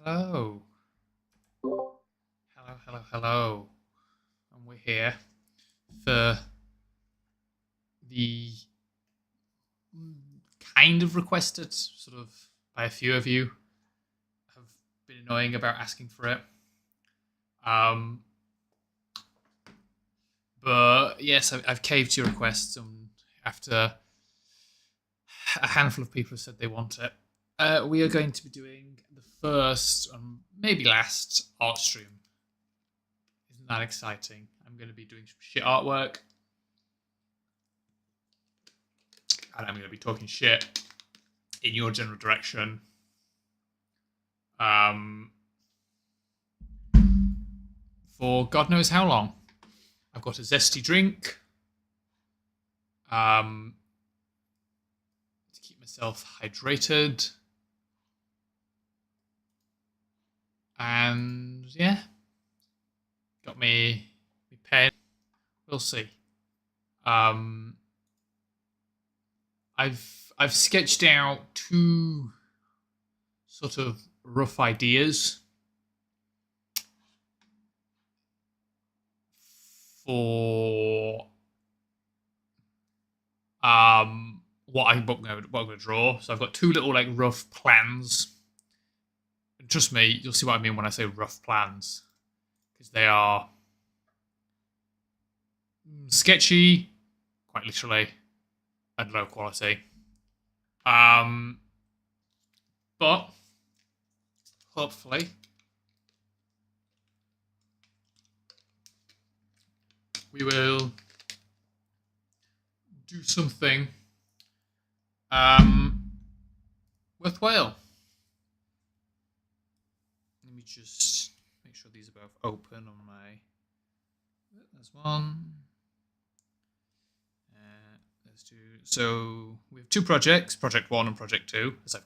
Hello. Hello, hello, hello. And we're here for the kind of requested, sort of by a few of you, have been annoying about asking for it. Um, but yes, I've caved to your requests, and after a handful of people have said they want it, we are going to be doing the first and maybe last art stream. Isn't that exciting? I'm going to be doing some shit artwork, and I'm going to be talking shit in your general direction. For God knows how long. I've got a zesty drink. To keep myself hydrated. And yeah. Got me pen. We'll see. I've sketched out two sort of rough ideas for what I'm going to draw. So I've got two little like rough plans. And trust me, you'll see what I mean when I say rough plans, because they are sketchy, quite literally, and low quality. But hopefully we will do something worthwhile. Let me just make sure these are both open on my. There's one. Let's do. So we have two projects, Project 1 and Project 2, as I've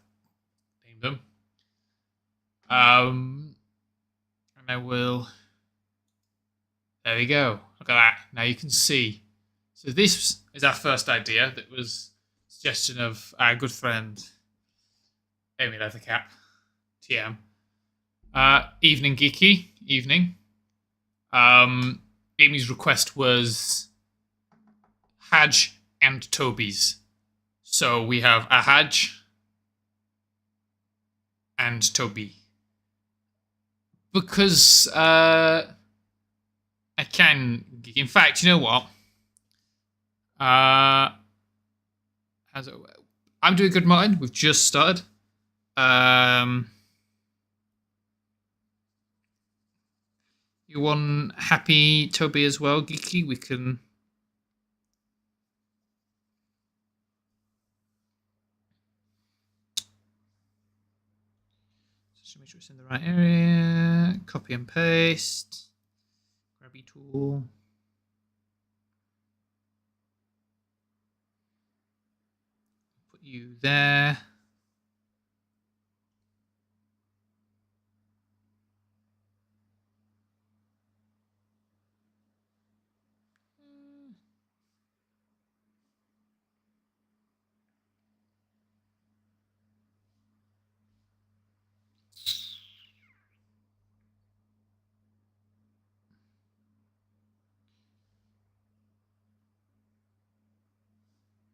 named them. And I will. There we go. Look at that. Now you can see. So this is our first idea that was a suggestion of our good friend Amy Leathercap, TM. Evening Geeky, evening. Amy's request was Hadge and Toby's. So we have a Hadge and Toby. Because I can. In fact, you know what? I'm doing good mine. We've just started. You want happy Toby as well, Geeky? We can. Just make sure it's in the right area. Copy and paste. Grabby tool. Put you there.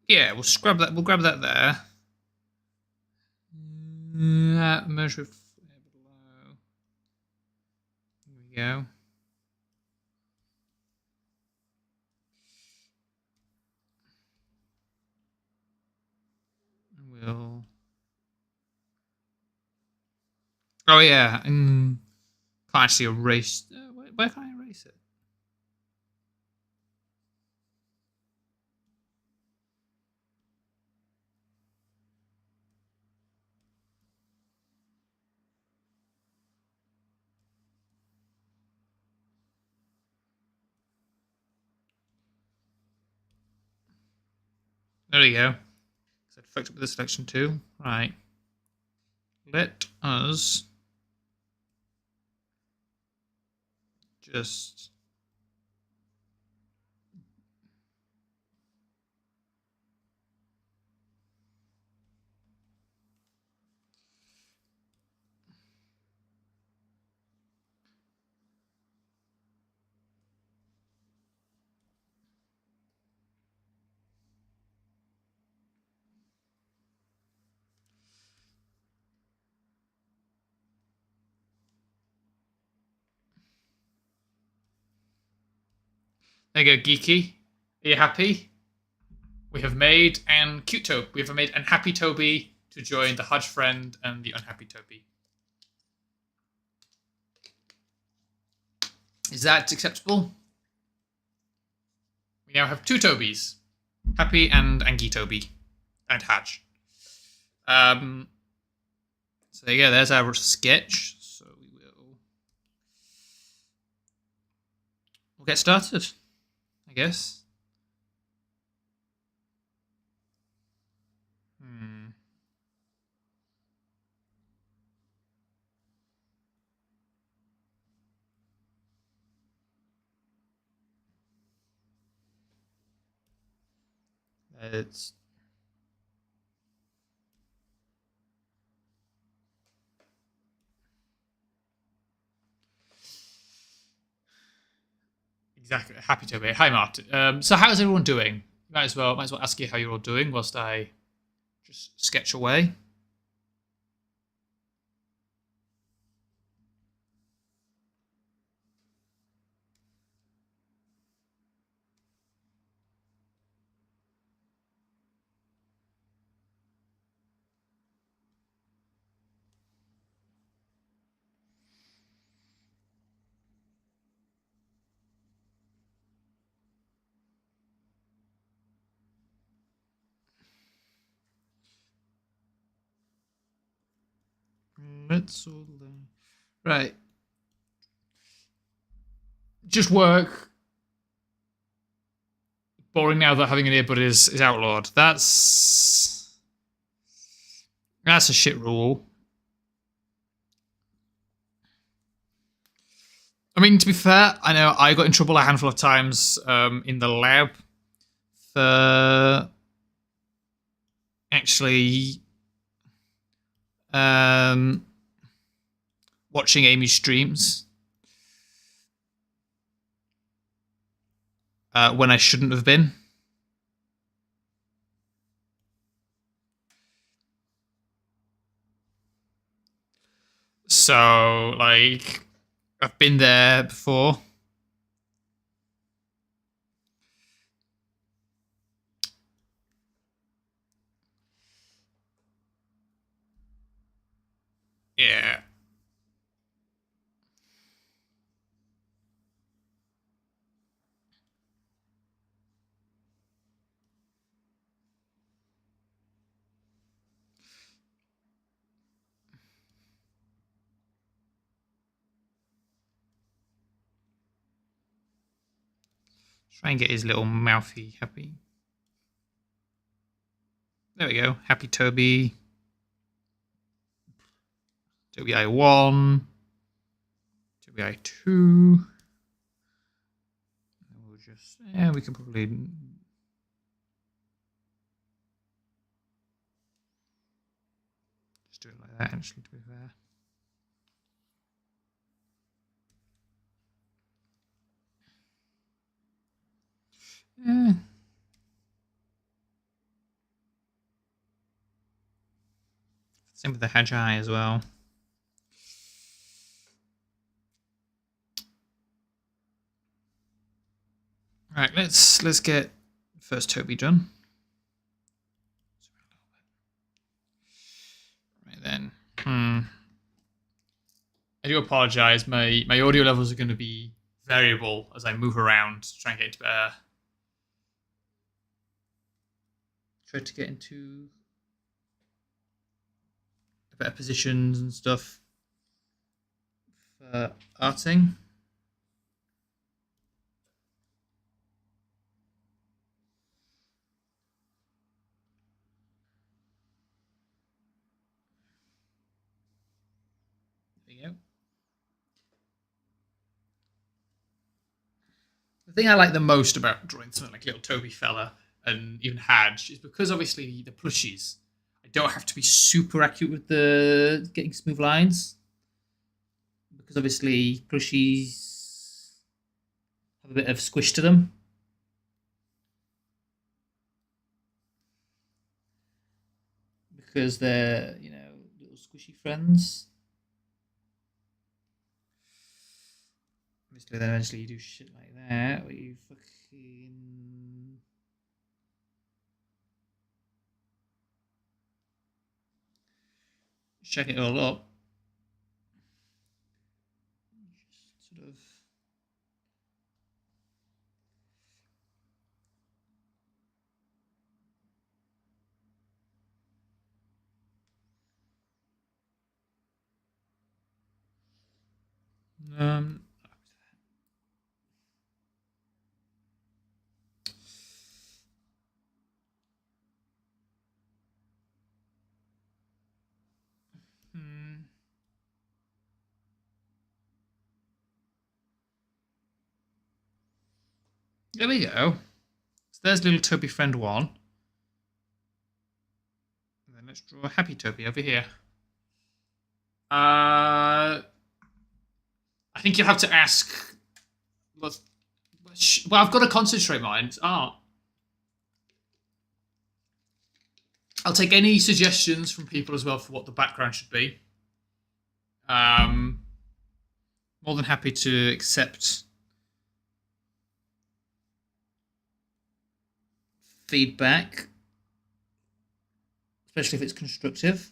Yeah, we'll grab that. We'll grab that there. Merge with below. Here we go. We'll. Oh yeah. Can't actually erase. Where can I erase it? There we go. So I fucked up with the selection too. Right. Let us just. There you go, Geeky. Are you happy? We have made an cute Toby. We have made an happy Toby to join the Hodge friend and the unhappy Toby. Is that acceptable? We now have two Tobys. Happy and Angie Toby. And Hatch. So there you go, there's our sketch. So we'll get started, I guess. It's exactly happy to be. Hi, Martin. So how's everyone doing? Might as well ask you how you're all doing whilst I just sketch away. Let's all right. Just work. Boring now that having an earbud is outlawed. That's a shit rule. I mean, to be fair, I know I got in trouble a handful of times in the lab for actually watching Amy's streams when I shouldn't have been. So, like, I've been there before. Yeah. Try and get his little mouthy happy. There we go. Happy Toby. Toby I1. Toby I2. We'll just, yeah, we can probably just do it like that, actually, to be fair. Yeah. Same with the Hagi as well. All right, let's get first Toby done. Right then. I do apologize. My audio levels are going to be variable as I move around to try and get into try to get into better positions and stuff for arting. There you go. The thing I like the most about drawing something like little Toby fella and even Hadge is because obviously the plushies, I don't have to be super accurate with the getting smooth lines. Because obviously plushies have a bit of squish to them. Because they're, you know, little squishy friends. Obviously, then eventually you do shit like that, where you fucking... check it all up. Just sort of... There we go. So there's little Toby friend 1. And then let's draw a happy Toby over here. I think you'll have to ask... Well, I've got to concentrate mine. It's art. I'll take any suggestions from people as well for what the background should be. More than happy to accept feedback, especially if it's constructive.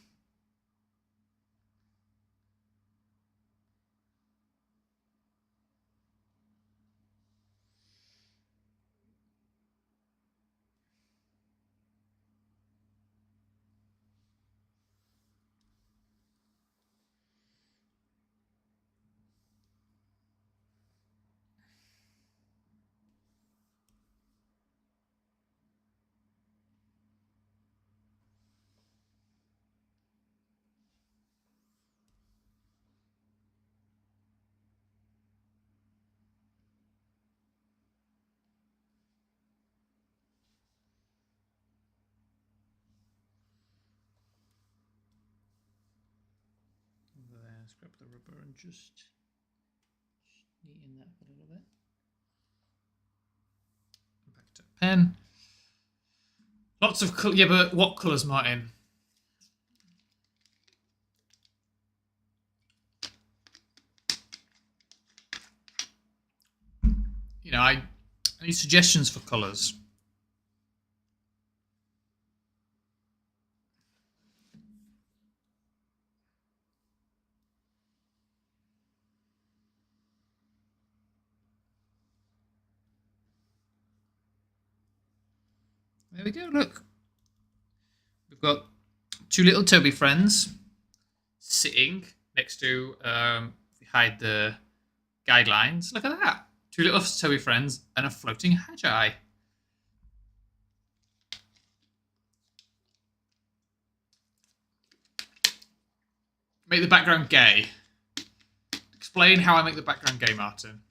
Let's grab the rubber and just neaten that up a little bit. Back to pen. Lots of colour. Yeah, but what colours, Martin? You know, I need suggestions for colours. There we go, look. We've got 2 little Toby friends sitting next to, if we hide the guidelines, look at that. 2 little Toby friends and a floating Hagi. Make the background gay. Explain how I make the background gay, Martin.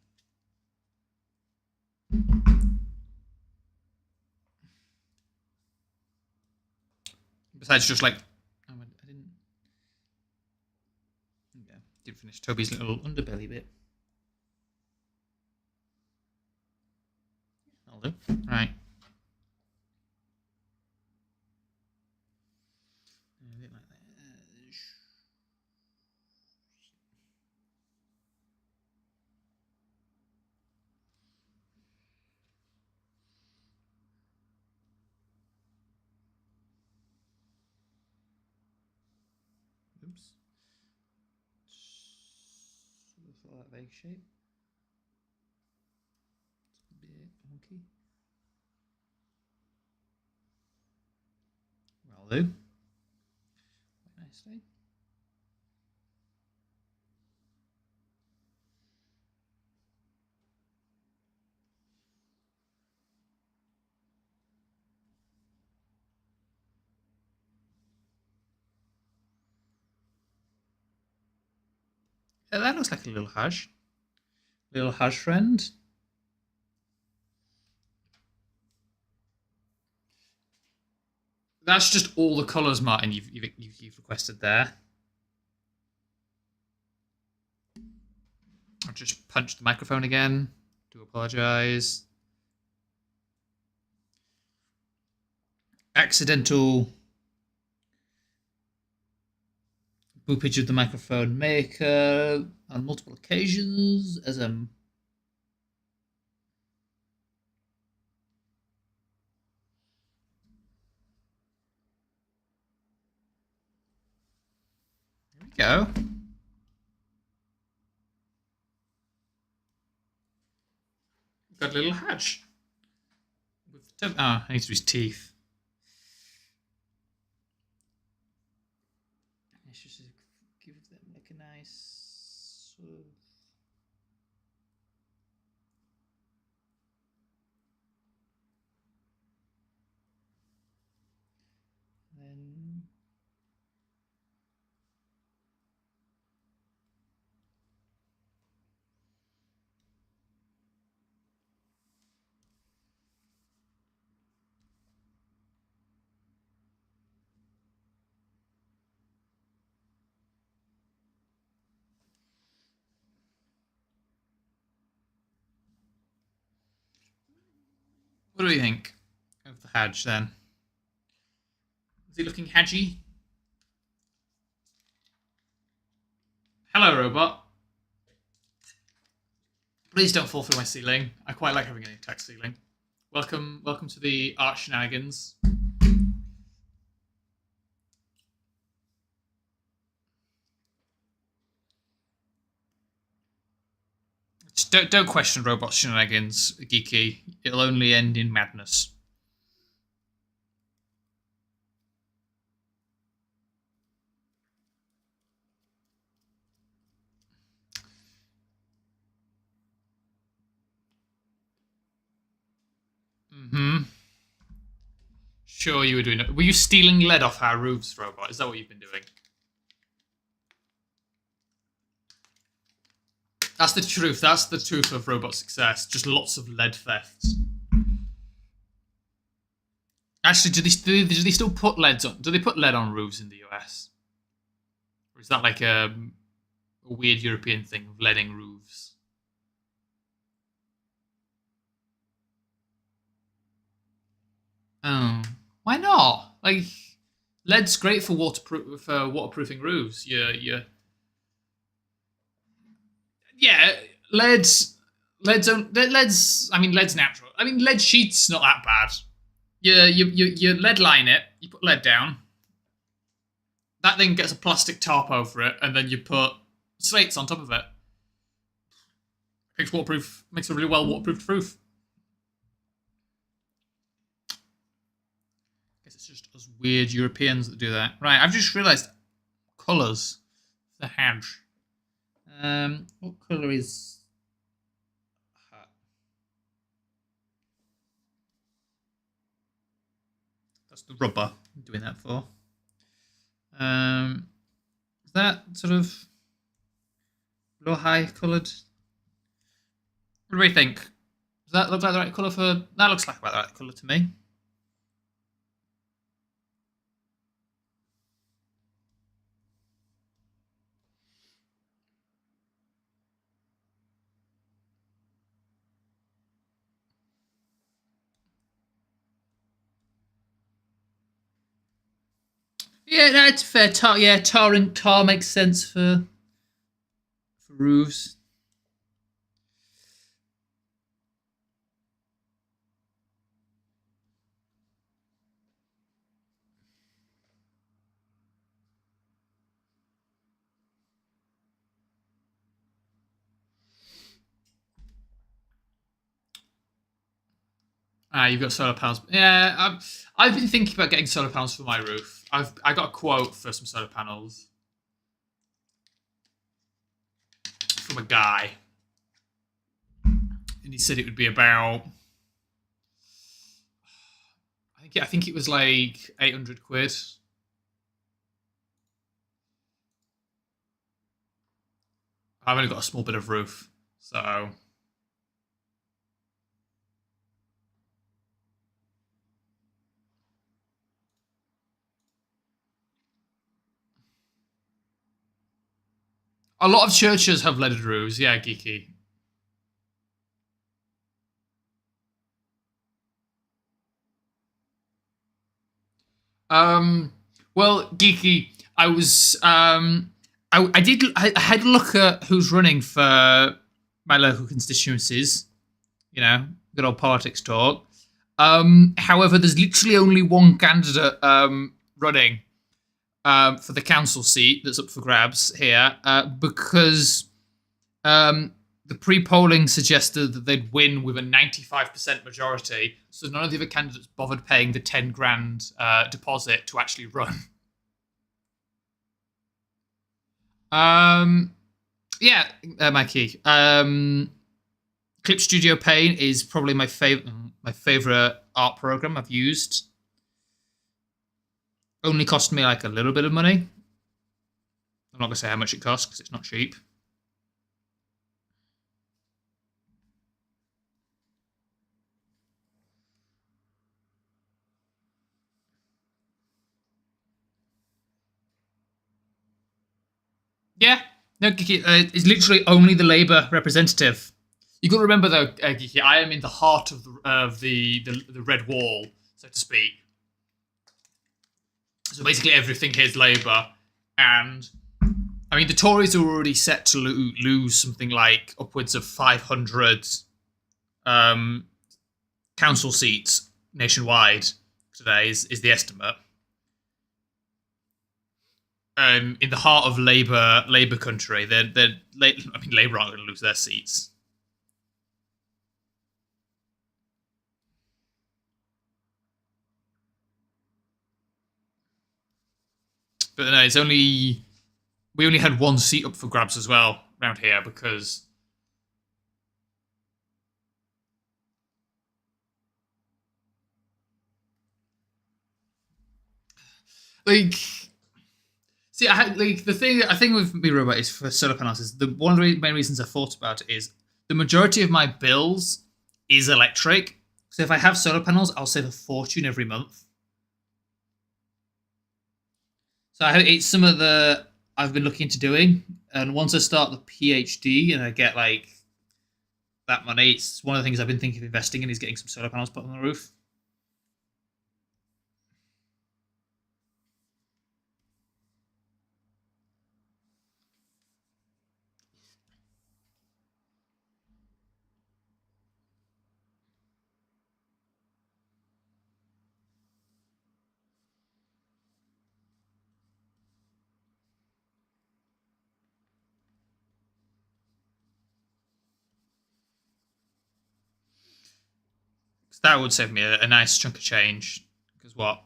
Besides just like... Oh, I didn't... Yeah, didn't finish Toby's little underbelly bit. I'll do. Right. A bit like that. Oops. Sort of for that vague shape. It's a bit wonky. Will do. Quite nicely. Yeah, that looks like a little hash. Little hash friend. That's just all the colours, Martin, you've requested there. I've just punched the microphone again. Do apologise. Accidental boopage of the microphone maker on multiple occasions as Go. Got a little hatch. I need to do his teeth. Let's just give them like a nice sort of. Then. What do we think of the Hadge then? Is he looking hadgy? Hello, robot. Please don't fall through my ceiling. I quite like having an intact ceiling. Welcome to the art shenanigans. Just don't question robot shenanigans, Geeky. It'll only end in madness. Sure you were doing it. Were you stealing lead off our roofs, robot? Is that what you've been doing? That's the truth. That's the truth of robot success. Just lots of lead thefts. Actually, do they still put leads on? Do they put lead on roofs in the US? Or is that like a weird European thing of leading roofs? Oh, why not? Like, lead's great for waterproofing roofs. Yeah. Lead's. I mean, lead's natural. I mean, lead sheet's not that bad. You lead line it. You put lead down. That thing gets a plastic tarp over it, and then you put slates on top of it. Makes a really well waterproofed roof. It's just us weird Europeans that do that. Right, I've just realised colours. The Hadge. What colour is... That's the rubber I'm doing that for. Is that sort of low high coloured? What do we think? Does that look like the right colour for... That looks like about the right colour to me. Yeah, that's fair. Tar makes sense for roofs. You've got solar panels. Yeah, I've been thinking about getting solar panels for my roof. I got a quote for some solar panels from a guy, and he said it would be about. I think it was like 800 quid. I've only got a small bit of roof, so. A lot of churches have leaded roofs, yeah, Geeky. Well, Geeky, I was I had a look at who's running for my local constituencies. You know, good old politics talk. However, there's literally only one candidate running. for the council seat that's up for grabs here, because the pre-polling suggested that they'd win with a 95% majority, so none of the other candidates bothered paying the 10 grand deposit to actually run. Yeah, Mikey. Clip Studio Paint is probably my favorite art program I've used. Only cost me like a little bit of money. I'm not gonna say how much it costs because it's not cheap. Yeah, no, Geeky, it's literally only the Labour representative. You got to remember though, Geeky, I am in the heart of the red wall, so to speak. So basically everything here is Labour, and I mean the Tories are already set to lose something like upwards of 500 council seats nationwide today is the estimate. In the heart of Labour country, Labour aren't going to lose their seats. But no, we only had one seat up for grabs as well around here because like. See, the thing with me robot is for solar panels is one of the main reasons I thought about it is the majority of my bills is electric. So if I have solar panels, I'll save a fortune every month. So it's some of the I've been looking into doing, and once I start the PhD and I get like that money, it's one of the things I've been thinking of investing in is getting some solar panels put on the roof. That would save me a nice chunk of change. Because what?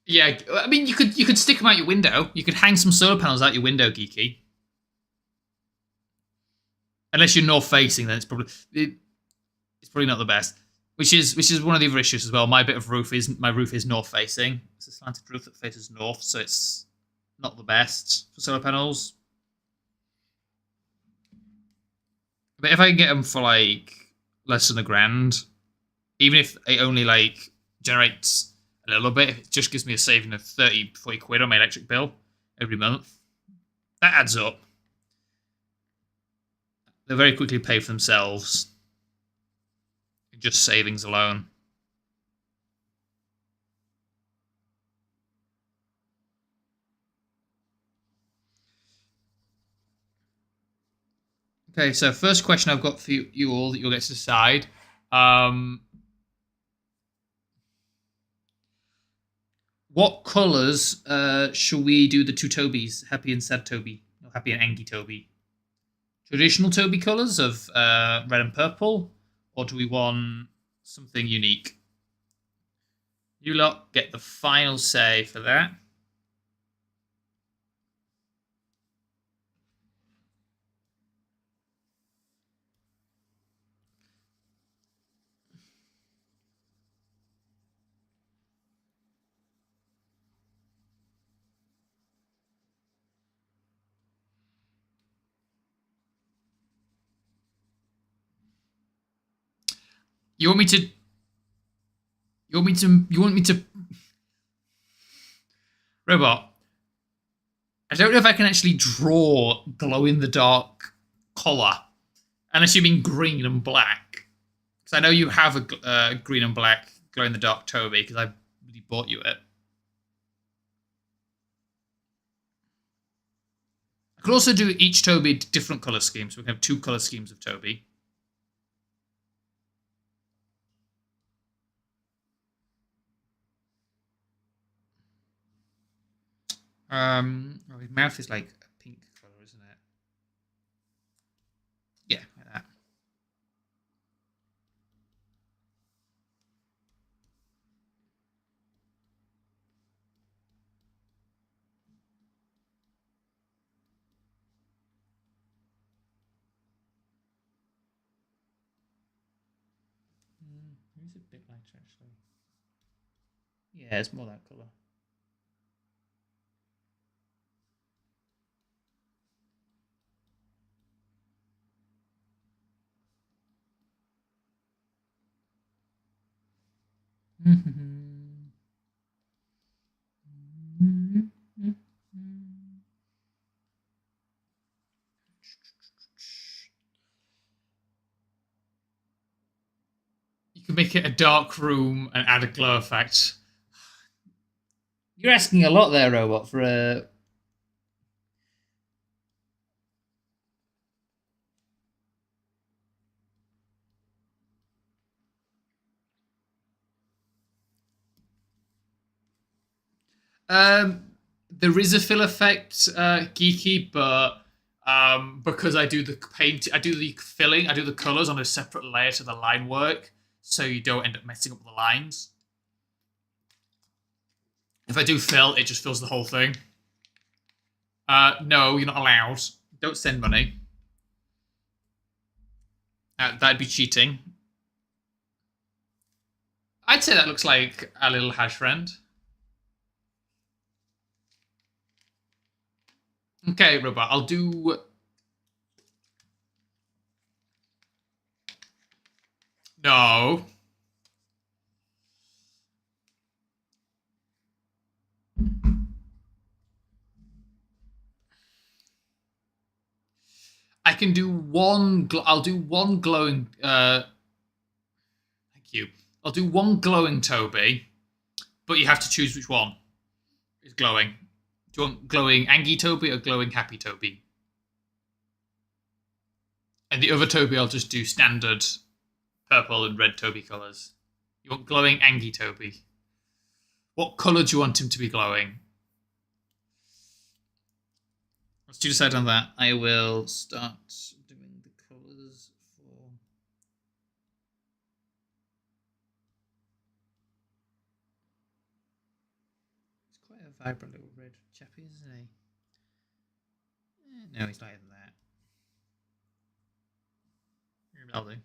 Yeah, I mean, you could stick them out your window. You could hang some solar panels out your window, Geeky. Unless you're north facing, then it's probably not the best. Which is one of the other issues as well. My roof is north facing. It's a slanted roof that faces north, so it's not the best for solar panels. But if I can get them for like less than £1,000, even if it only like generates a little bit, if it just gives me a saving of 30, 40 quid on my electric bill every month, that adds up. They'll very quickly pay for themselves. Just savings alone. Okay, so first question I've got for you all that you'll get to decide. What colours shall we do the two Tobys, Happy and Sad Toby, or Happy and Angie Toby? Traditional Toby colours of red and purple, or do we want something unique? You lot get the final say for that. You want me to Robot, I don't know if I can actually draw glow-in-the-dark colour. And assuming green and black. Because I know you have a green and black glow-in-the-dark Toby, because I really bought you it. I could also do each Toby different colour schemes. So we can have 2 colour schemes of Toby. Well, his mouth is like a pink colour, isn't it? Yeah, like that. It's a bit lighter actually. Yeah, it's more that colour. You can make it a dark room and add a glow effect. You're asking a lot there, Robot, for a. There is a fill effect, geeky, but because I do the paint, I do the filling, I do the colors on a separate layer to the line work, so you don't end up messing up the lines. If I do fill, it just fills the whole thing. No, you're not allowed. Don't send money. That'd be cheating. I'd say that looks like a little hash friend. Okay, Robot, I'll do. No. I can do one. I'll do one glowing. Thank you. I'll do one glowing Toby, but you have to choose which one is glowing. Do you want glowing Angie Toby or glowing Happy Toby? And the other Toby, I'll just do standard purple and red Toby colours. You want glowing Angie Toby? What colour do you want him to be glowing? Once you decide on that, I will start doing the colours for. He's quite a vibrant little red chappy, isn't he? No, he's lighter than that. I'll do. No,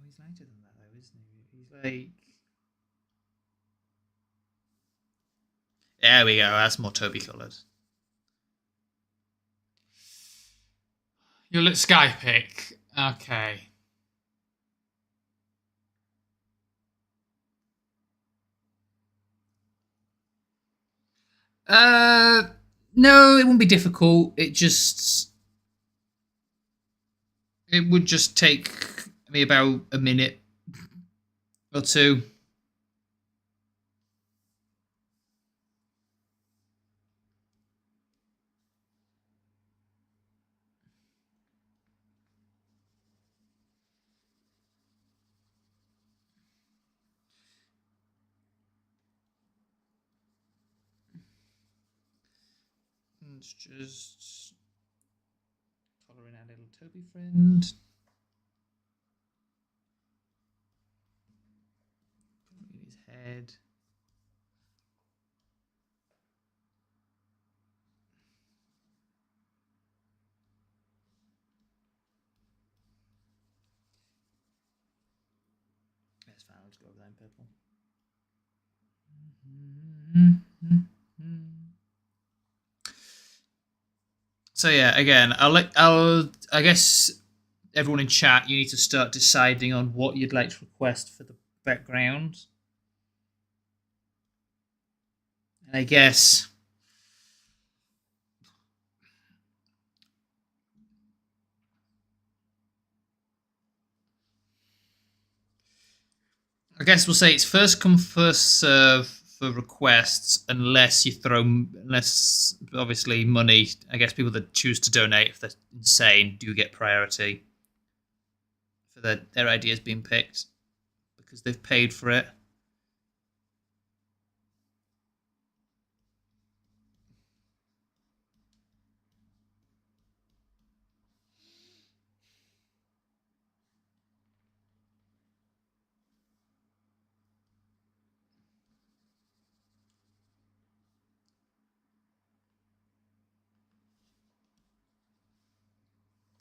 he's lighter than that, though, isn't he? He's like. There we go. That's more Toby coloured. You'll let Sky pick. Okay. No, it won't be difficult. It would just take me about a minute or two. Let's just colour in our little Toby friend. Put in his head. That's fine. I'll just go over that in purple. So yeah, again, I guess everyone in chat, you need to start deciding on what you'd like to request for the background. And I guess we'll say it's first come first serve for requests unless unless obviously money. I guess people that choose to donate, if they're insane, do get priority for their ideas being picked because they've paid for it.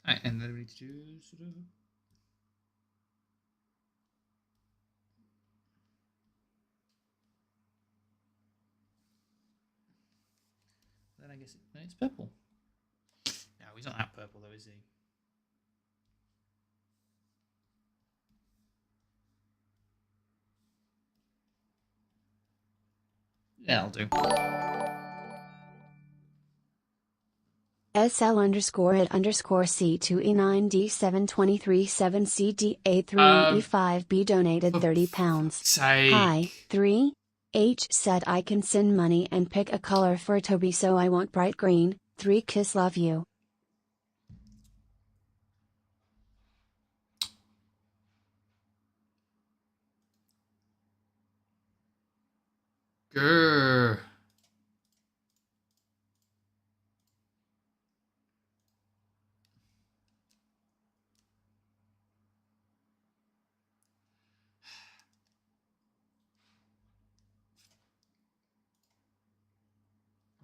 Right, and they're ready to do sort of. Then I guess it's purple. No, he's not that purple though, is he? Yeah, I'll do. SL underscore it underscore C2E9D7237CDA3E5B donated £30. Hi, 3. H said I can send money and pick a color for Toby, so I want bright green. 3 kiss love you. Grr.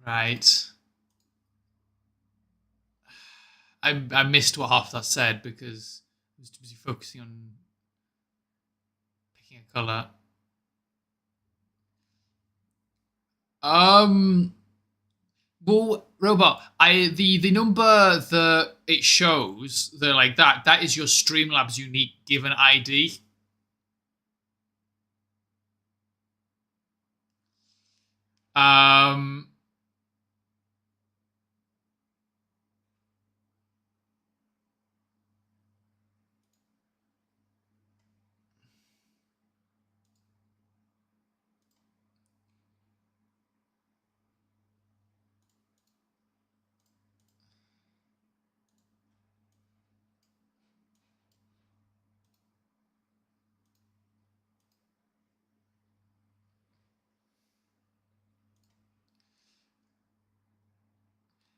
Right. I missed what half that said because I was too busy focusing on picking a colour. Well, robot, the number that it shows, the like that is your Streamlabs unique given ID. Um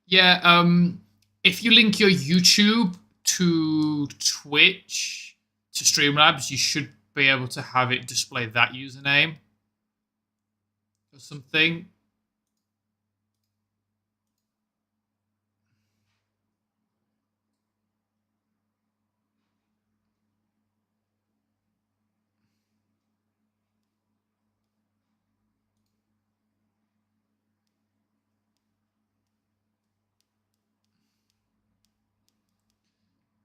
yeah, if you link your YouTube to Twitch to Streamlabs, you should be able to have it display that username or something.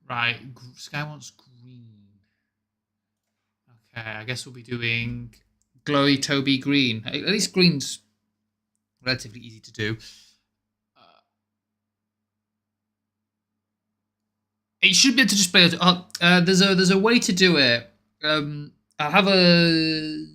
Right, Sky wants green. Okay, I guess we'll be doing glowy Toby green. At least green's relatively easy to do. It should be able to display. There's a way to do it. I'll have a.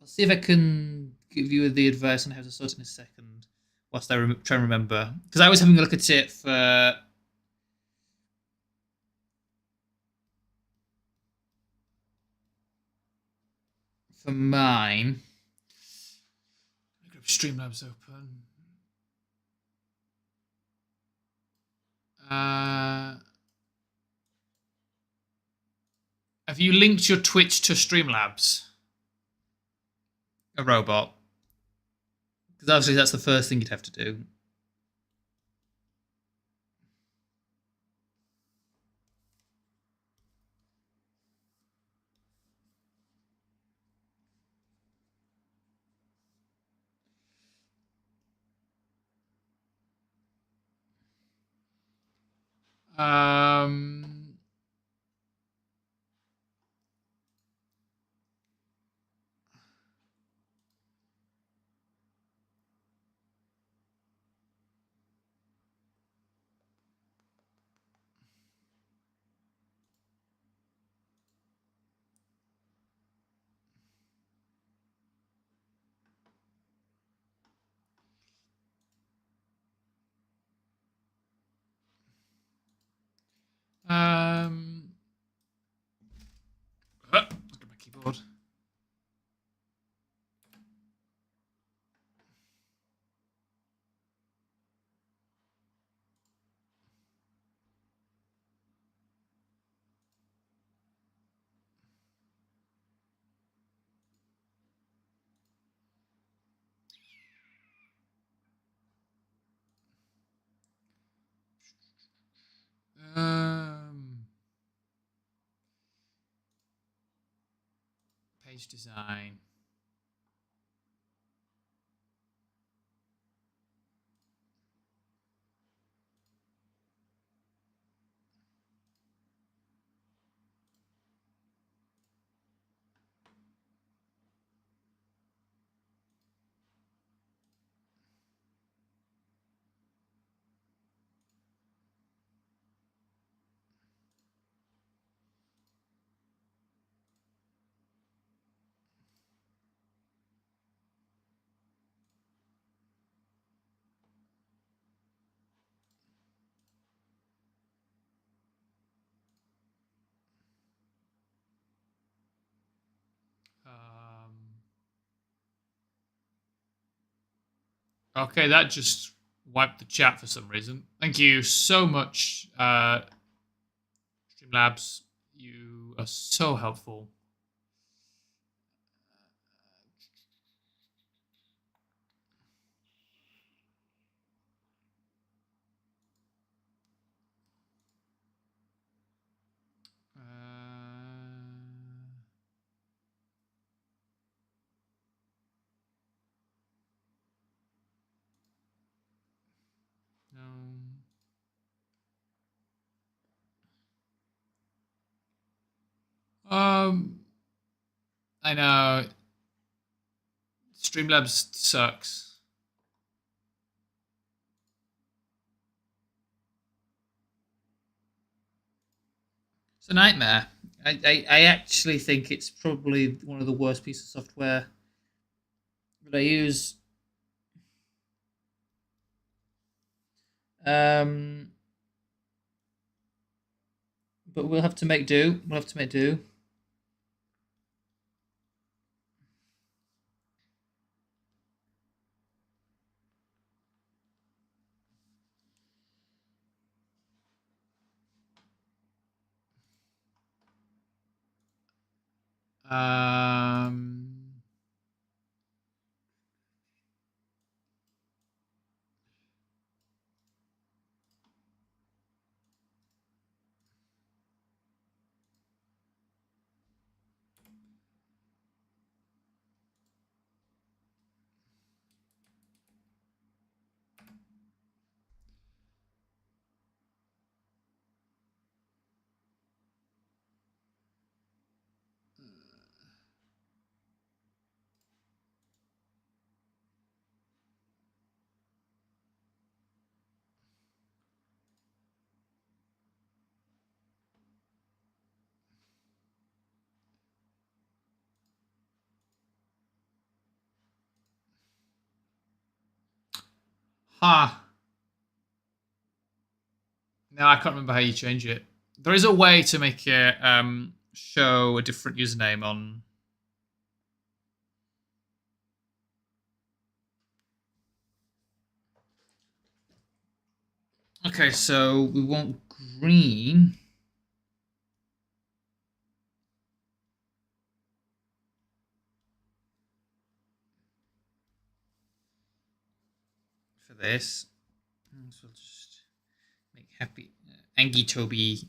I'll see if I can give you the advice on how to sort it in a second. Whilst I try and remember, because I was having a look at it for mine. Let me grab Streamlabs open. Have you linked your Twitch to Streamlabs? A robot. Because obviously that's the first thing you'd have to do. Um, Page design. Okay, that just wiped the chat for some reason. Thank you so much, Streamlabs. You are so helpful. No. I know. Streamlabs sucks. It's a nightmare. I actually think it's probably one of the worst pieces of software that I use. But we'll have to make do. We'll have to make do. Um, ha. No, I can't remember how you change it. There is a way to make it show a different username on. Okay, so we want green. For this. So we'll just make happy Angie Toby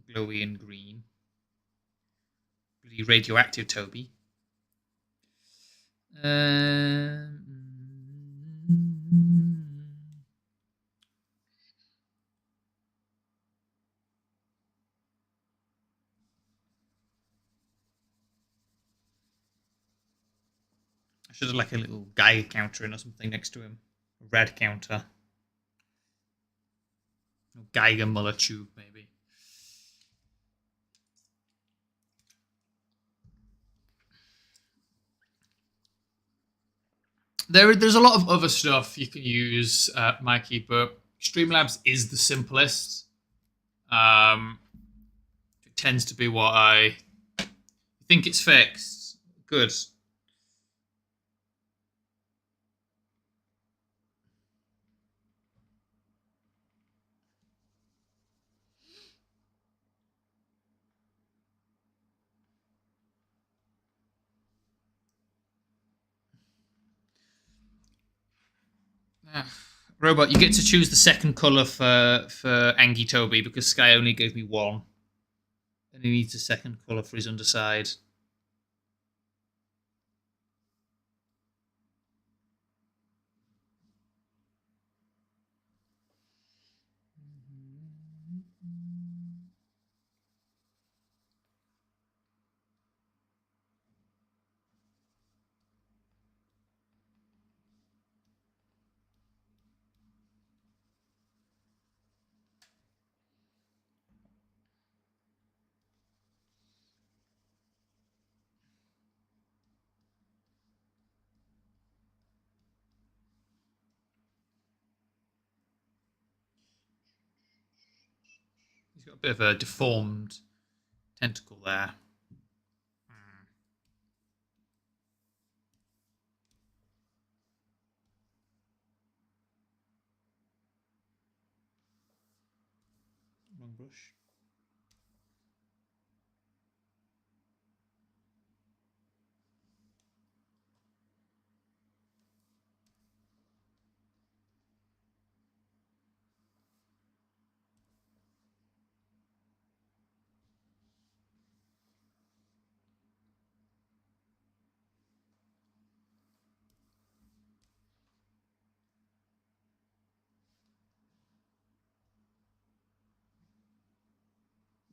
glowy and green. Really radioactive Toby. I should have like a little Geiger counter in or something next to him. A red counter. A Geiger Muller tube, maybe. There's a lot of other stuff you can use, Mikey, but Streamlabs is the simplest. It tends to be what I think it's fixed. Good. Robot, you get to choose the second colour for Angie Toby because Sky only gave me one. And he needs a second colour for his underside. He's got a bit of a deformed tentacle there. Wrong brush.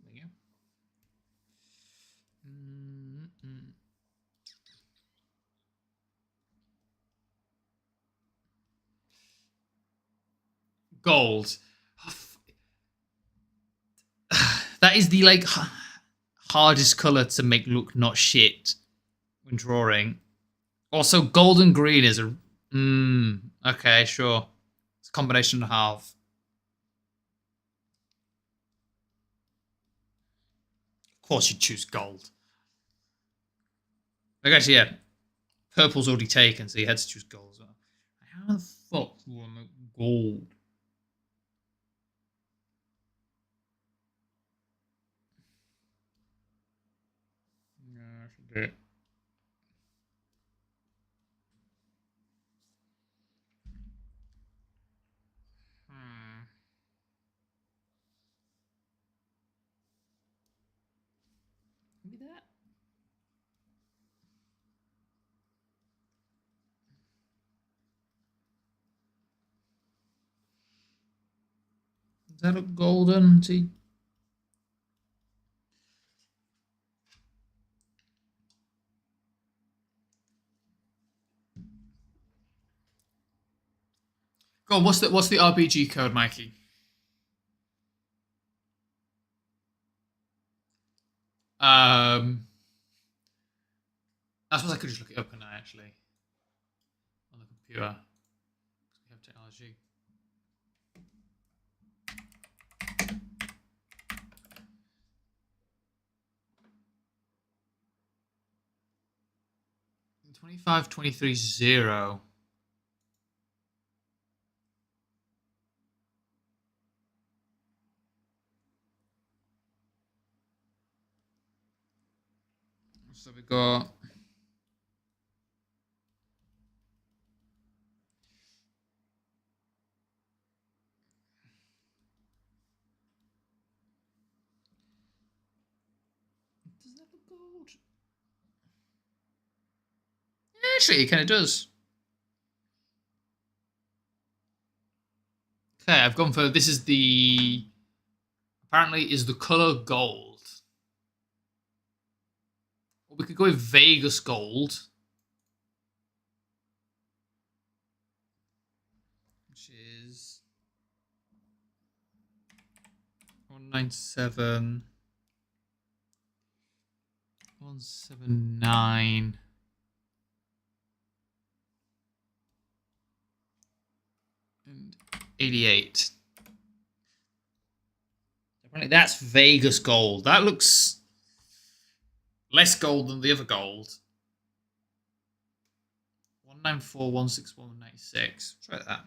There you go. Gold. That is the like hardest color to make look not shit when drawing. Also, gold and green is a okay, sure. It's a combination and a half. Of course, you'd choose gold. I guess yeah. Purple's already taken, so you had to choose gold as well. How the fuck do you want gold? Yeah, I should do it. Maybe that. Does that look golden? See? Go on, what's the RPG code, Mikey? I suppose I could just look it up, couldn't I, actually? On the computer. We have technology. In 25-23-0. So we got does that look gold? Yeah, actually, it kind of does. Okay, I've gone for this is the apparently is the color gold. Or we could go with Vegas gold. Which is 197 179 and 88. Apparently that's Vegas gold. That looks less gold than the other gold. 194, 161, 196. Try that.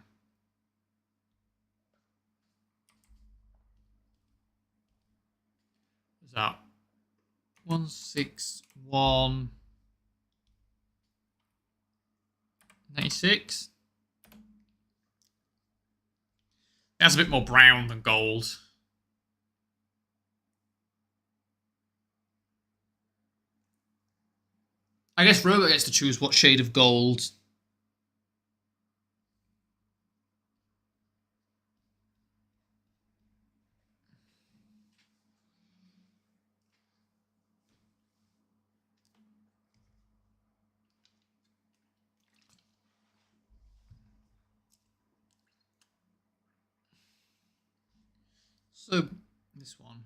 What's that? 161 96. That's a bit more brown than gold. I guess Robot gets to choose what shade of gold. So this one.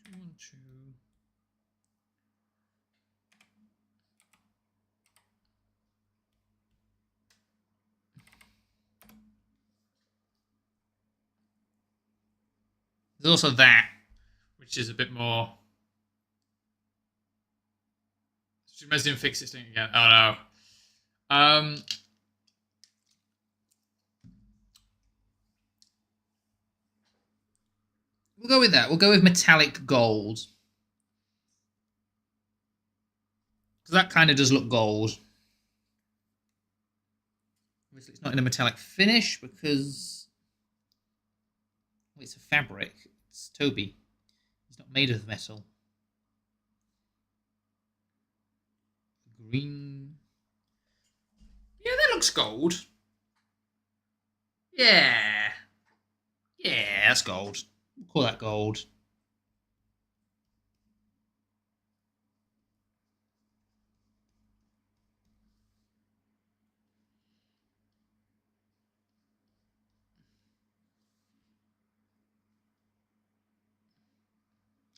2, 1, 2. There's also that, which is a bit more. Let's didn't fix this thing again. Oh no. We'll go with that. We'll go with metallic gold. Because that kind of does look gold. Obviously, it's not in a metallic finish because it's a fabric. It's Toby. It's not made of metal. Green. Yeah, that looks gold. Yeah. Yeah, that's gold. We'll call that gold.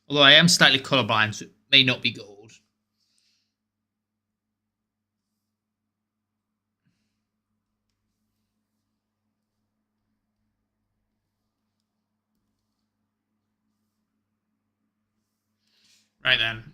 Although I am slightly colourblind, so it may not be gold. Right then.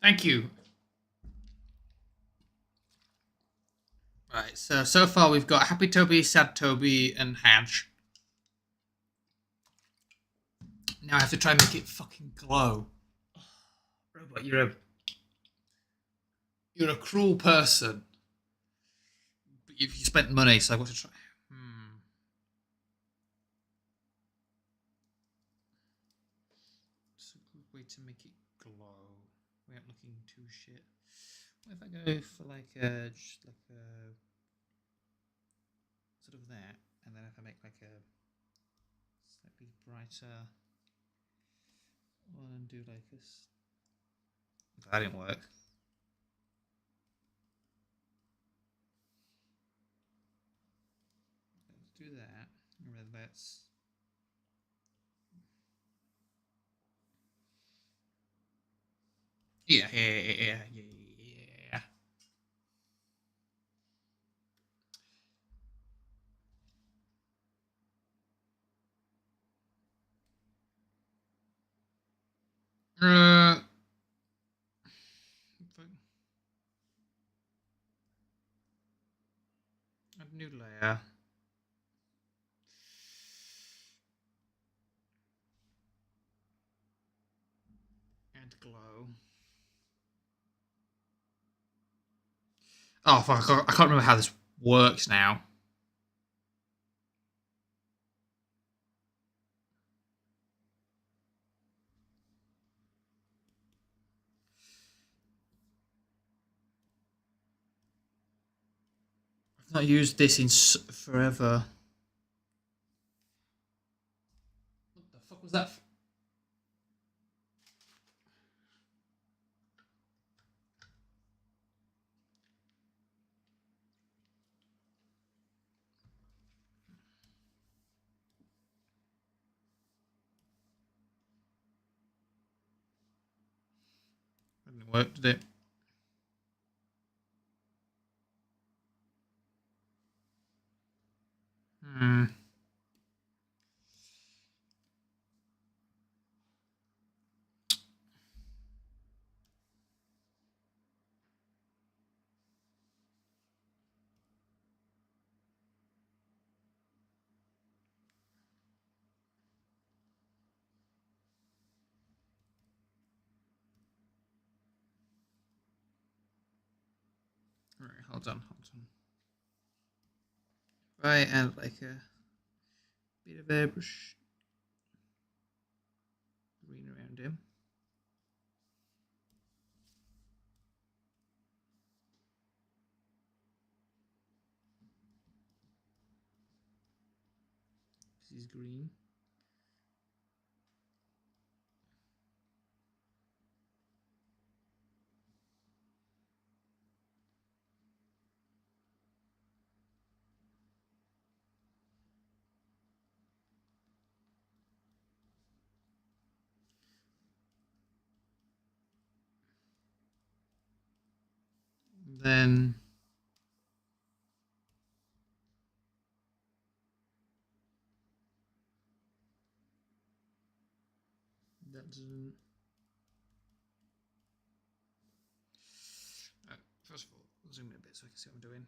Thank you. Right, so far we've got Happy Toby, Sad Toby, and Hadge. Now I have to try and make it fucking glow. Robot, you're a cruel person. But you spent money, so I've got to try. It's a good way to make it glow without looking too shit. What if I go for like just like a sort of that, and then if I make like a slightly brighter one and do like this. That didn't work. Let's do that. And then let's. Yeah. Uh, add new layer. Add glow. Oh fuck! I can't remember how this works now. I've not used this in forever. What the fuck was that? That didn't work, did it? hold on. Right, and like a bit of airbrush green around him. He's green. Then that doesn't. First of all, I'll zoom in a bit so I can see what I'm doing.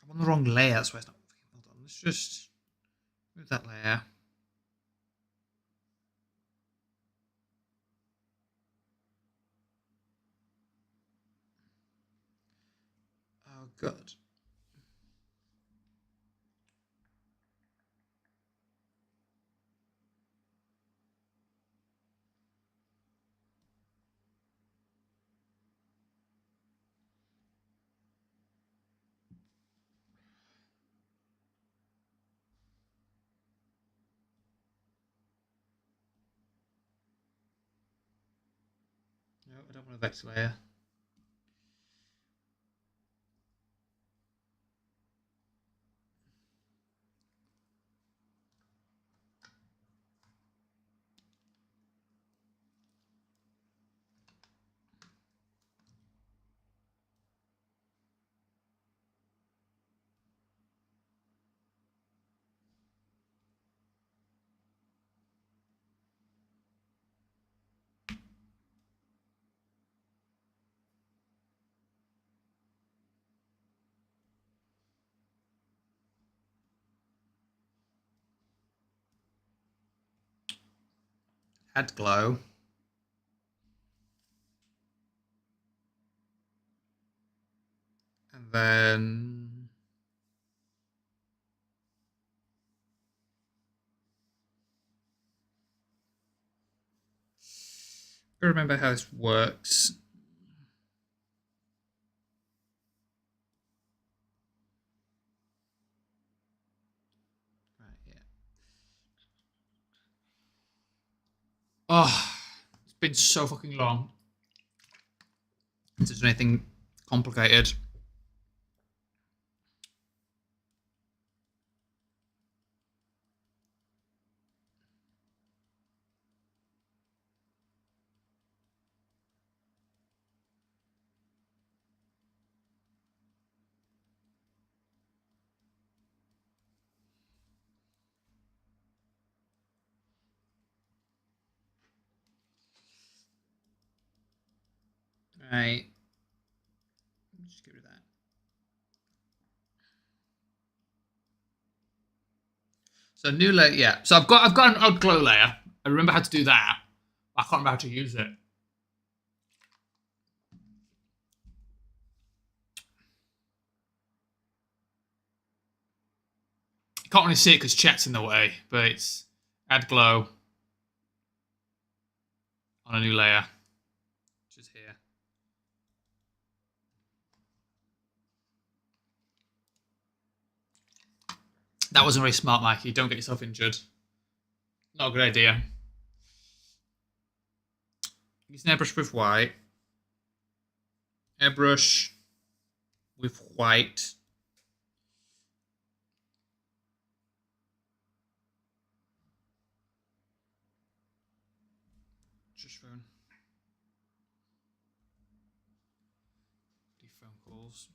I'm on the wrong layer, that's why it's not. Hold on, let's just move that layer. Oh, good. No, I don't want a vector layer. Add glow. And then remember how this works. Right, yeah. Oh, it's been so fucking long. Is there anything complicated? Right. Just get rid of that. So new layer, yeah. So I've got an odd glow layer. I remember how to do that. I can't remember how to use it. You can't really see it because chat's in the way, but it's add glow on a new layer, which is here. That wasn't very smart, Mikey. Don't get yourself injured. Not a good idea. Use an airbrush with white. Airbrush with white. Just phone. Phone calls.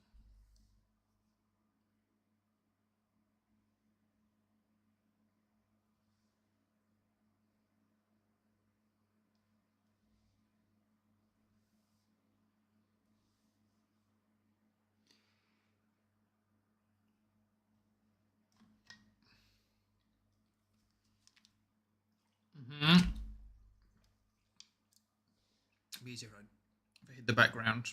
It'd be easier if I hit the background.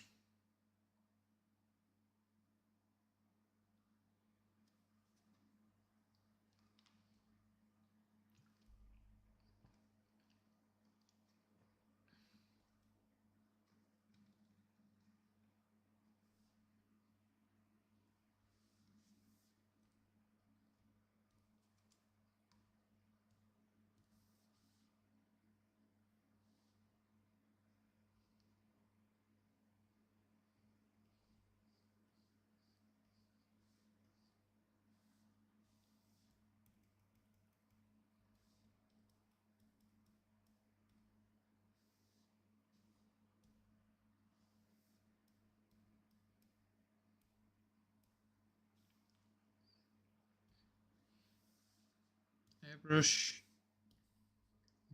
Airbrush.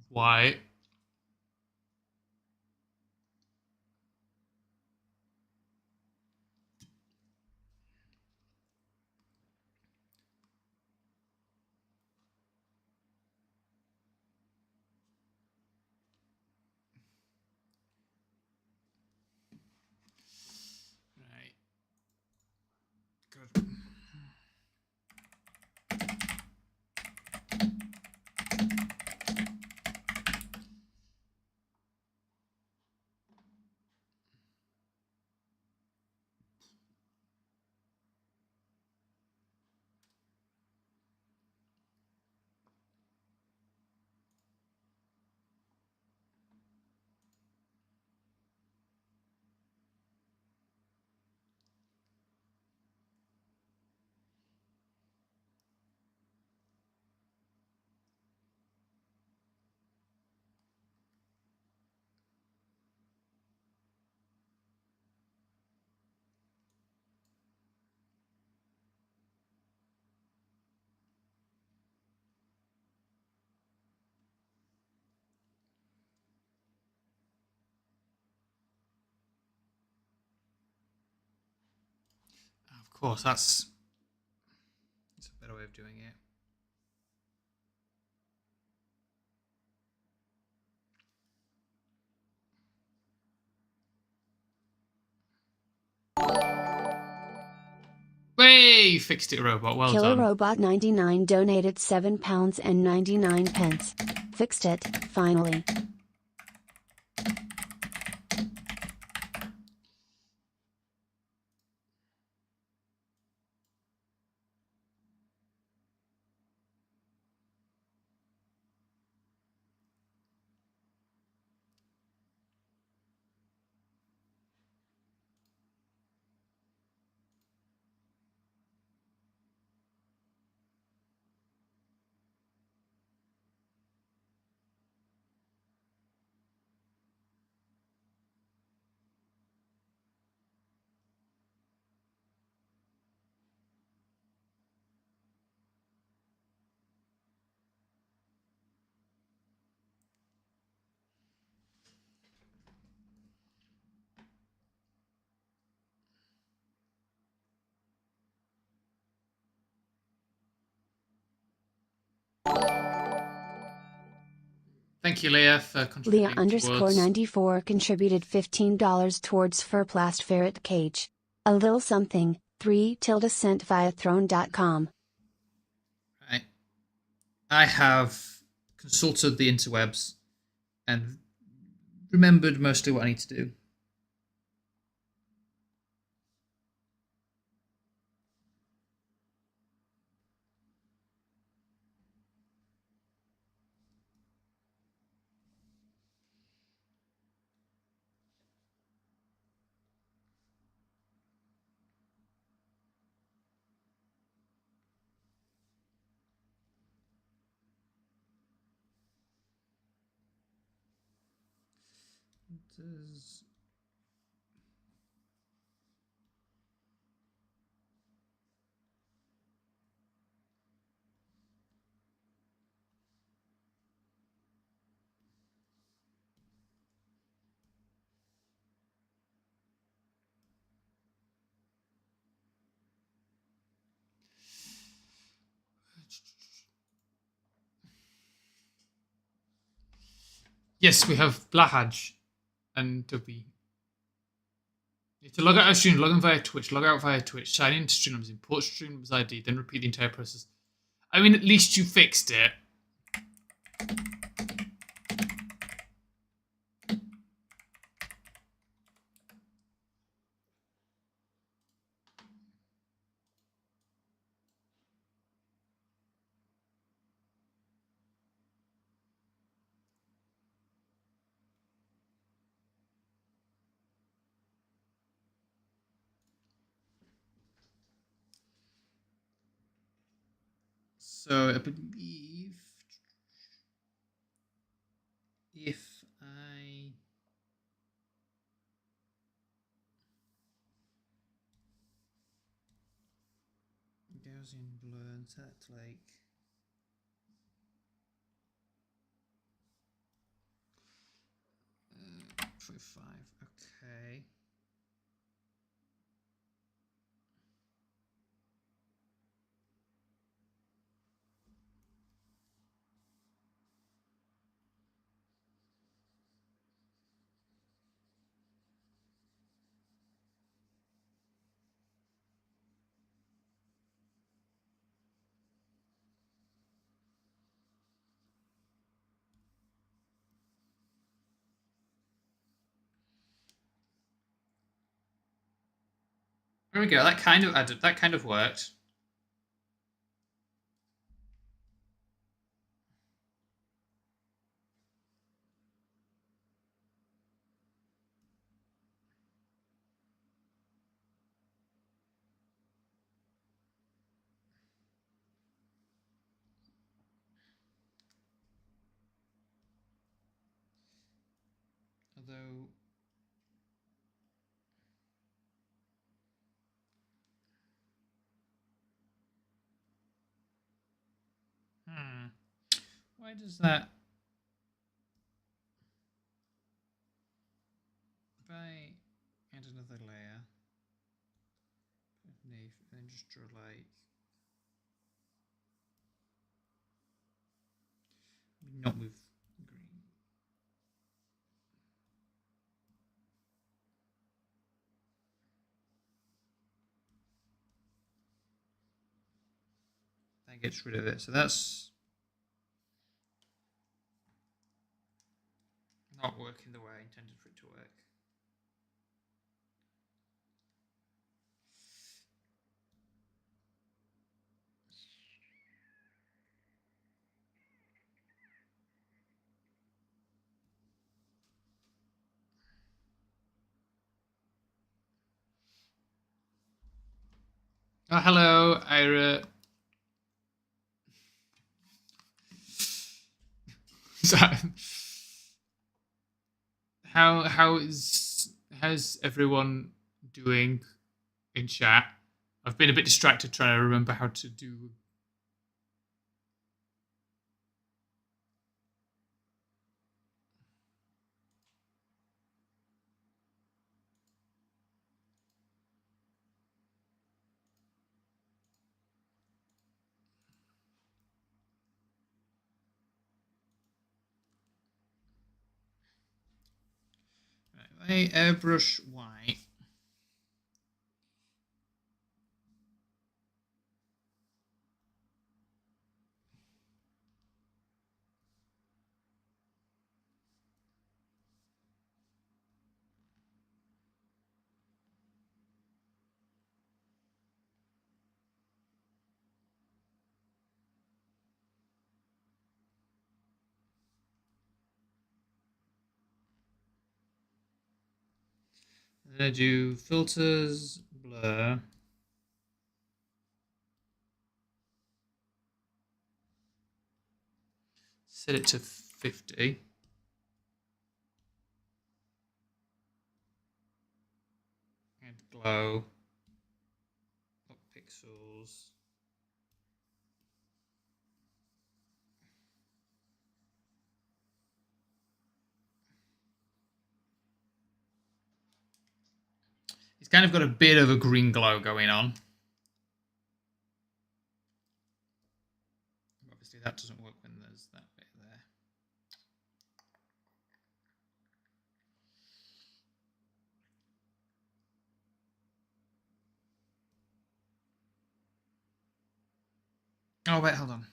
White. Right. Good. Of course, that's a better way of doing it. Way, you fixed it, robot. Well Killer done. Robot 99 donated £7.99. Fixed it, finally. Thank you, Leah, for contributing towards. Leah_94 contributed $15 towards Furplast Ferret Cage. A little something, 3 sent via throne.com. Right. I have consulted the interwebs and remembered mostly what I need to do. Does... Yes, we have Blahaj and Dubby. To log out of stream, log in via Twitch, log out via Twitch, sign into streams, import streams ID, then repeat the entire process. I mean, at least you fixed it. So I believe if I Gaussian blur and set like 45, okay. There we go. That kind of added. That kind of worked. Although, why does that? If I add another layer, and then just draw like not with green. That gets rid of it. So that's not working the way I intended for it to work. Oh, hello, Ira. So, how's everyone doing in chat? I've been a bit distracted trying to remember how to do. Okay, airbrush white. Then I do filters, blur. Set it to 50. And glow. Up pixels. It's kind of got a bit of a green glow going on. Obviously that doesn't work when there's that bit there. Oh, wait, hold on.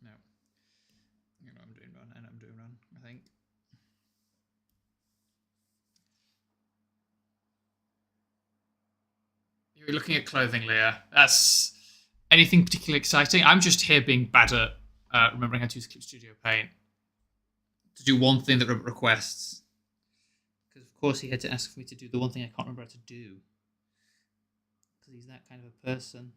No. You know, I'm doing wrong, and I'm doing wrong, I think. You're looking at clothing, Leah. That's anything particularly exciting? I'm just here being bad at remembering how to use Clip Studio Paint to do one thing that Robert requests. Because, of course, he had to ask for me to do the one thing I can't remember how to do. Because he's that kind of a person.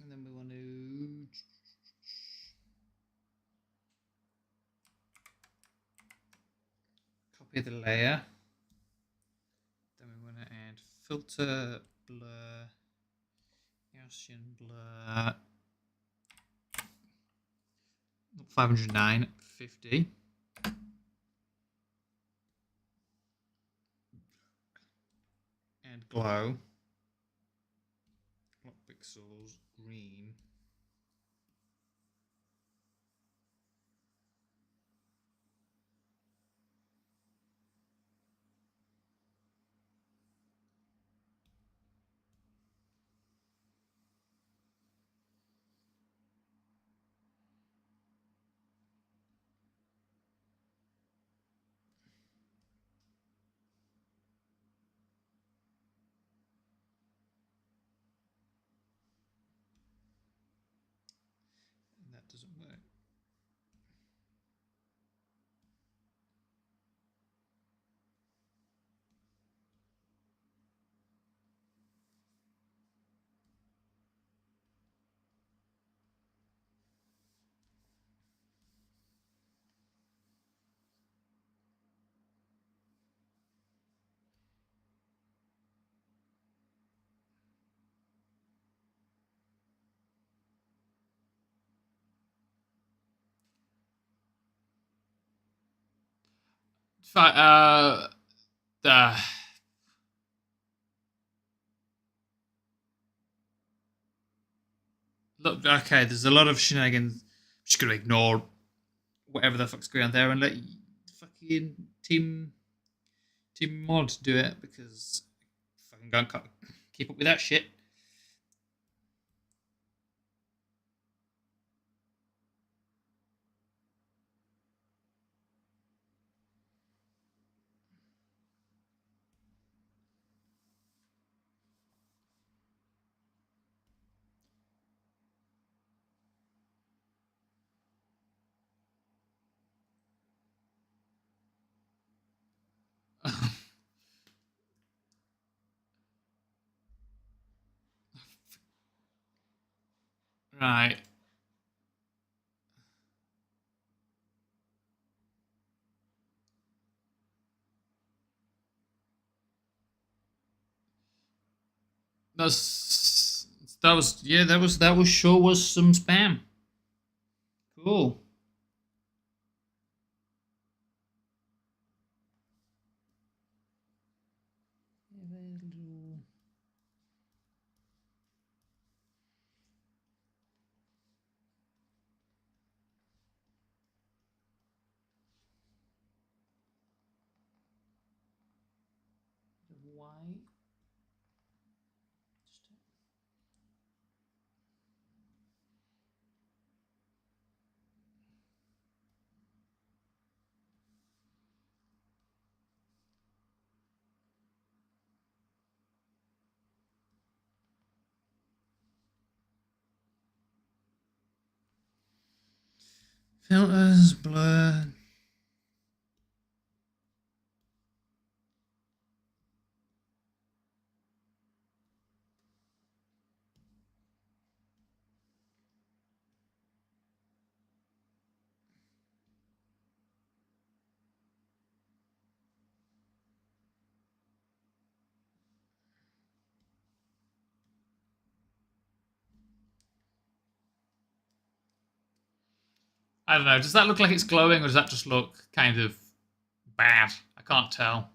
And then we want to copy the layer. Then we want to add filter, blur, Gaussian blur, 509, 50. And glow, block pixels, green. And that doesn't work. Uh, look, okay, there's a lot of shenanigans. I'm just going to ignore whatever the fuck's going on there and let fucking Team Mod do it because fucking can't keep up with that shit. Right. That was sure was some spam. Cool. Why? Filters, blur. I don't know. Does that look like it's glowing, or does that just look kind of bad? I can't tell.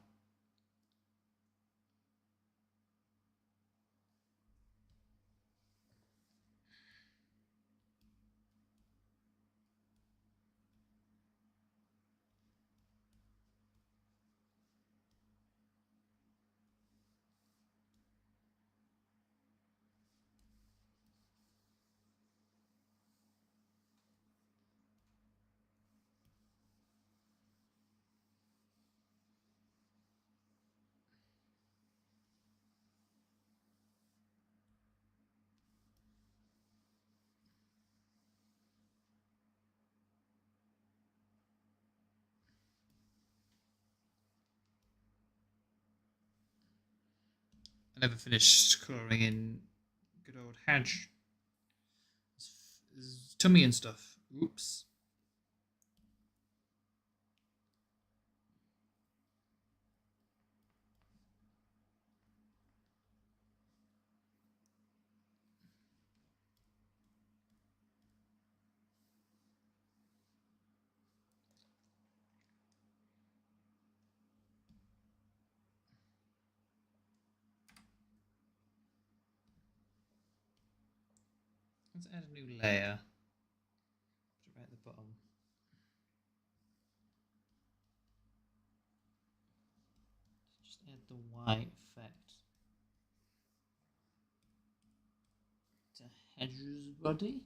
I never finished colouring in good old Hedge. His tummy and stuff. Oops. Let's add a new layer. Put it right at the bottom. Just add the white effect to Hedge's body.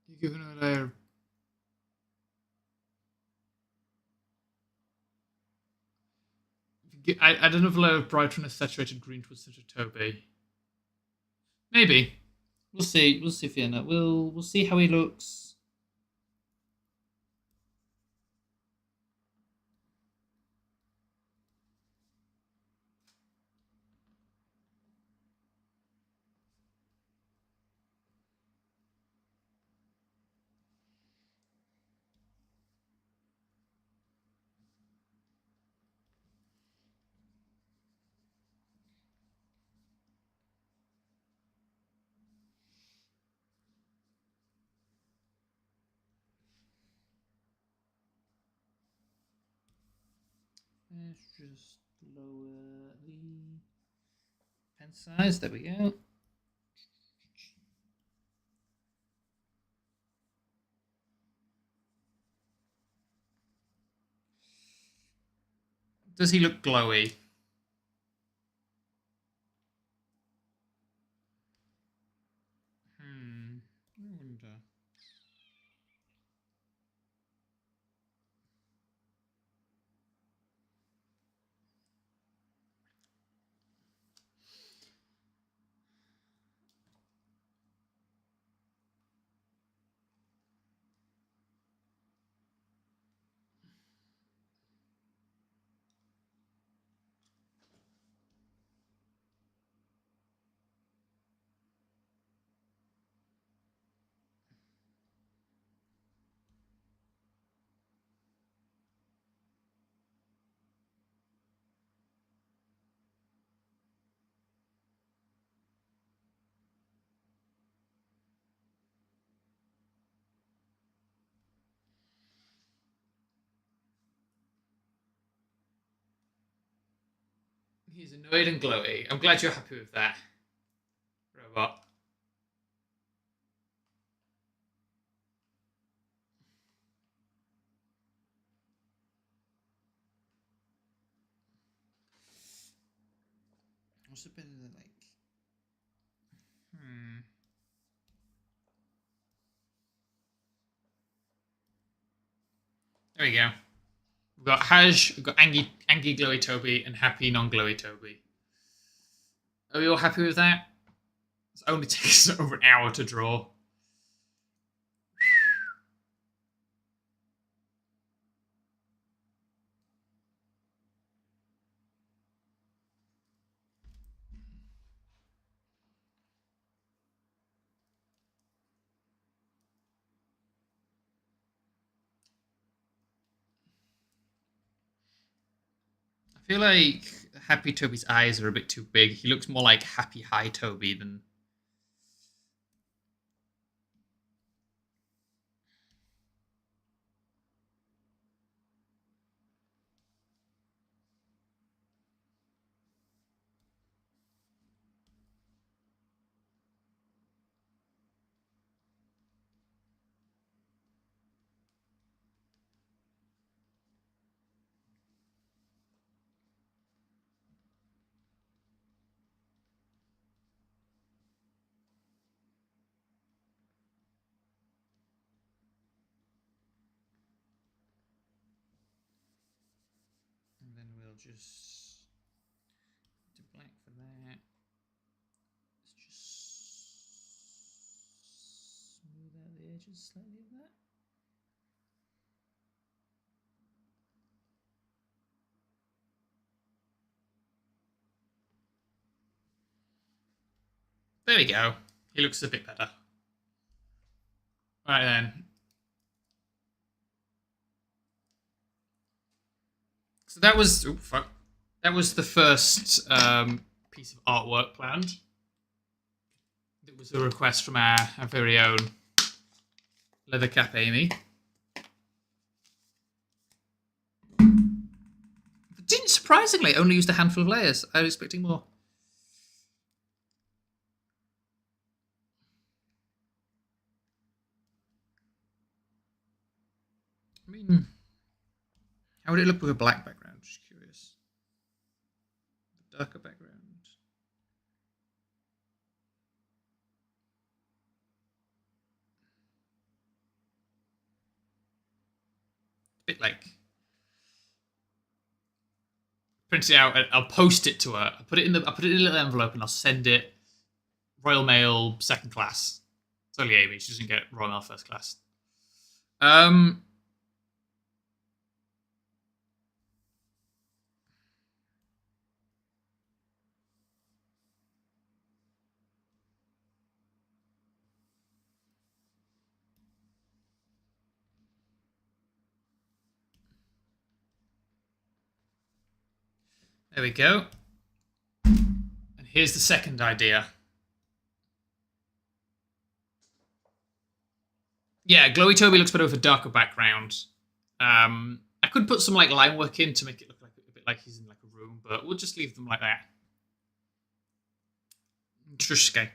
You're giving a layer. I don't know if a layer of brighter and a saturated green towards such a Toby. Maybe. We'll see. We'll see, Fiona. We'll see how he looks. Let's just lower the pen size. There we go. Does he look glowy? I wonder. He's annoyed and glowy. I'm glad you're happy with that, robot. Must have been like. There we go. We've got Haj, we've got Angie Glowy Toby, and Happy Non Glowy Toby. Are we all happy with that? It only takes over an hour to draw. I feel like Happy Toby's eyes are a bit too big. He looks more like Happy High Toby than. And then we'll just do black for that. Let's just smooth out the edges slightly of that. There we go. He looks a bit better. Right then. So that was that was the first piece of artwork planned. It was a request from our very own Leathercap Amy. But didn't surprisingly only used a handful of layers. I was expecting more. I mean, how would it look with a black background? Just curious. A darker background. A bit like print it out. I'll post it to her. I'll put it in a little envelope and I'll send it Royal Mail second class. It's only Amy. She doesn't get Royal Mail first class. There we go. And here's the second idea. Yeah, Glowy Toby looks better with a darker background. I could put some like line work in to make it look like a bit like he's in like a room, but we'll just leave them like that. Trushke.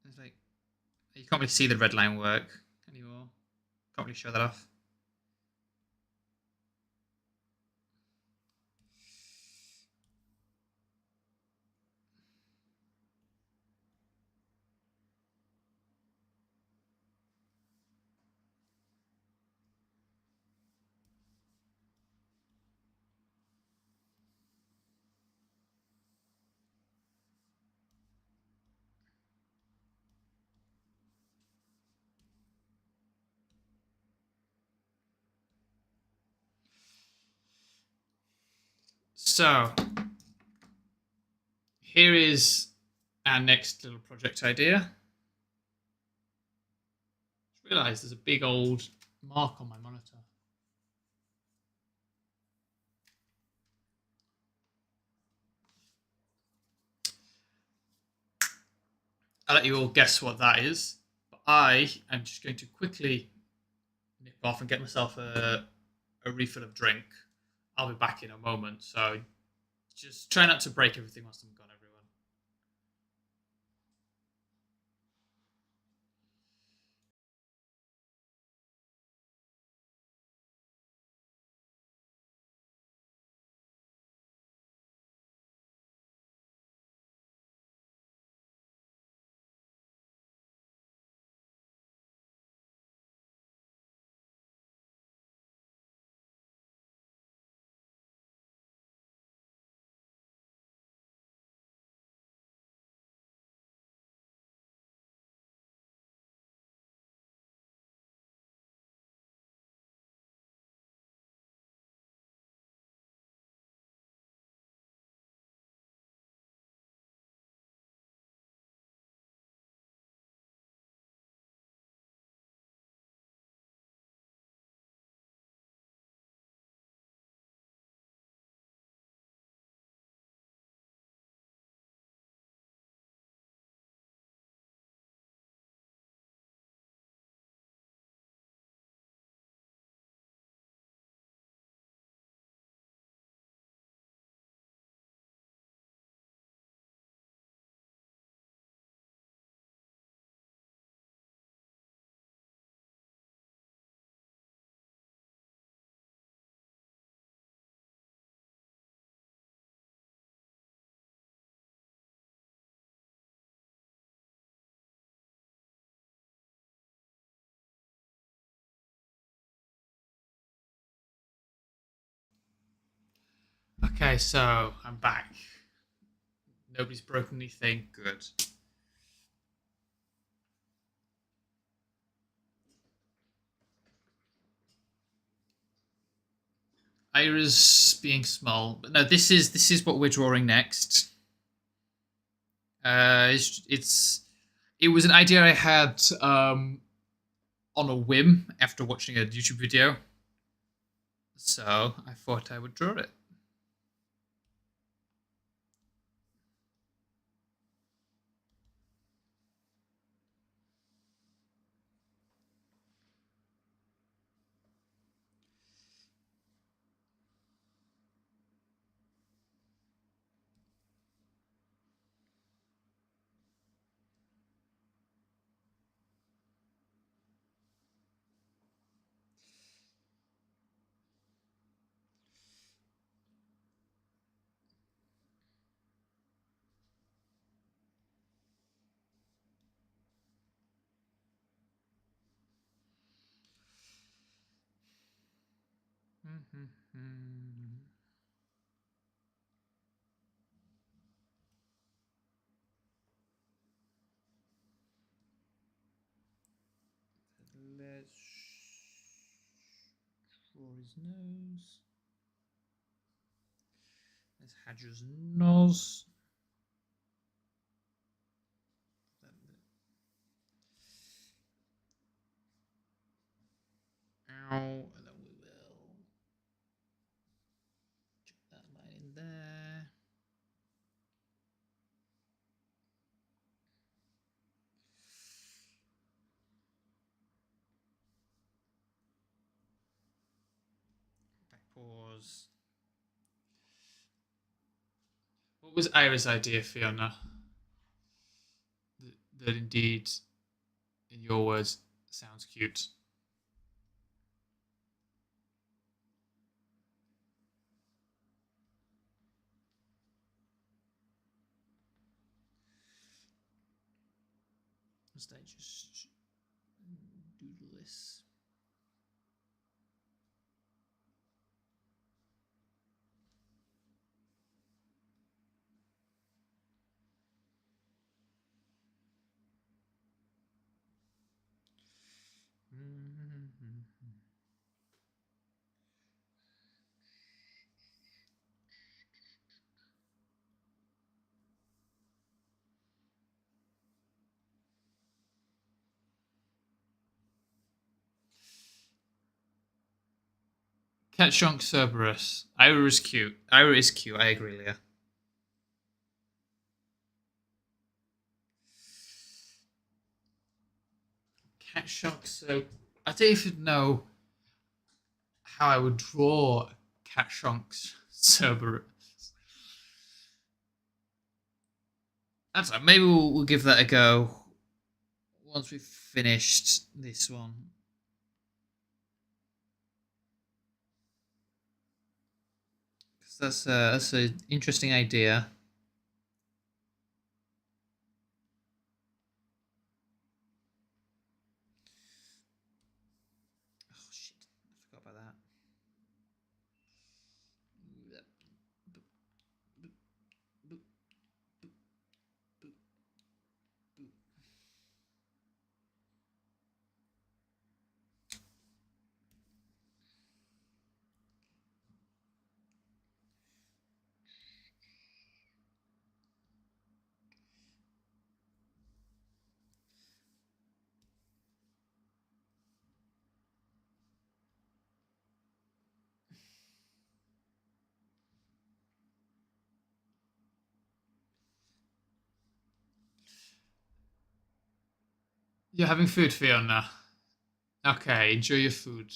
It's like you can't really see the red line work anymore. Can't really show that off. So, here is our next little project idea. Just realised there's a big old mark on my monitor. I'll let you all guess what that is. But I am just going to quickly nip off and get myself a refill of drink. I'll be back in a moment, so just try not to break everything whilst I'm gone, everyone. Okay, so I'm back. Nobody's broken anything. Good. Ira's being small, but no, this is what we're drawing next. It was an idea I had on a whim after watching a YouTube video, so I thought I would draw it. Let's draw his nose. There's Hadger's nose. Ow, and then we will check that line in there. Back pause. What was Ira's idea, Fiona? That indeed, in your words, sounds cute. Must I just doodle this? Catchonk Cerberus. Ira is cute. Ira is cute. I agree, Leah. cat shark. So I don't even know how I would draw cat sharks Cerberus. That's right. Maybe we'll give that a go once we've finished this one. Because that's an interesting idea. Oh shit! I forgot about that. You're having food, Fiona. Okay, enjoy your food.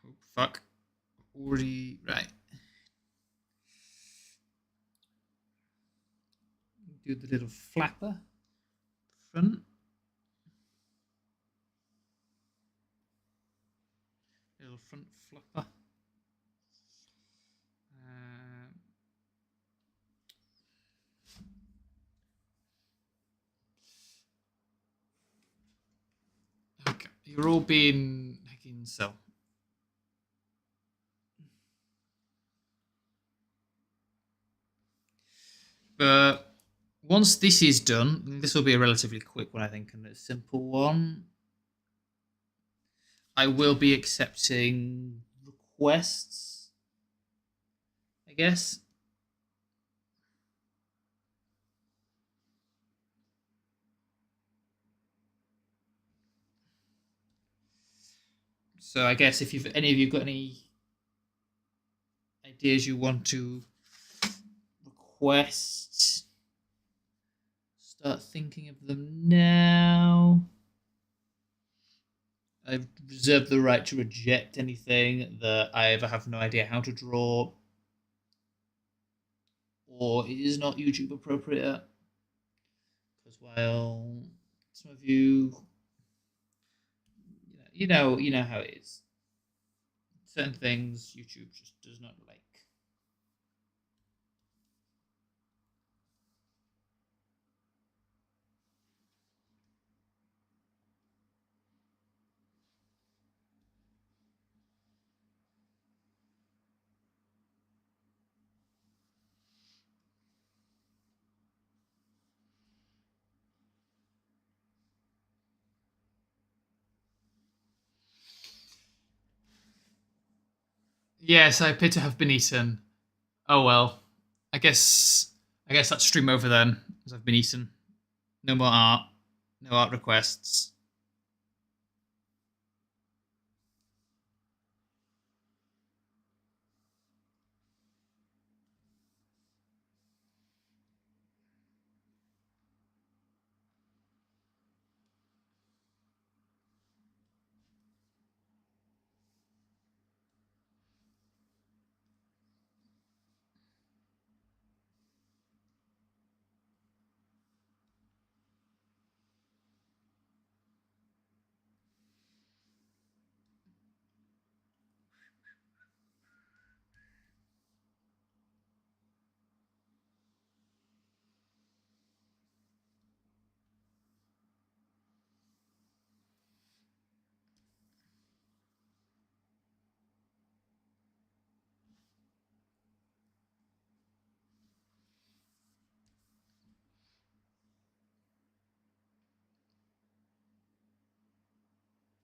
Oh, fuck. Already right. Do the little flapper front. Little front flapper. Okay, you're all being hacking so. But once this is done, this will be a relatively quick one, I think, and a simple one. I will be accepting requests, I guess. So I guess if any of you got any ideas you want to request, start thinking of them now. I've reserved the right to reject anything that I either have no idea how to draw or it is not YouTube appropriate. Because while some of you, you know how it is. Certain things YouTube just does not like. Yes, I appear to have been eaten. Oh well. I guess that's stream over then, as I've been eaten. No more art. No art requests.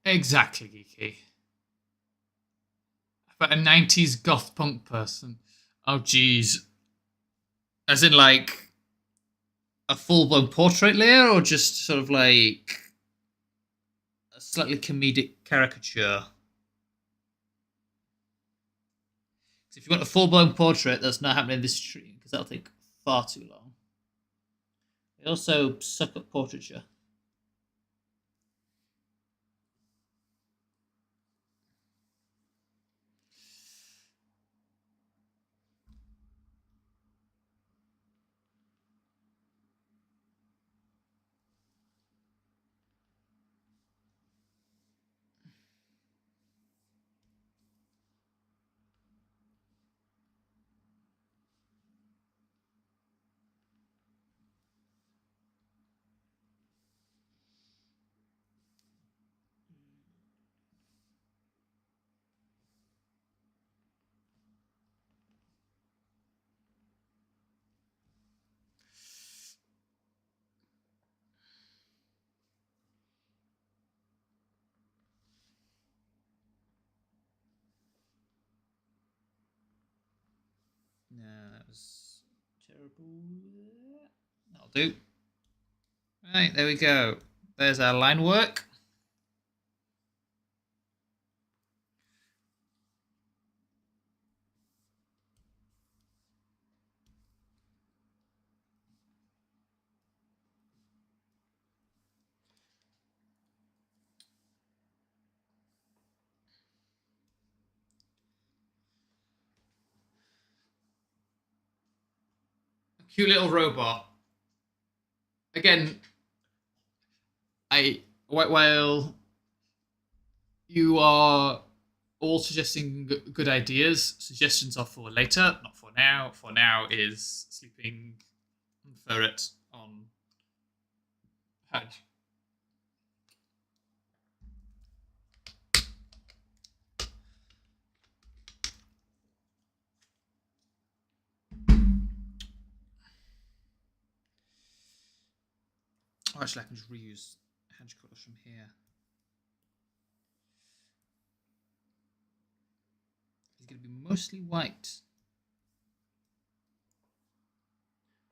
Exactly, Geeky. But a 90s goth punk person. Oh, geez. As in, like, a full-blown portrait layer, or just sort of like a slightly comedic caricature? If you want a full-blown portrait, that's not happening in this stream, because that'll take far too long. They also suck at portraiture. No, that was terrible. That'll do. Right, there we go. There's our line work. A cute little robot. Again, while you are all suggesting good ideas, suggestions are for later, not for now. For now is sleeping ferret on Hajj. Oh, actually, I can just reuse Hajj colours from here. He's going to be mostly white.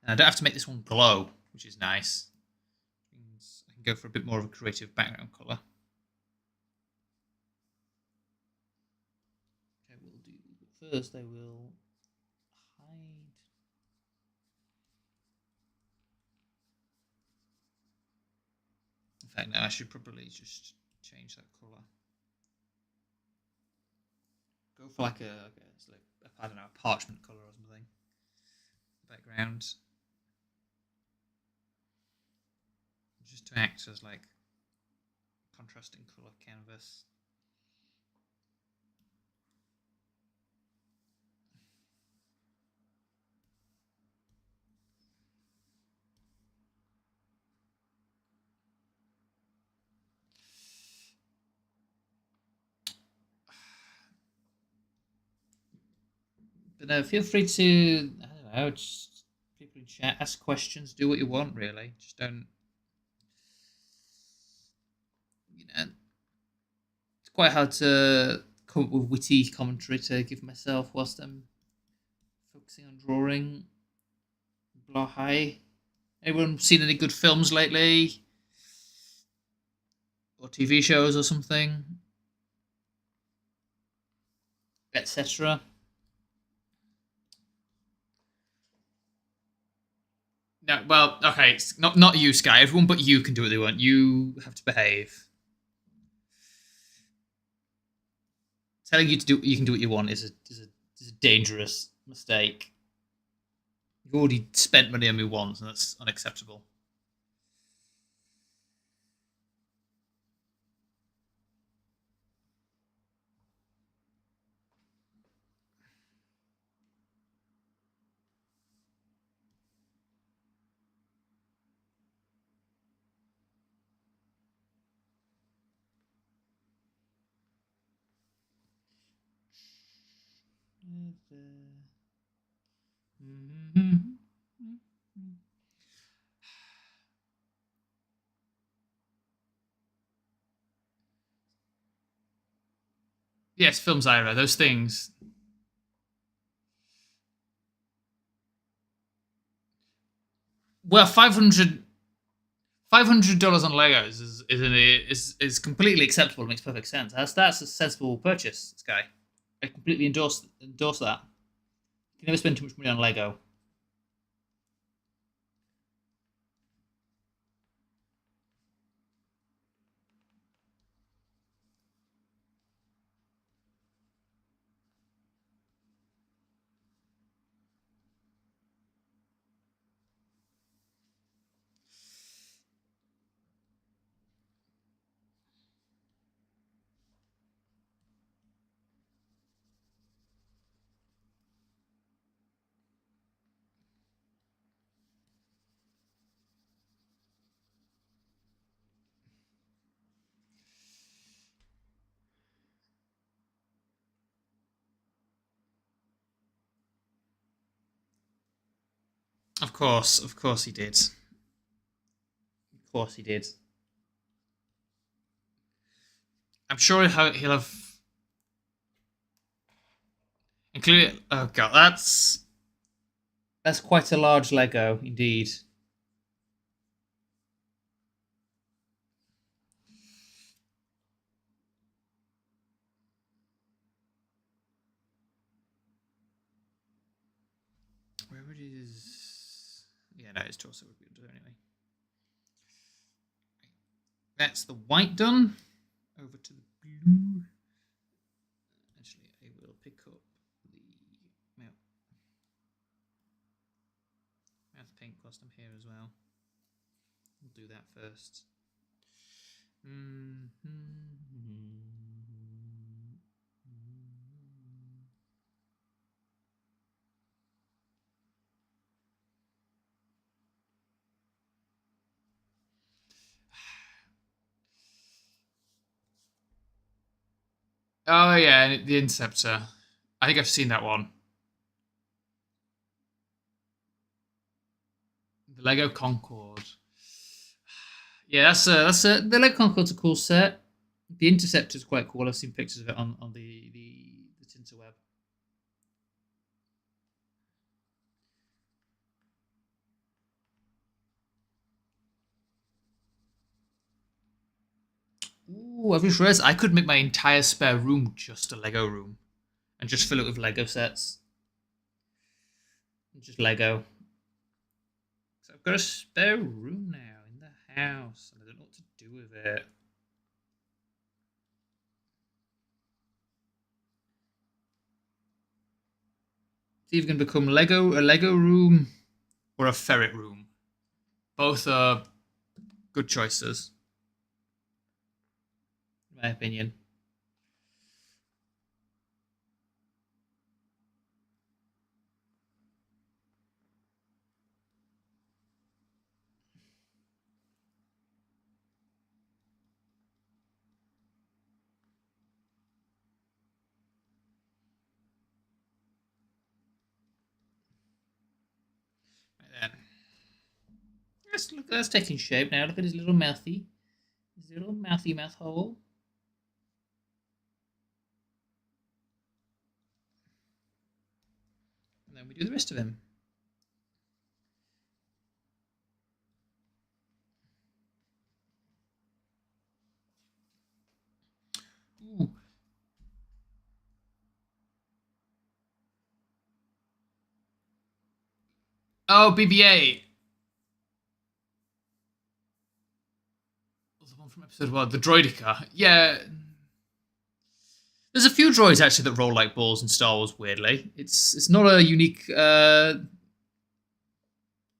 And I don't have to make this one glow, which is nice. Means I can go for a bit more of a creative background colour. Okay, we'll do. First, I will hide. In fact, no, I should probably just change that colour. Go for like I don't know, a parchment colour or something. Background. Just to act as like contrasting colour canvas. But no, feel free to, I don't know, just people in chat, ask questions, do what you want, really. Just don't, it's quite hard to come up with witty commentary to give myself whilst I'm focusing on drawing. Blah, hi. Anyone seen any good films lately? Or TV shows or something? Etc. No, well, okay, it's not you, Sky. Everyone but you can do what they want. You have to behave. Telling you to do, you can do what you want is a dangerous mistake. You've already spent money on me once, and that's unacceptable. Yes, Film Zyra, those things. Well, $500 on Legos is completely acceptable. It makes perfect sense. That's a sensible purchase, this guy. I completely endorse that. You can never spend too much money on Lego. Of course he did. Of course he did. I'm sure he'll have included. Oh god, that's quite a large Lego indeed. Where would his? Yeah, no, his torso would be under anyway. That's the white done. Over to the blue. Actually, I will pick up the mouth paint whilst I'm here as well. We'll do that first. Oh yeah, the Interceptor. I think I've seen that one. The Lego Concorde. Yeah, that's a the Lego Concorde's a cool set. The Interceptor's quite cool. I've seen pictures of it on the Tinterweb. Ooh, I've just realized I could make my entire spare room just a Lego room. And just fill it with Lego sets. Just Lego. So I've got a spare room now in the house, and I don't know what to do with it. It's either going to become a Lego room or a ferret room. Both are good choices, in my opinion. Right then. That's taking shape now. Look at his little mouthy. His little mouthy mouth hole. And then we do the rest of him. Ooh. Oh, BB-8. The one from episode 1, the Droidica. Yeah. There's a few droids actually that roll like balls in Star Wars. Weirdly, it's not a unique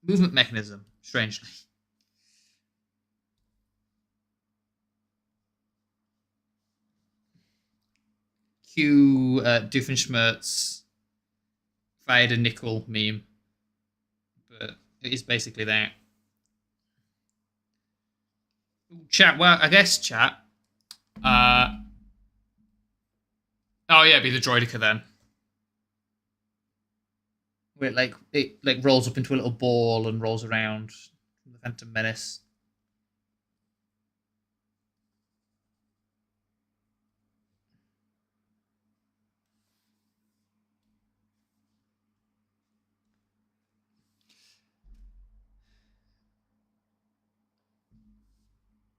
movement mechanism. Strangely, cue Doofenshmirtz fired a nickel meme, but it is basically that. Chat. Well, I guess chat. Oh yeah, it'd be the Droidica then. Where it like rolls up into a little ball and rolls around the Phantom Menace.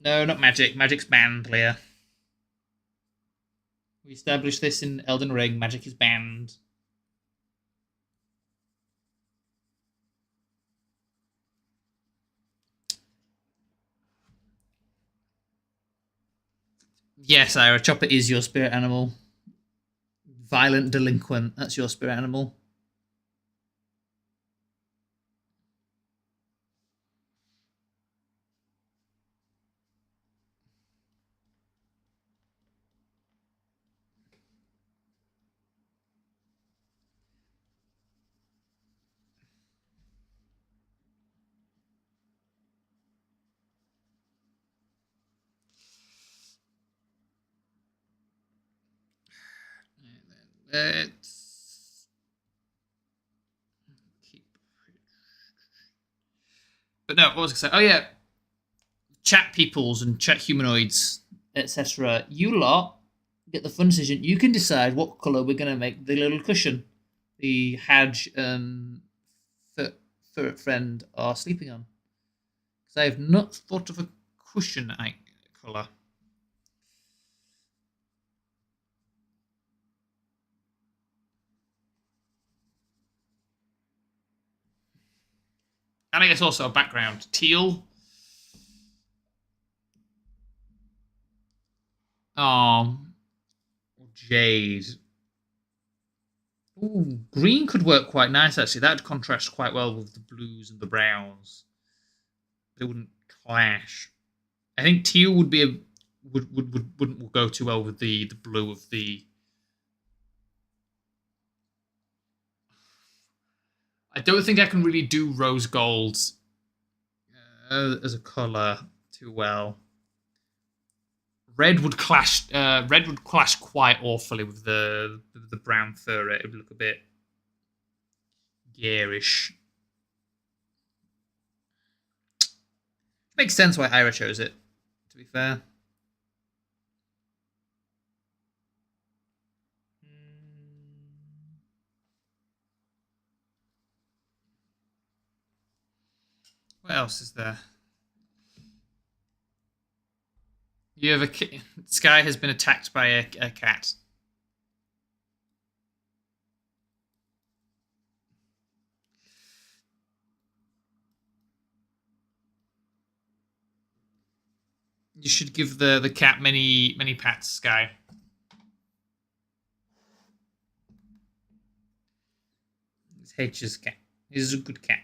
No, not magic. Magic's banned, Leah. We established this in Elden Ring. Magic is banned. Yes, Ira, Chopper is your spirit animal. Violent delinquent, that's your spirit animal. Let's keep. But no, what was I going to say? Oh, yeah. Chat peoples and chat humanoids, etc. You lot get the fun decision. You can decide what colour we're going to make the little cushion the Hadge and Ferret friend are sleeping on. Because I have not thought of a cushion colour. And I guess also a background. Teal. Jade. Ooh, green could work quite nice actually. That would contrast quite well with the blues and the browns. They wouldn't clash. I think teal would be wouldn't go too well with the blue of the. I don't think I can really do rose gold as a color too well. Red would clash. Red would clash quite awfully with the brown fur. It would look a bit garish. Makes sense why Ira chose it. To be fair. What else is there? You have a Sky has been attacked by a cat. You should give the cat many pats, Sky. It's H's cat. He's a good cat.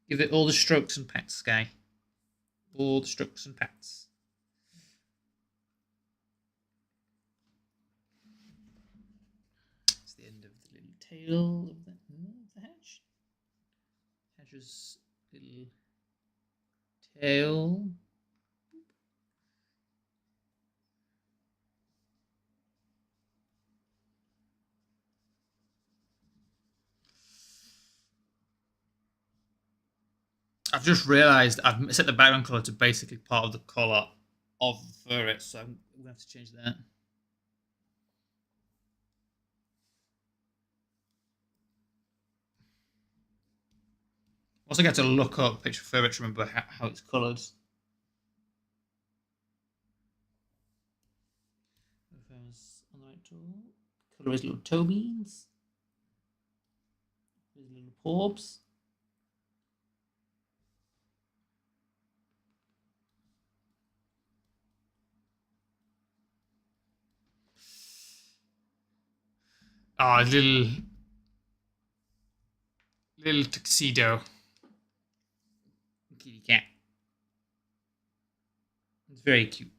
Give it all the strokes and pats, Sky. All the strokes and pats. It's the end of the little tail of the hatch. Hatch's little tail. I've just realised I've set the background colour to basically part of the colour of the ferret, so I'm going to have to change that. Also, get to look up picture of ferret to remember how it's coloured. If I was on the right tool, colour his little toe beans, his little paws. Ah, oh, little tuxedo. Kitty cat. It's very cute.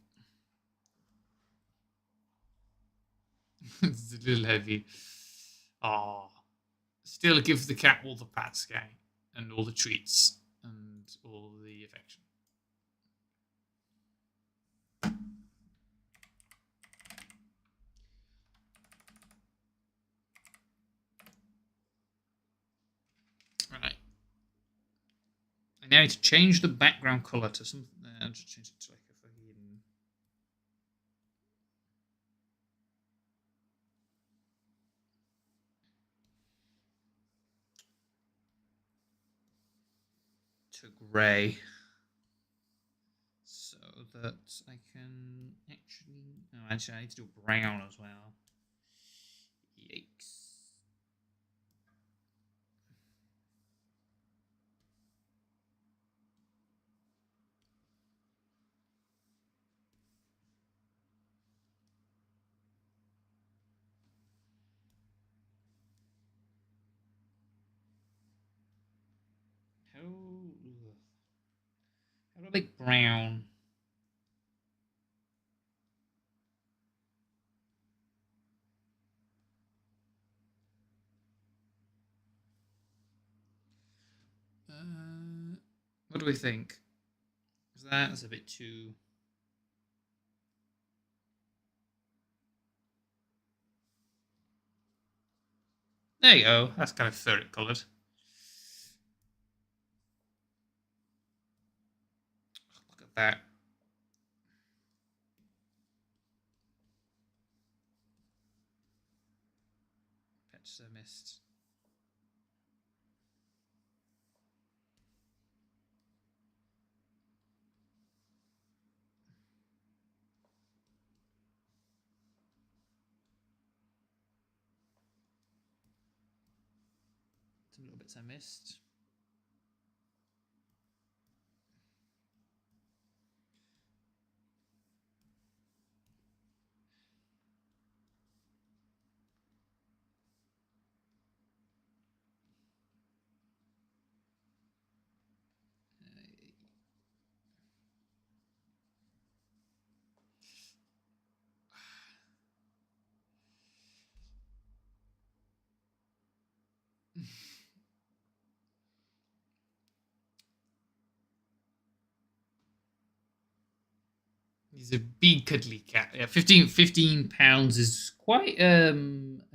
It's a little heavy. Ah, still give the cat all the pats, guy, and all the treats and all the affection. Right. I now need to change the background color to something. I'll just change it to like a fucking. To grey. that I can actually... Oh, actually, I need to do brown as well. Yikes. How do I make brown? What do we think? That's a bit too... There you go. That's kind of ferret coloured. Look at that. Patches I missed. Some little bits I missed. He's a big cuddly cat. Yeah, 15 pounds is quite a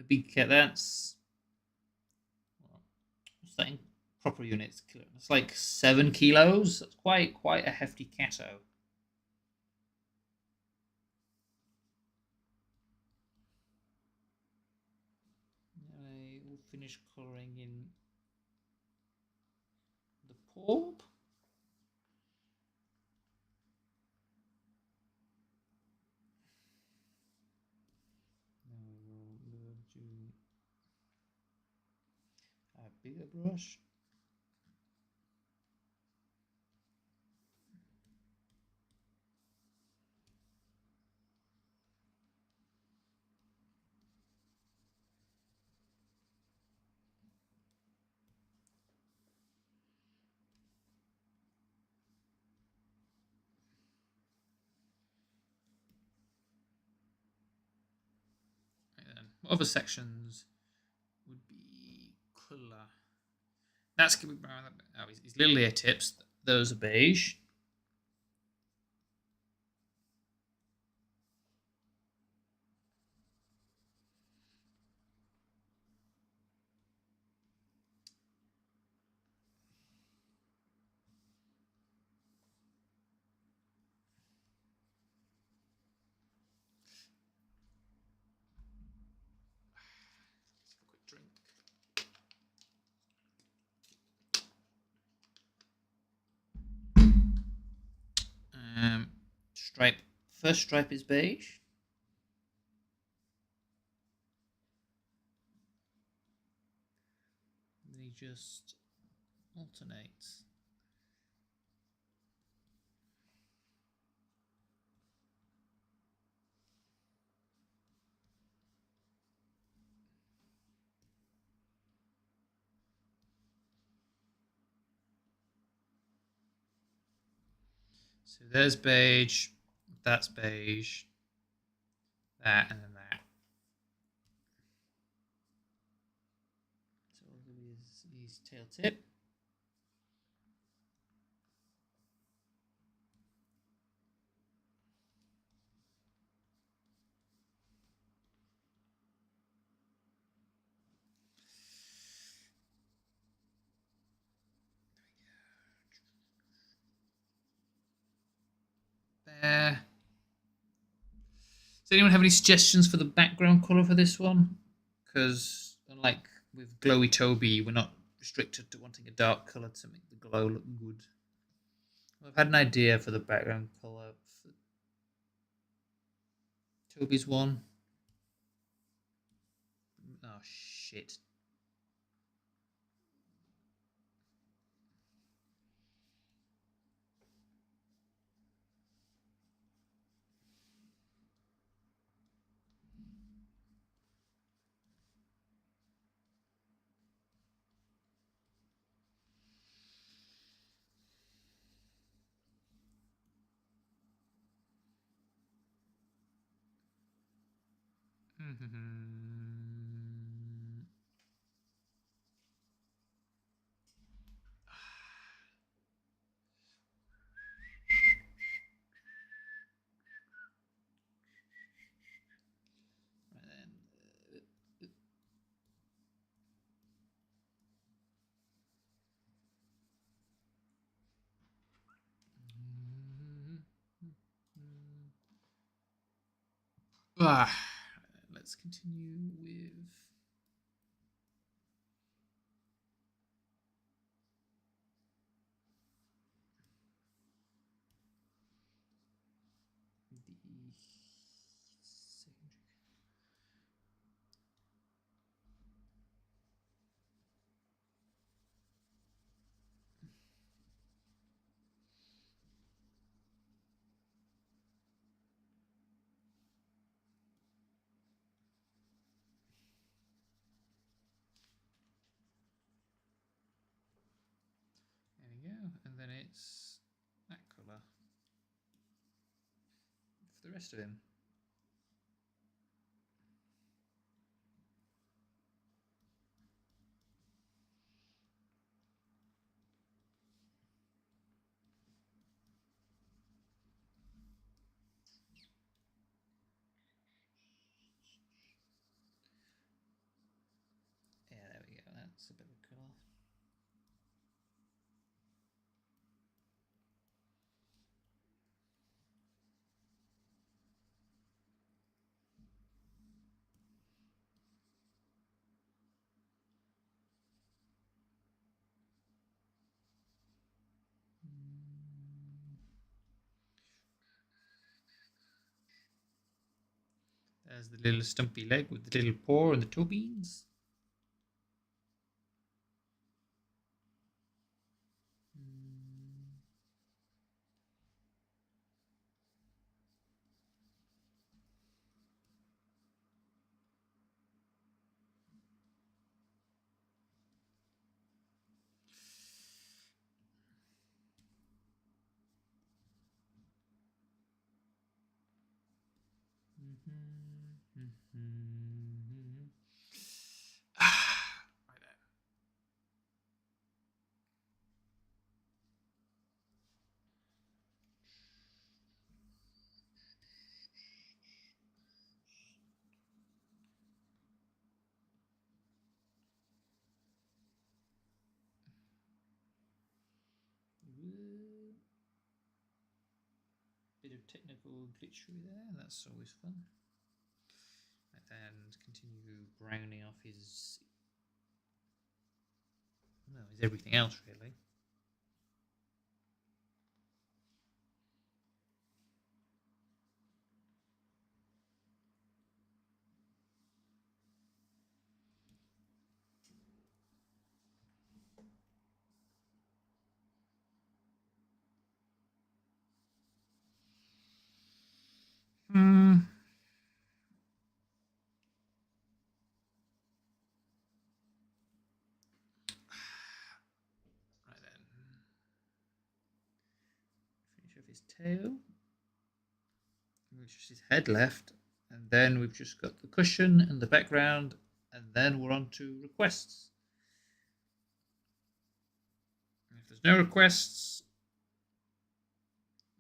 big cat. That's... What's that in proper units? It's like 7 kilos. That's quite a hefty catto. I will finish colouring in the paw. A bigger brush. Right then. What other sections would be colour? That's going to be brown. Oh, his little ear tips. Those are beige. Quick drink. Stripe. First stripe is beige. Then he just alternates. So there's beige, that's beige, that, and then that. So we'll do his tail tip. There. Does anyone have any suggestions for the background colour for this one? Because unlike with Glowy Toby, we're not restricted to wanting a dark colour to make the glow look good. I've had an idea for the background colour Toby's one. Oh, shit. Let's continue with the secondary. There we go. And then it's that colour for the rest of him. Yeah, there we go. That's a bit of colour. There's the little stumpy leg with the little paw and the toe beans. Right there. Bit of technical glitchery there, that's always fun. And continue browning off his, well, his everything else really. Right then. Finish off his tail. Which is his head left. And then we've just got the cushion and the background. And then we're on to requests. And if there's no requests,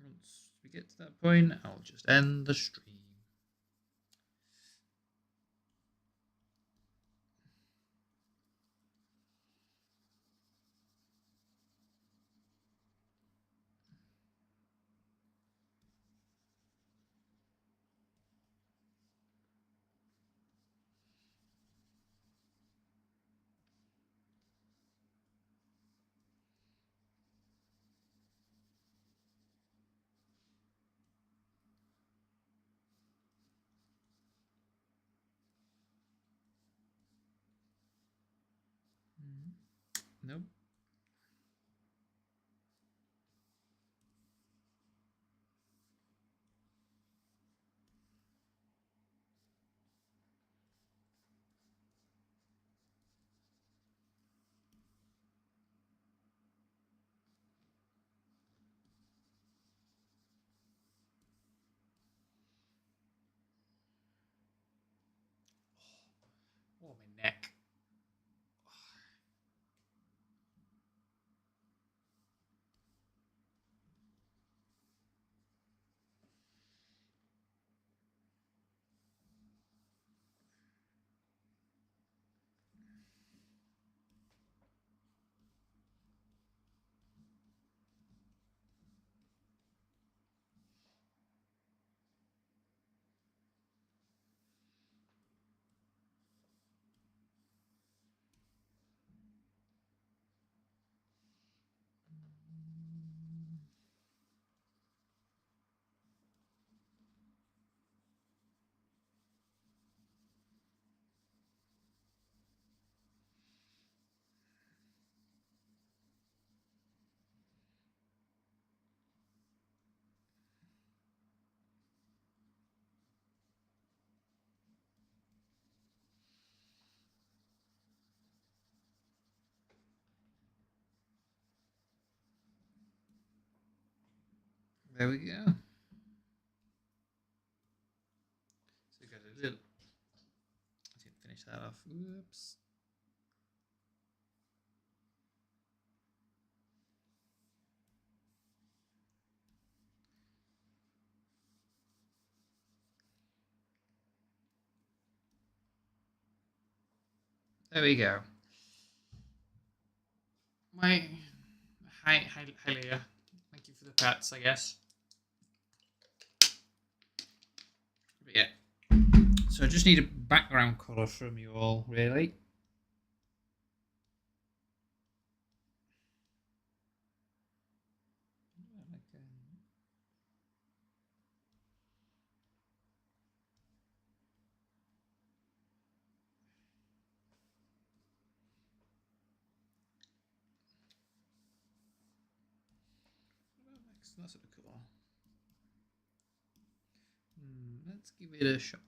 once we get to that point, I'll just end the stream. Nope. Oh, my neck. There we go. So we got a little. I didn't finish that off. Whoops. There we go. Hi, Leah. Thank you for the pets, I guess. But yeah. So I just need a background colour from you all, really. That's sort of cool. Let's give it a shot.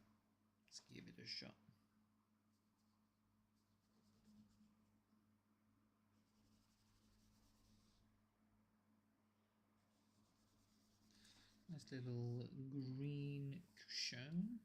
Nice little green cushion.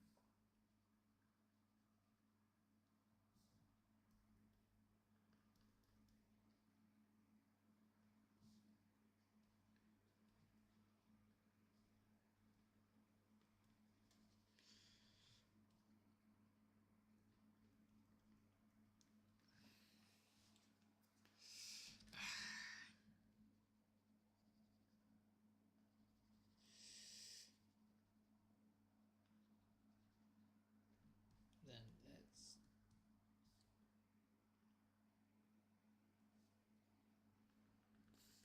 Then let's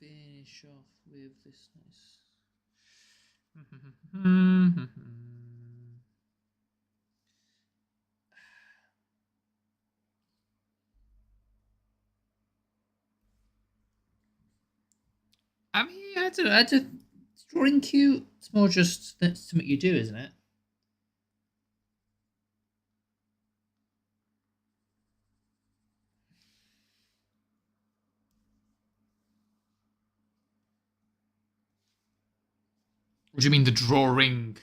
finish off with this nice. I mean, I don't know. It's drawing cute. It's more just that's something you do, isn't it? What do you mean the drawing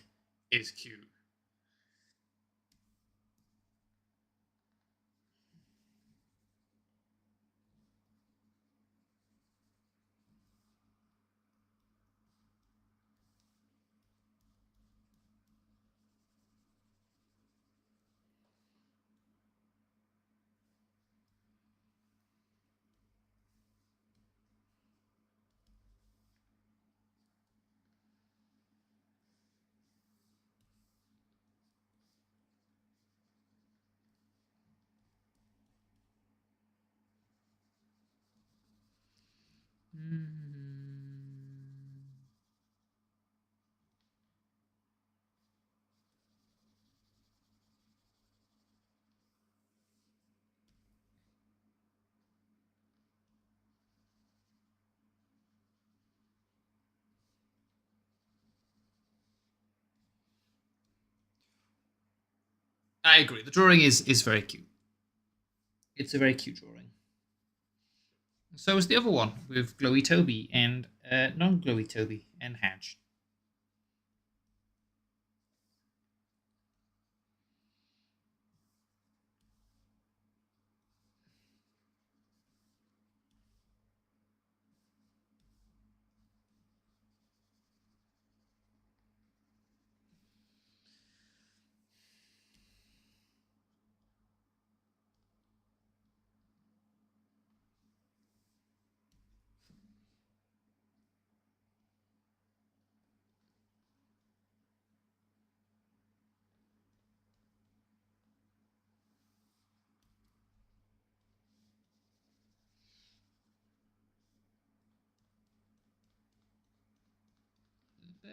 is cute? I agree. The drawing is very cute. It's a very cute drawing. So is the other one with Glowy Toby and non-Glowy Toby and Hadge.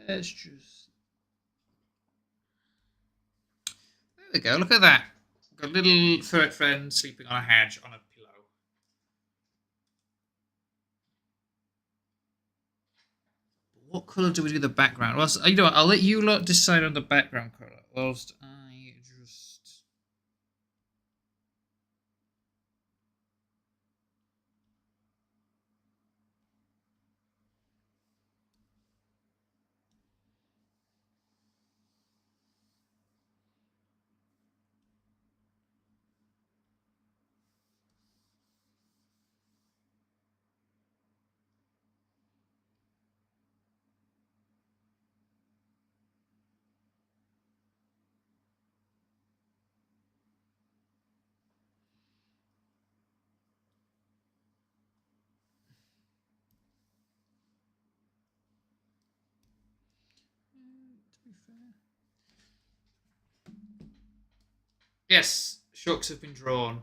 Let's just... There we go, look at that. Got a little ferret friend sleeping on a Hadge on a pillow. What colour do we do the background? Well, you know what, I'll let you lot decide on the background colour whilst I just... To be fair. Yes, sharks have been drawn.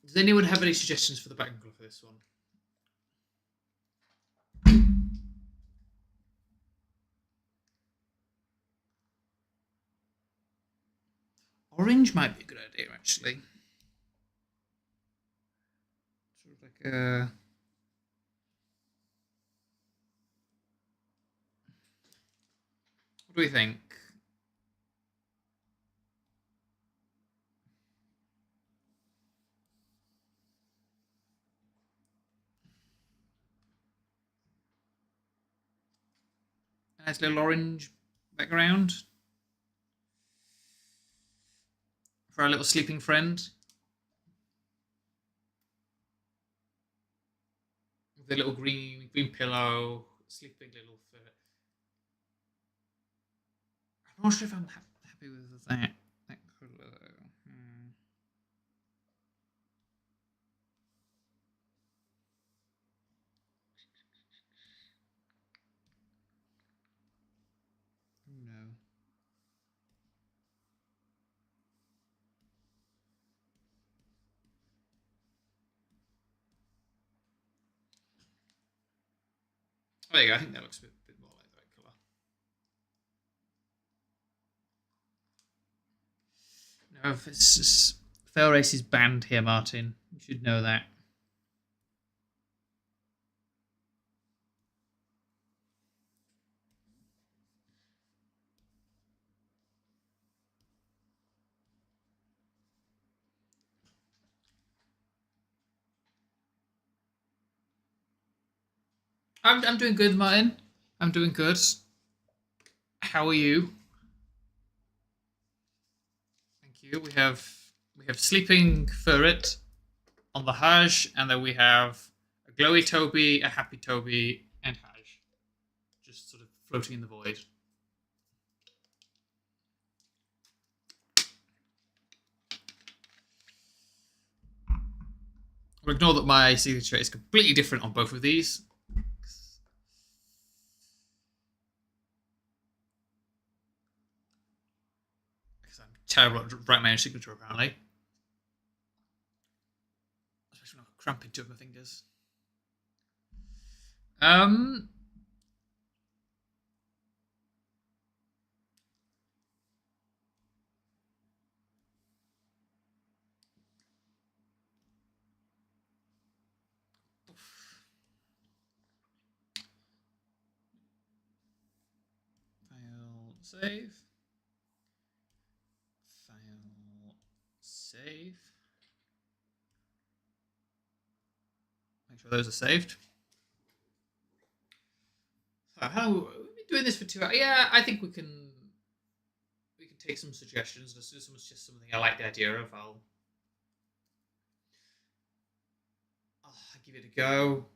Does anyone have any suggestions for the background colour for this one? Orange might be a good idea, actually. Sort of like a... What do we think? A nice little orange background for our little sleeping friend. With a little green pillow, sleeping little ferret. I'm not sure if I'm happy with that colour though. No. There you go. I think that looks a bit more like that colour. No, if it's Fail Race is banned here, Martin. You should know that. I'm doing good, Martin. I'm doing good. How are you? Thank you. We have sleeping ferret on the Hajj, and then we have a glowy Toby, a happy Toby, and Hajj, just sort of floating in the void. We'll ignore that my signature is completely different on both of these. Because I'm terrible at writing my own signature, apparently. Especially when I'm cramping two of my fingers. save. File, save. Make sure those are saved. How we've been doing this for 2 hours? Yeah, I think we can take some suggestions. As soon as someone suggests something I like the idea of, I'll give it a go.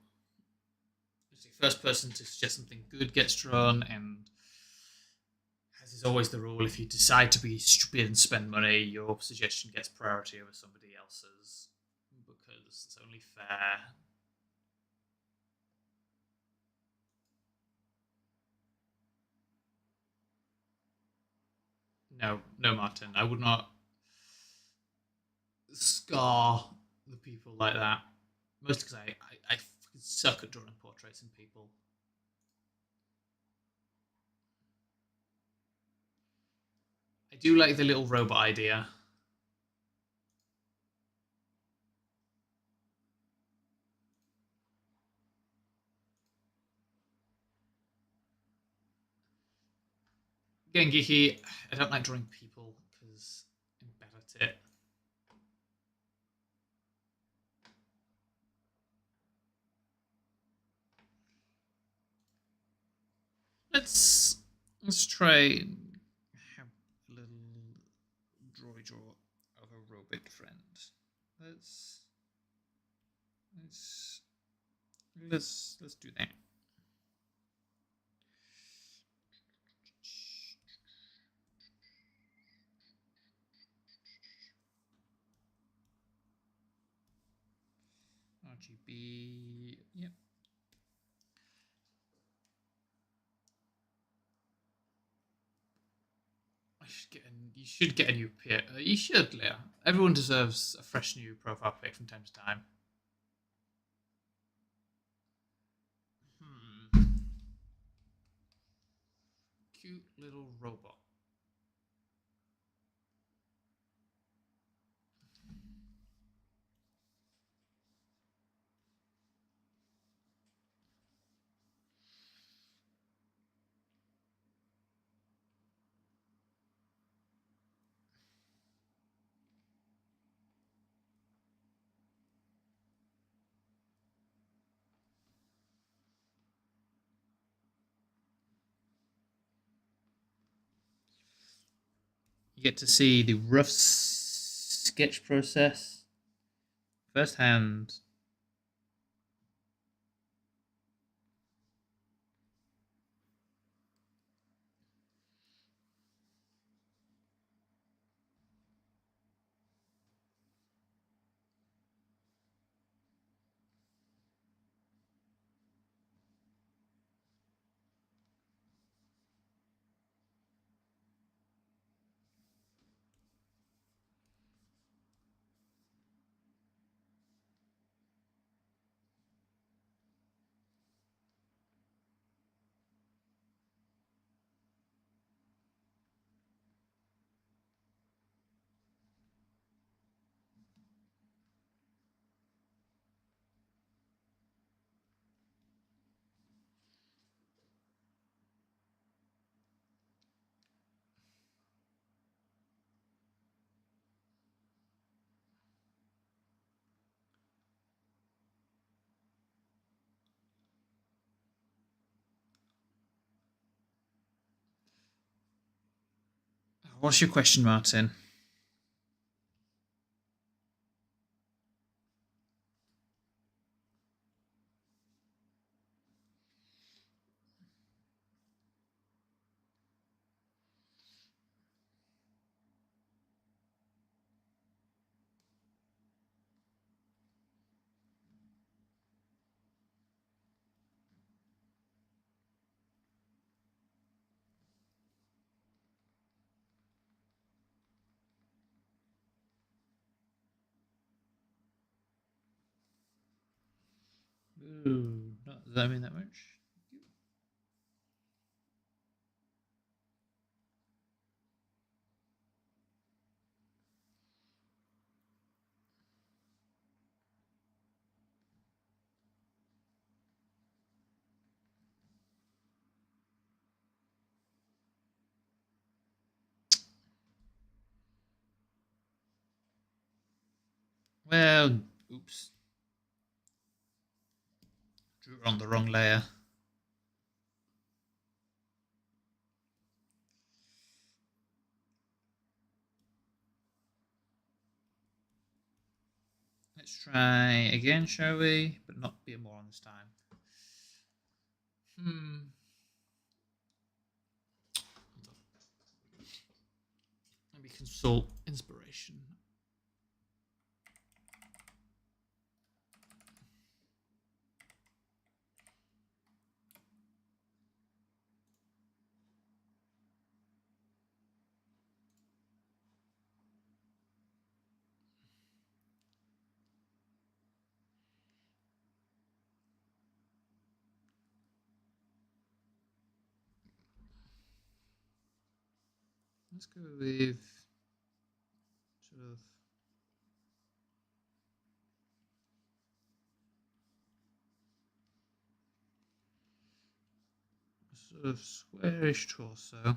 The first person to suggest something good gets drawn, and as is always the rule, if you decide to be stupid and spend money, your suggestion gets priority over somebody else's, because it's only fair. No, Martin, I would not scar the people like that. Mostly because I fucking suck at drawing portraits and people. I do like the little robot idea. Getting geeky, I don't like drawing people because I'm bad at it. Let's try and have a little draw of a robot friend. Let's do that. RGB, yep. You should get a new pic. You should, Leah. Everyone deserves a fresh new profile pic from time to time. Cute little robot. You get to see the rough sketch process firsthand. What's your question, Martin? Ooh, does that mean that much? Well, oops. Drew it on the wrong layer. Let's try again, shall we? But not be a moron this time. Let me consult inspiration. Let's go with sort of squarish torso.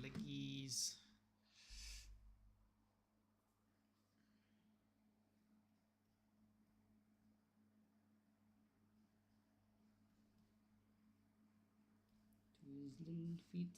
Leggies. His little feet.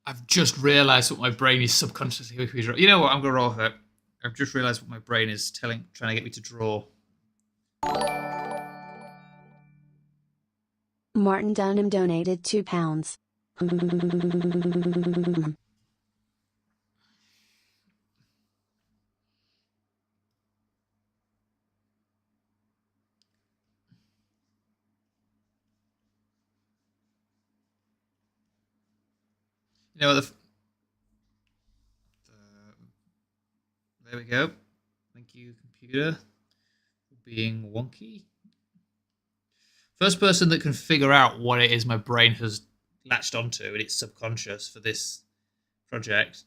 I've just realised what my brain is subconsciously making me draw. You know what? I'm going to roll with it. I've just realised what my brain is trying to get me to draw. Martin Dunham donated £2. You know what? There we go. Thank you, computer, for being wonky. First person that can figure out what it is my brain has latched onto and it's subconscious for this project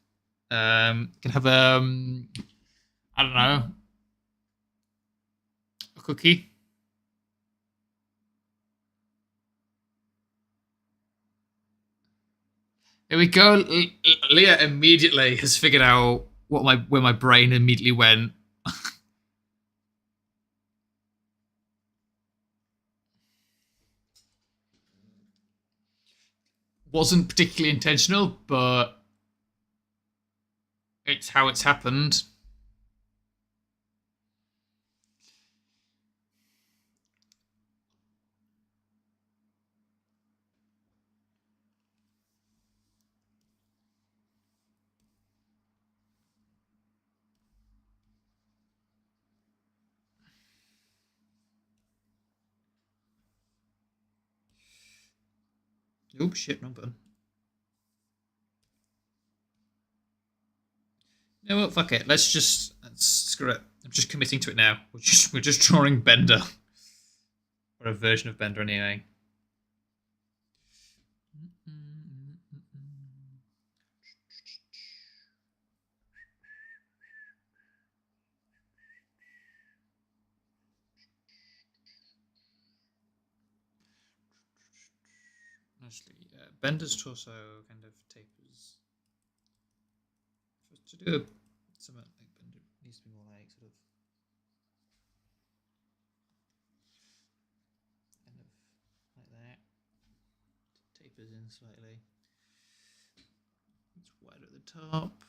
can have I don't know, a cookie. Here we go. Leah immediately has figured out where my brain immediately went. Wasn't particularly intentional, but it's how it's happened. Oops, shit, wrong button. You know what? Fuck it. Let's screw it. I'm just committing to it now. We're just drawing Bender, or a version of Bender anyway. Actually, Bender's torso kind of tapers. To do something like Bender needs to be more like sort of kind of like that. Tapers in slightly. It's wide at the top.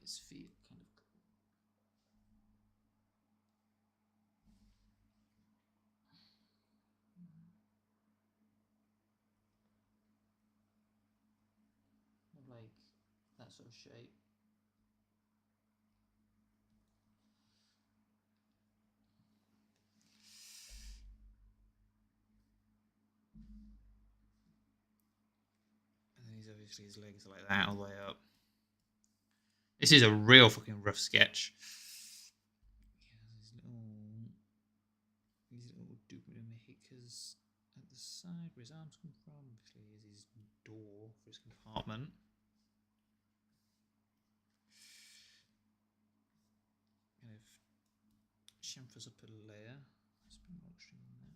His feet kind of like that sort of shape. And then obviously his legs are like that all the way up. This is a real fucking rough sketch. These little duplicators at the side where his arms come from. Obviously, is his door for his compartment. Kind of chamfers up a layer. Let's bring more string in there.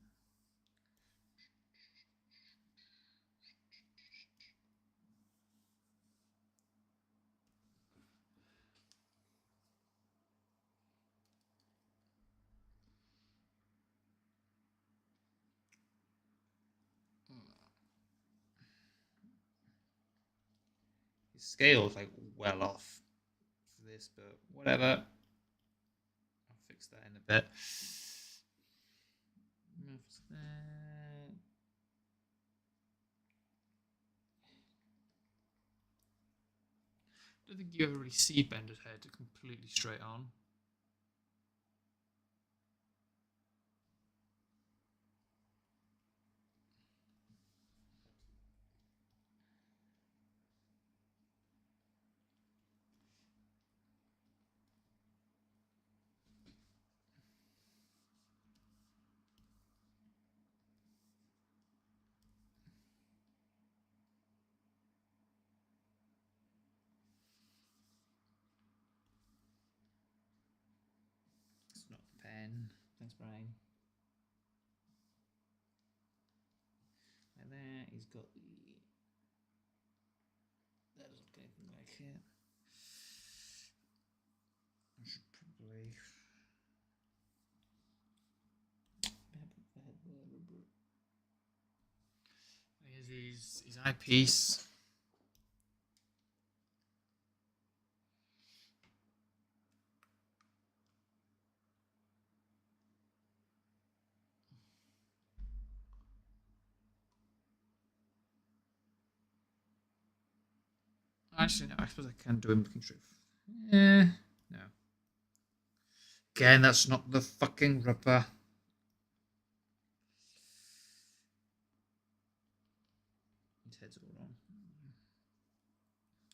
His scale's like well off for this, but whatever. I'll fix that in a bit. Moves there. I don't think you ever really see Bender's head completely straight on. It's not the pen. Thanks, Brian. Like that, he's got the. That doesn't look anything like it. I should probably. Here's his eyepiece. Actually, no, I suppose I can do him looking straight. No. Again, that's not the fucking rubber. His head's all wrong.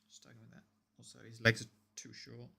Starting with that. Also, his legs are too short.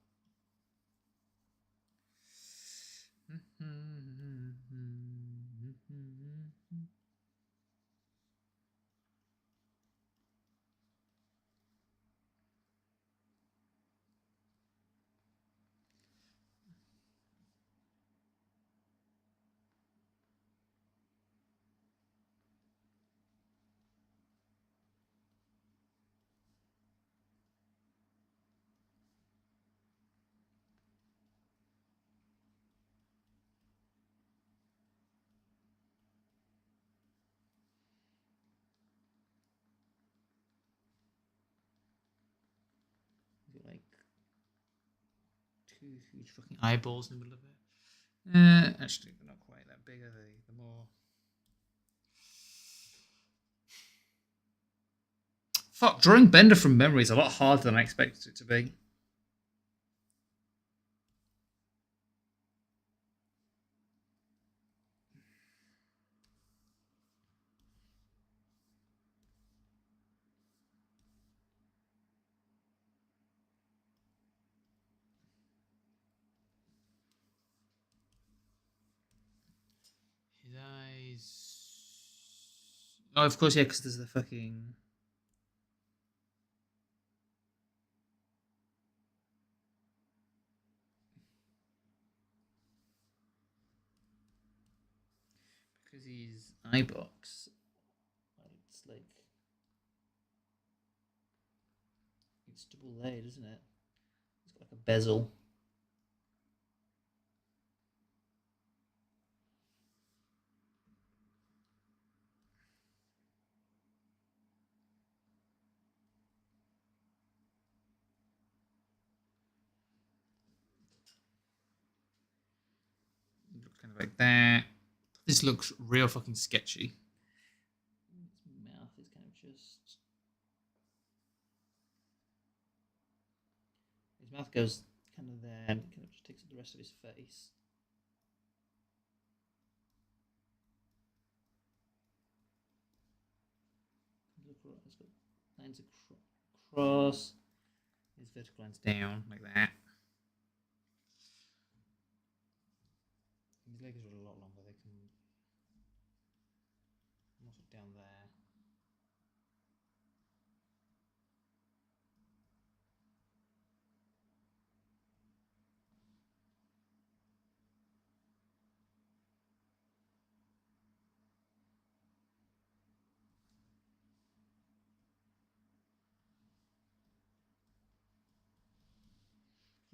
Like two huge fucking eyeballs in the middle of it. Actually, they're not quite that big, are they? The more. Fuck, drawing Bender from memory is a lot harder than I expected it to be. Oh, of course, yeah, because there's the fucking. Because he's iBox. It's like. It's double laid, isn't it? It's got like a bezel. It looks kind of like that. This looks real fucking sketchy. His mouth is kind of just. His mouth goes kind of there and kind of just takes up the rest of his face. It's got lines across. His vertical lines down like that. His legs are a lot longer. They can knot it down there.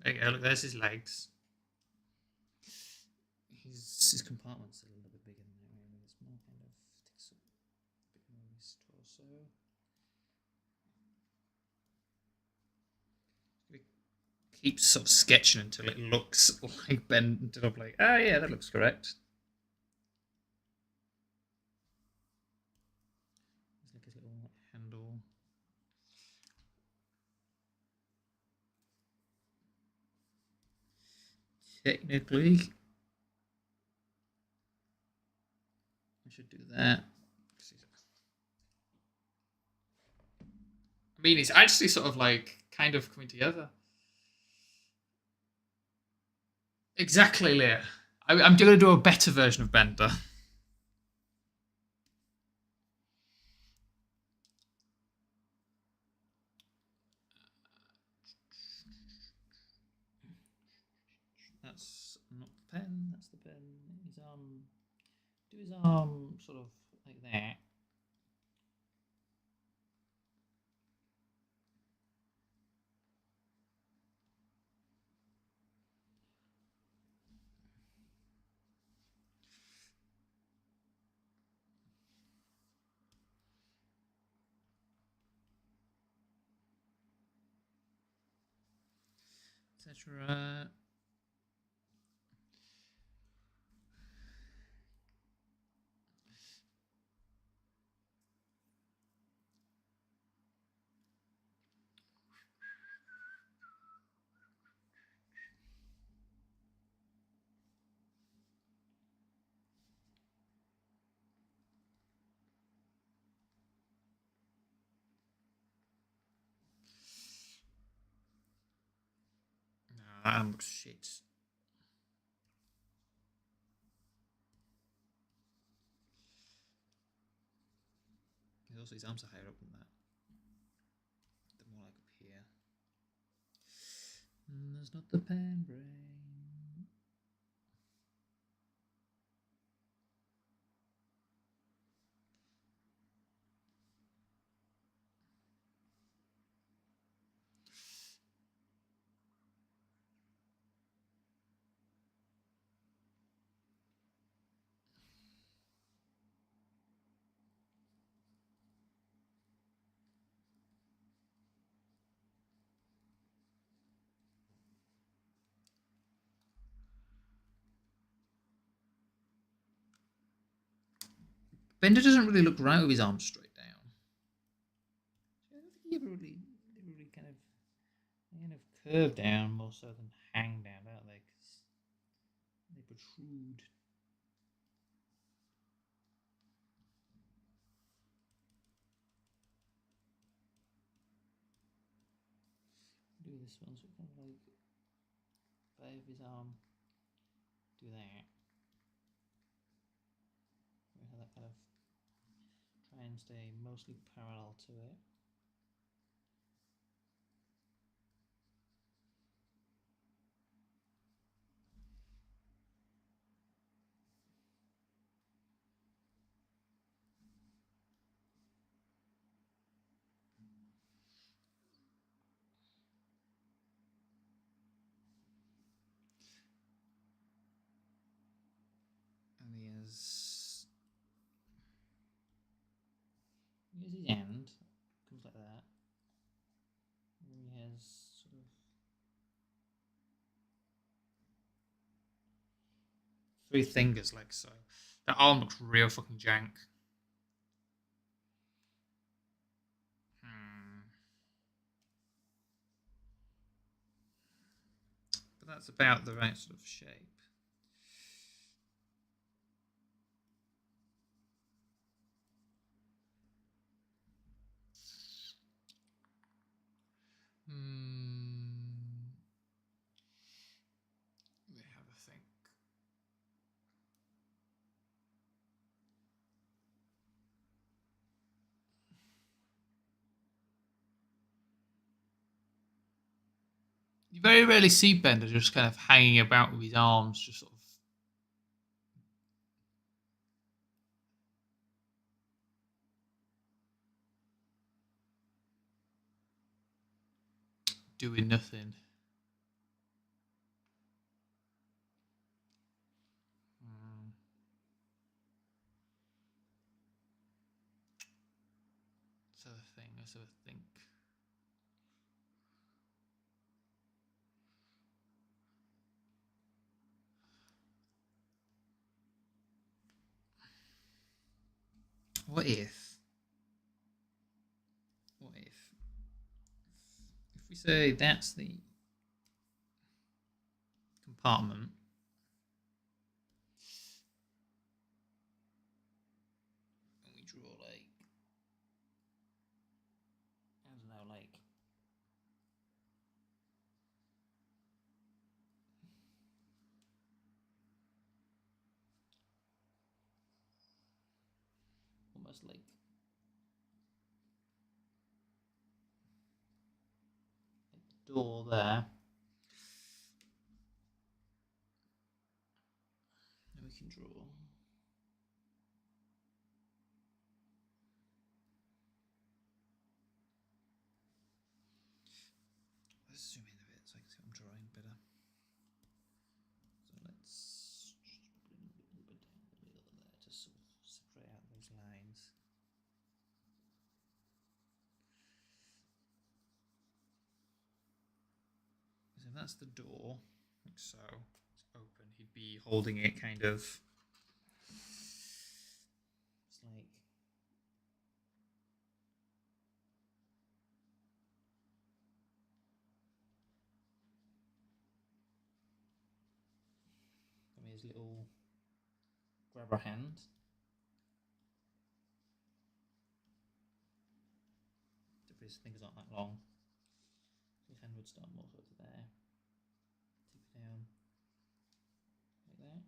There you go. Look, there's his legs. His compartment's a little bit bigger than that. Maybe it's more kind of takes up a bit more of his torso. Keep sort of sketching until it looks like Ben. Until I'm like, oh yeah, that looks correct. There's like his little handle. Technically, I should do that. I mean, it's actually sort of like kind of coming together. Exactly, Leah. I'm going to do a better version of Bender. That's not the pen. That's the pen. His arm. Do his arm sort of like that. Etc. No, that arm looks shit. Also, his arms are higher up than that. They're more like up here. And there's not the pen brain. Bender doesn't really look right with his arms straight down. I don't think he ever really kind of curve down more so than hang down, don't they? Because they protrude. Do this one, so kind of like wave his arm. Do that. Have that kind of and stay mostly parallel to it. And here's his end. Comes like that. And then he has sort of 3 fingers like so. That arm looks real fucking jank. But that's about the right sort of shape. Let me have a think. You very rarely see Bender just kind of hanging about with his arms, just sort of doing nothing. Let's have a think. What if we say that's the compartment, and we draw like, I don't know, like almost like the door there. And we can draw let's zoom in a bit so I can see what I'm drawing better. So let's just bring a little bit down the middle there to sort of separate out those lines. So if that's the door, like so, it's open, he'd be holding it kind of, it's like, I mean, his little grabber hand. If his fingers aren't that long, his hand would start more sort of there. Tip it down like that.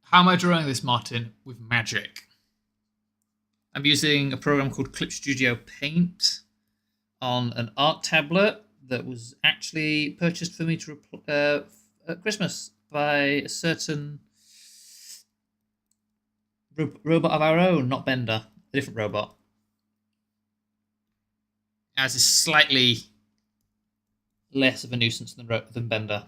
How am I drawing this, Martin? With magic. I'm using a program called Clip Studio Paint on an art tablet that was actually purchased for me to at Christmas by a certain robot of our own, not Bender, a different robot. As is slightly less of a nuisance than Bender.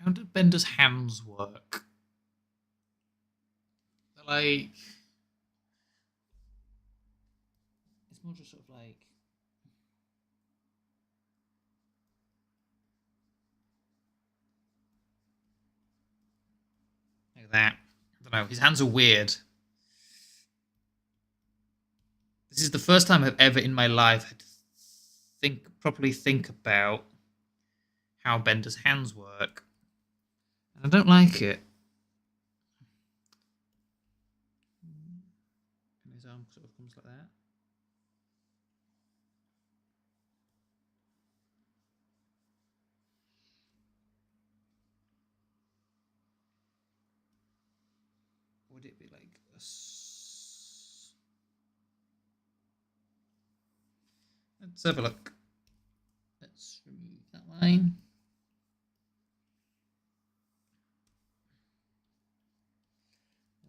How do Bender's hands work? They're like, more just sort of like. Like that. I don't know. His hands are weird. This is the first time I've ever in my life had to properly think about how Bender's hands work. And I don't like it. And his arm sort of comes like that. Would it be like a... Let's have a look. Let's remove that line.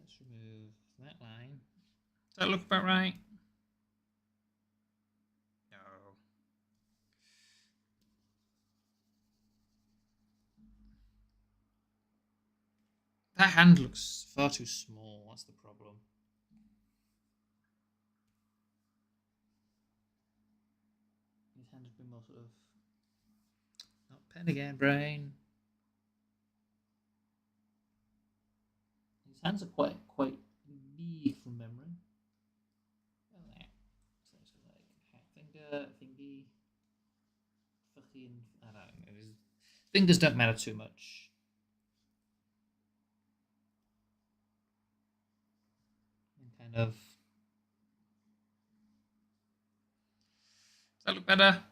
Let's remove that line. Does that look about right? No. That hand looks far too small. That's the problem. His hand has been more sort of... Not pen again, brain. His hands are quite big from memory. Oh, that. So it's like finger, thingy, fucking... I don't know. Fingers don't matter too much. And kind of... Does that look better?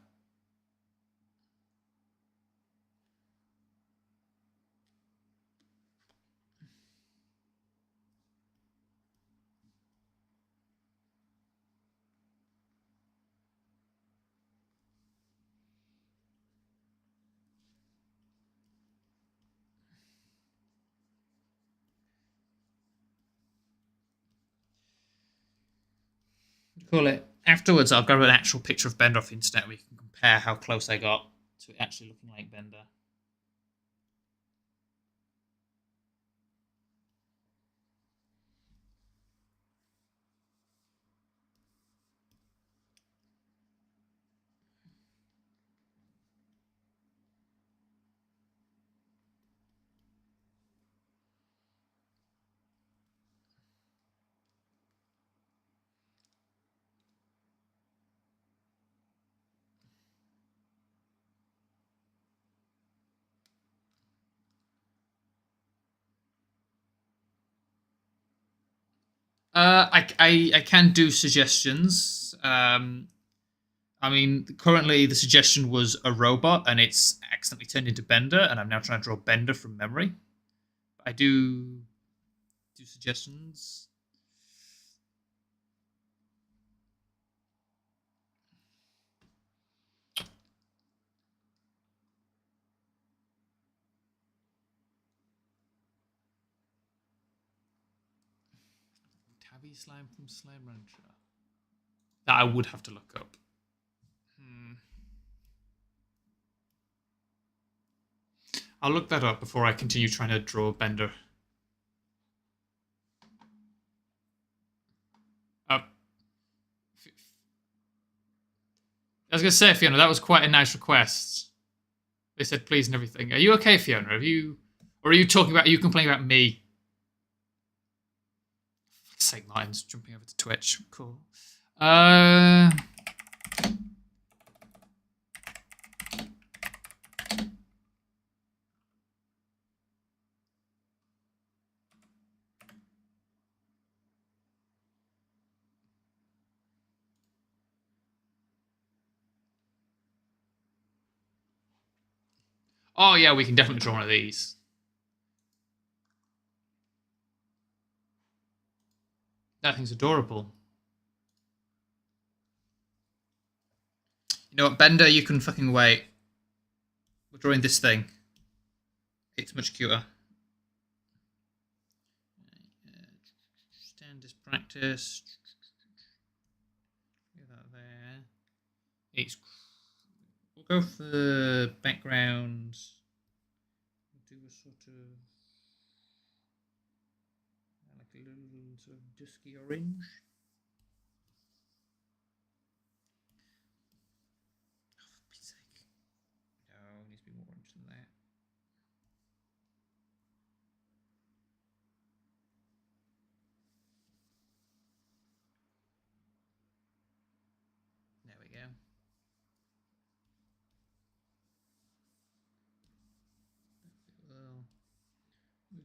Call it. Afterwards, I'll grab an actual picture of Bender off the internet. We can compare how close I got to it actually looking like Bender. I can do suggestions. I mean, currently the suggestion was a robot, and it's accidentally turned into Bender, and I'm now trying to draw Bender from memory. I do suggestions. Tabby slime from Slime Rancher. That I would have to look up. I'll look that up before I continue trying to draw Bender. I was going to say, Fiona, that was quite a nice request. They said please and everything. Are you okay, Fiona? Or are you complaining about me? For fuck's sake, Martin's jumping over to Twitch. Cool. Oh yeah, we can definitely draw one of these. That thing's adorable. You know what, Bender, you can fucking wait. We're drawing this thing. It's much cuter. Standard practice. Get that there. We'll go for the background. We'll do a sort of like a little sort of dusky orange.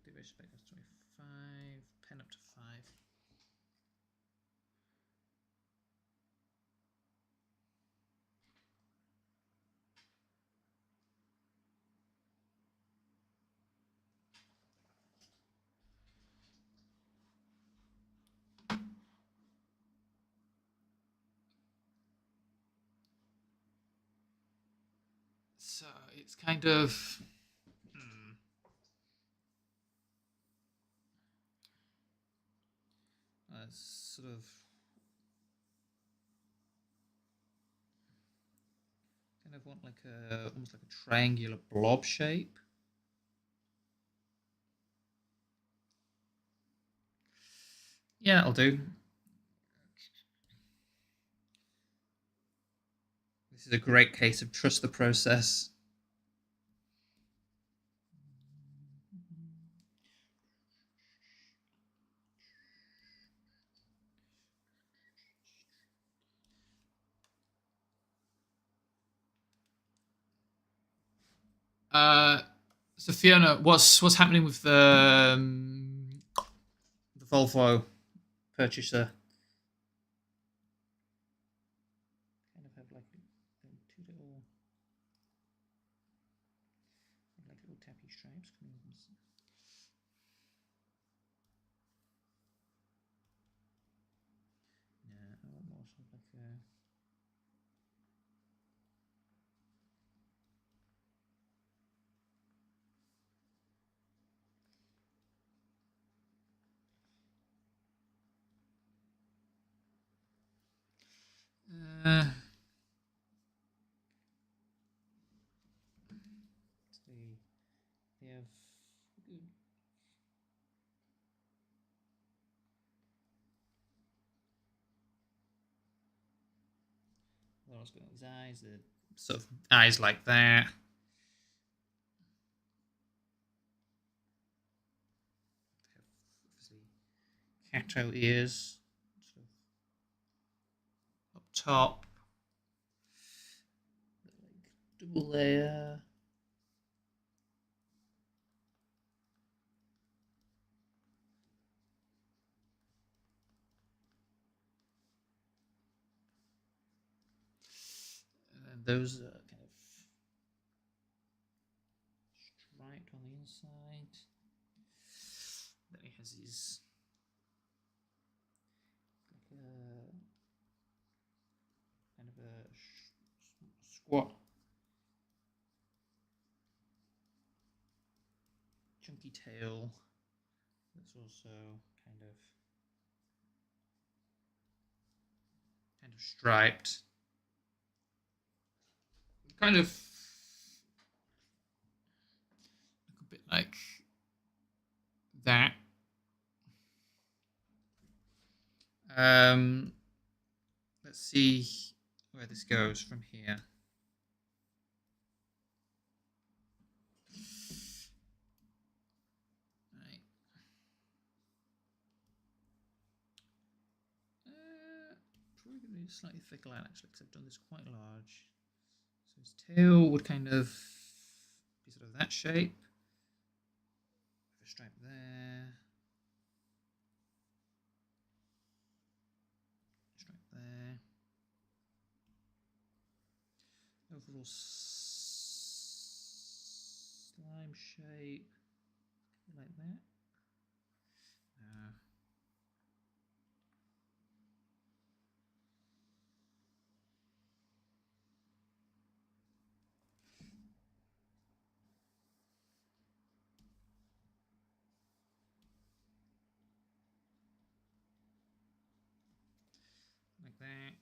division by 25. Pen up to 5. So it's kind of sort of kind of want like a almost like a triangular blob shape. Yeah, that'll do. This is a great case of trust the process. So Fiona, what's happening with the Volvo purchaser? Kind of have like two little tappy stripes coming from. Yeah, I want more sort of like a. They have good. What else got his eyes? The sort of eyes like that. Cat-tail ears. Sort of up top. Like double layer. And those are kind of striped on the inside. Then he has his like a kind of a squat, chunky tail. That's also kind of striped. Kind of look a bit like that. Let's see where this goes from here. Right. Probably going to be a slightly thicker line actually, because I've done this quite large. So his tail would kind of be sort of that shape. A stripe there. Stripe there. Overall slime shape like that. Like that. Kind of.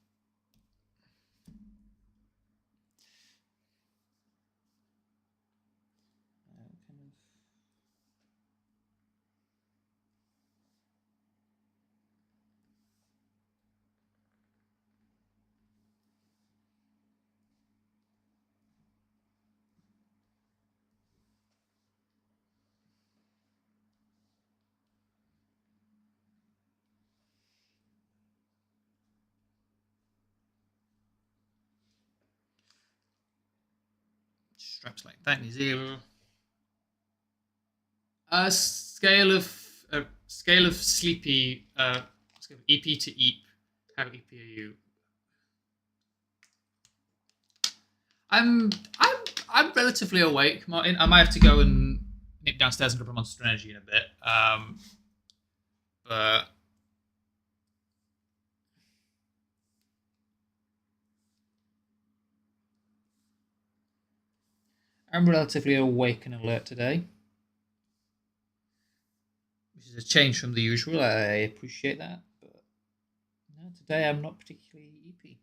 Straps like that in his ear. A scale of sleepy. Scale of EP to EEP. How EP are you? I'm I'm I'm relatively awake, Martin. I might have to go and nip downstairs and grab a Monster Energy in a bit. But I'm relatively awake and alert today, which is a change from the usual. I appreciate that, but no, today I'm not particularly EP.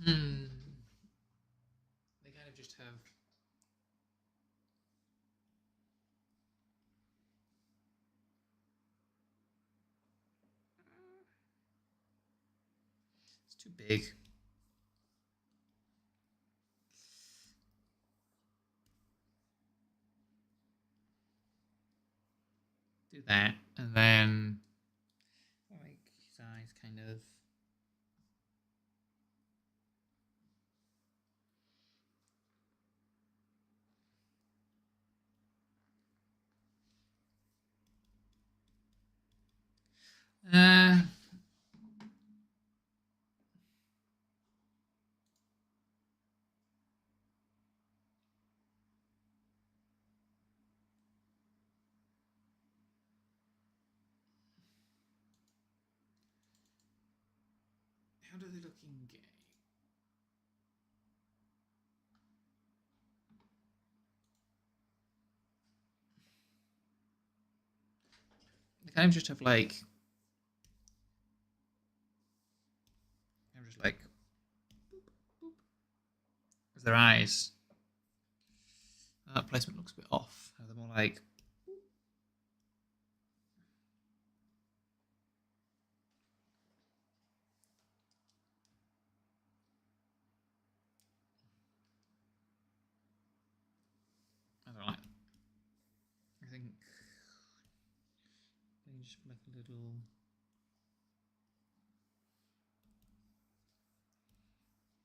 Hmm. They kind of just have. It's too big. Do that, and then like his eyes kind of. Uh, how do they look in game? They kind of just have like. I'm just like. As their eyes. That placement looks a bit off. They're more like. I don't like. I think they just like a little.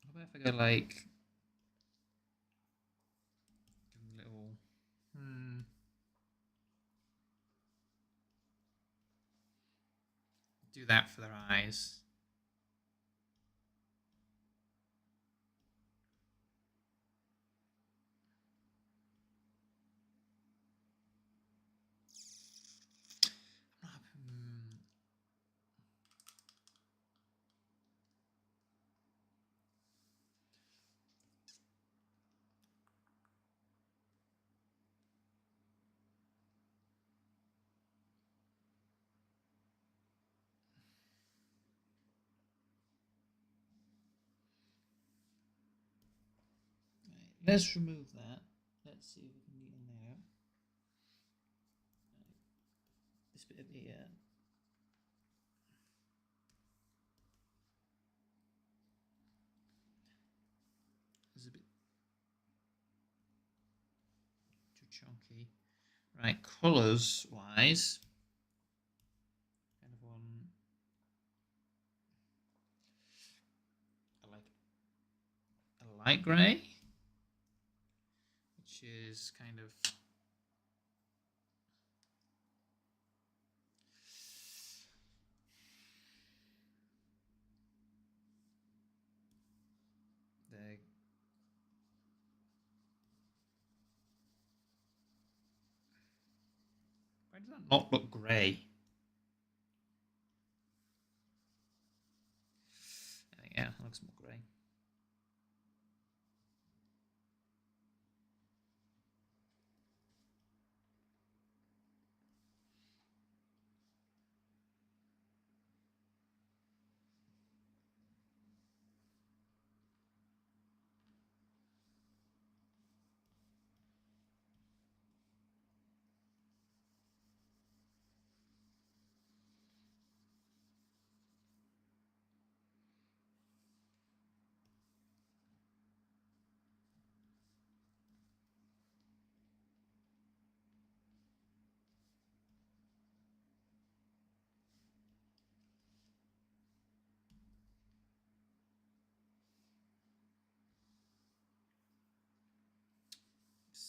How about if I go like. Give them a little. Do that for their eyes. Let's remove that. Let's see if we can get in there. This bit of here. Is a bit too chunky. Right, colours wise. Kind of one. I like a light grey, which is kind of. Why does that not look grey? Yeah, it looks more grey.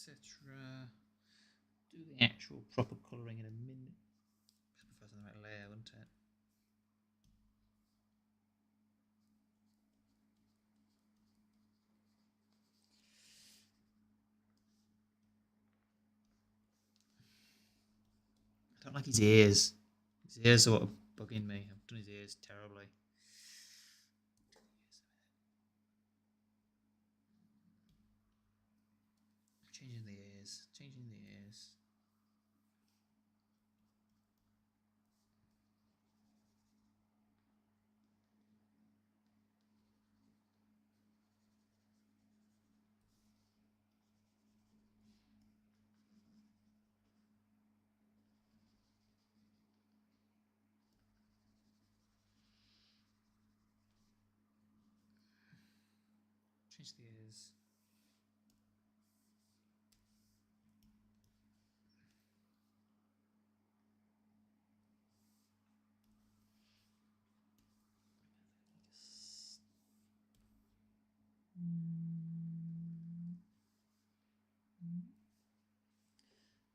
etc. Do the actual proper colouring in a minute. If I was on the right layer, wouldn't it? I don't like his ears. His ears are what are bugging me. I've done his ears terribly. Changing the ears. Changing the ears. Change the ears.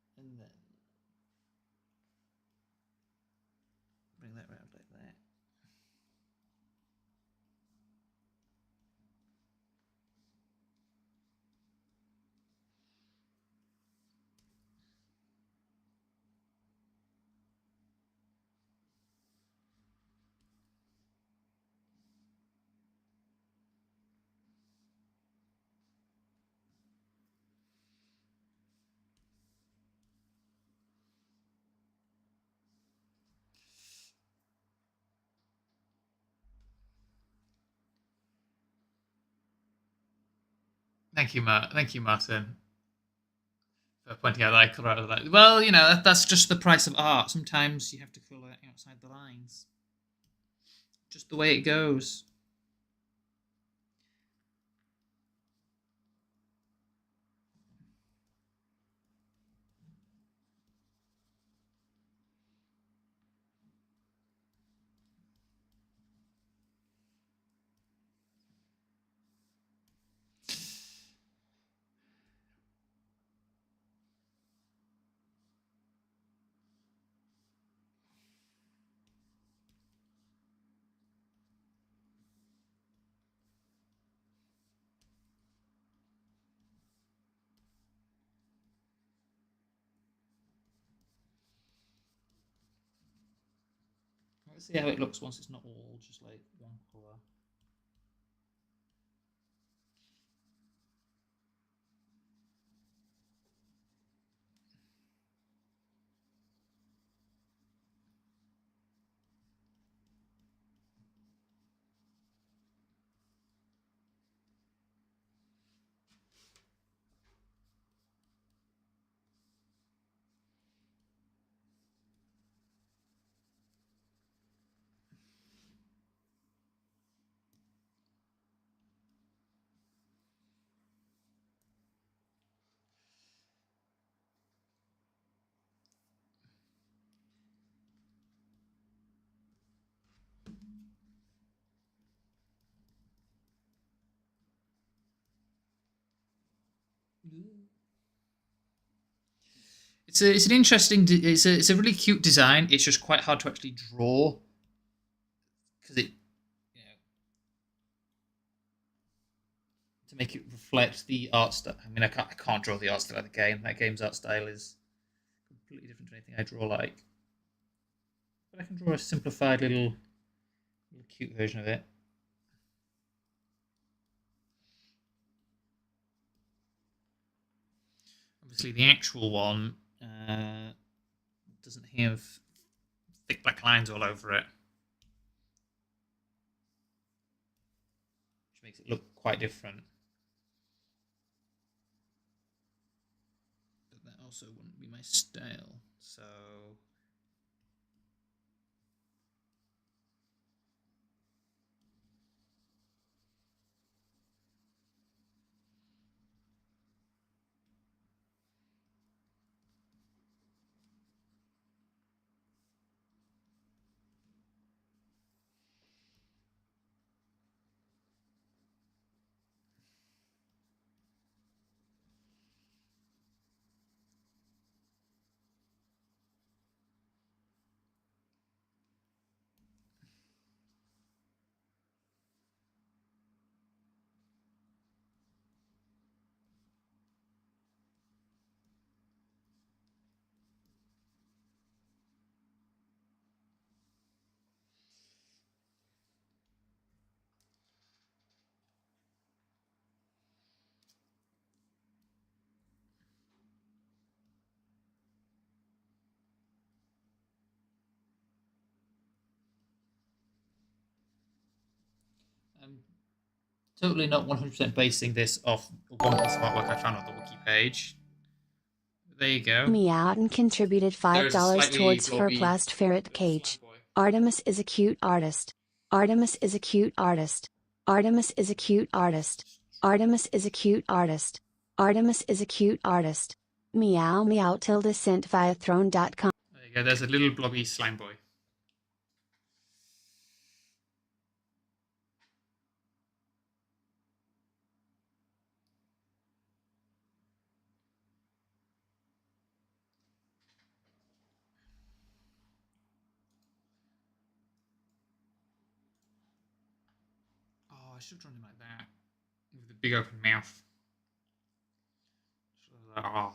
And then bring that round like that. Thank you, Martin, for pointing out that I colour out of that. Well, you know, that's just the price of art. Sometimes you have to colour outside the lines. Just the way it goes. Let's see how it looks once it's not all just like one colour. It's an interesting. It's a really cute design. It's just quite hard to actually draw because it, you know, to make it reflect the art style. I mean, I can't draw the art style of the game. That game's art style is completely different to anything I draw like. But I can draw a simplified little cute version of it. Obviously, the actual one doesn't have thick black lines all over it, which makes it look quite different. But that also wouldn't be my style, so. I'm totally not 100% basing this off a one piece of artwork I found on the wiki page. There you go. Meowton contributed $5 towards her blobby plast ferret little cage. slime boy. Artemis is a cute artist. Artemis is a cute artist. Artemis is a cute artist. Artemis is a cute artist. Artemis is a cute artist. Meow meow tilde sent via throne.com. There you go, there's a little blobby slime boy. Oh, I should have drawn him like that. With the big open mouth. Oh.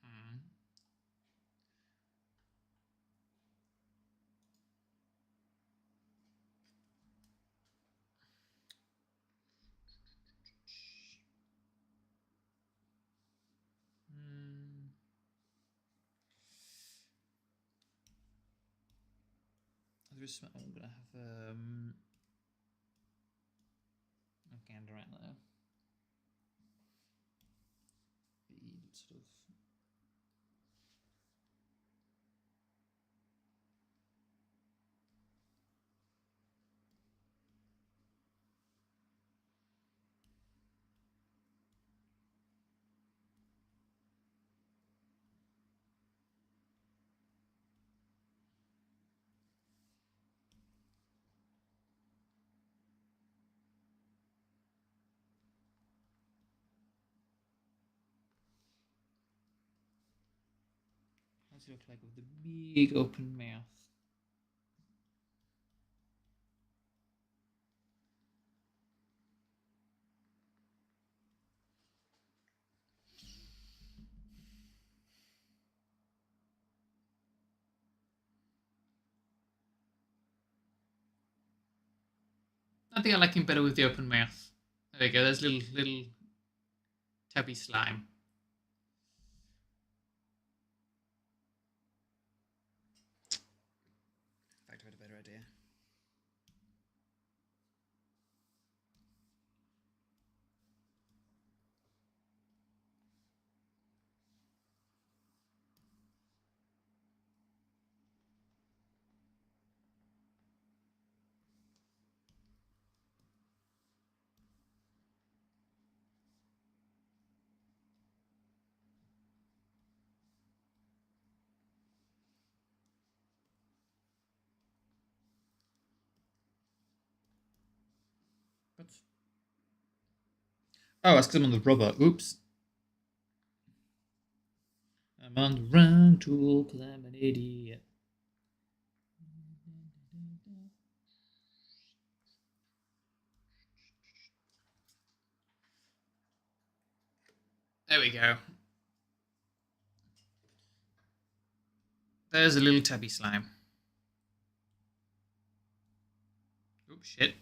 Hmm. There is something I'm gonna have a gander at there. The sort of how does it look like with the big open mouth? I think I like him better with the open mouth. There you go, there's little tabby slime. In fact, I had a better idea. What? Oh, that's because I'm on the rubber. Oops. I'm on the wrong tool because I'm an idiot. There we go. There's a little tabby slime. Oops, shit.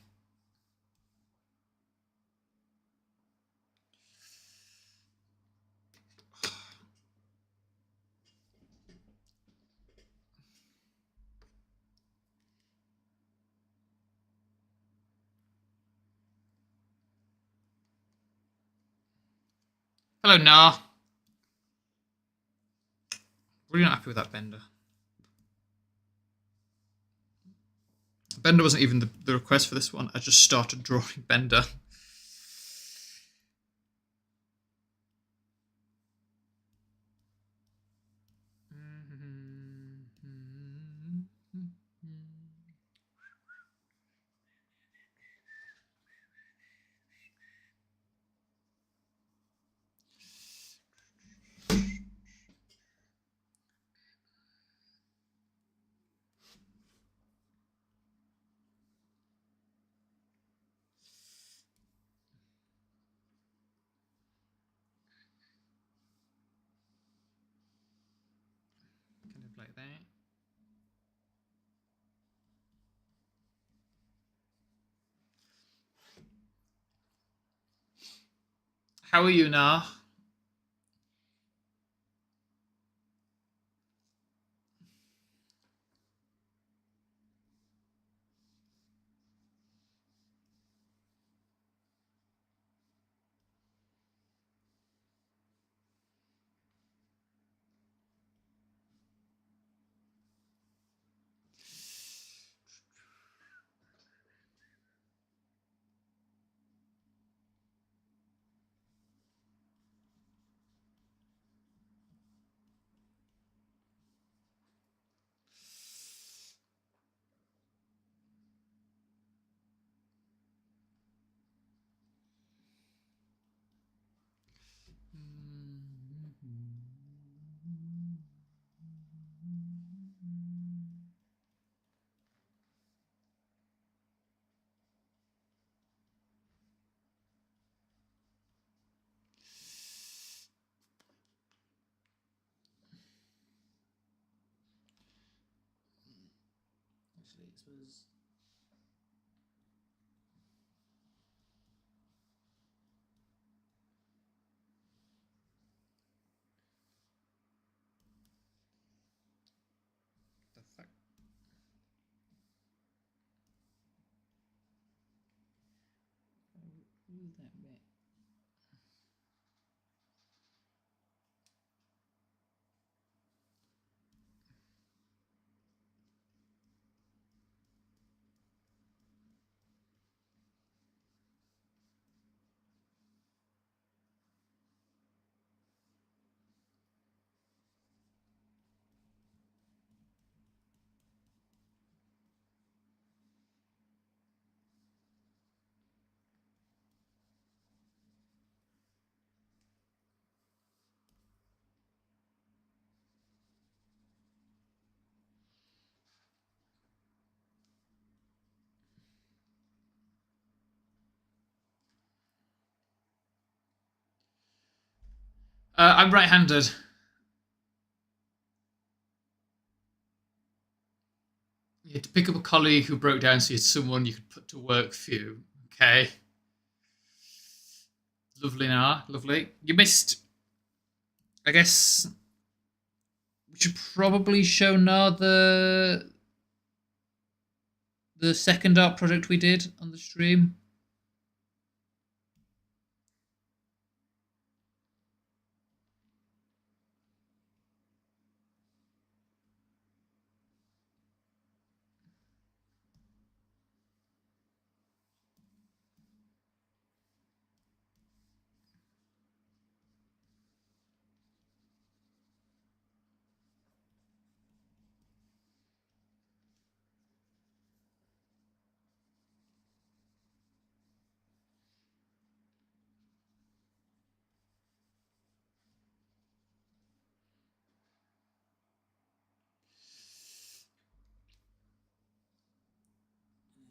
Hello, Nah. Really not happy with that Bender. Bender wasn't even the request for this one. I just started drawing Bender. Kind of like that. How are you, Nah? actually, I suppose. The fuck? Who that bit? I'm right-handed. You had to pick up a colleague who broke down, so you had someone you could put to work for you. Okay. Lovely, now. Lovely. You missed. I guess we should probably show now the second art project we did on the stream.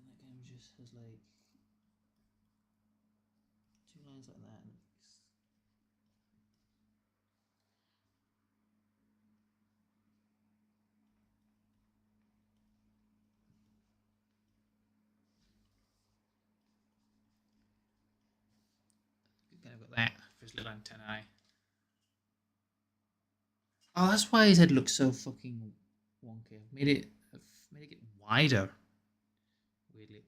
That game just has like 2 lines like that. Kind of got that for his little antennae. Oh, that's why his head looks so fucking wonky. I've made it get wider. Weirdly.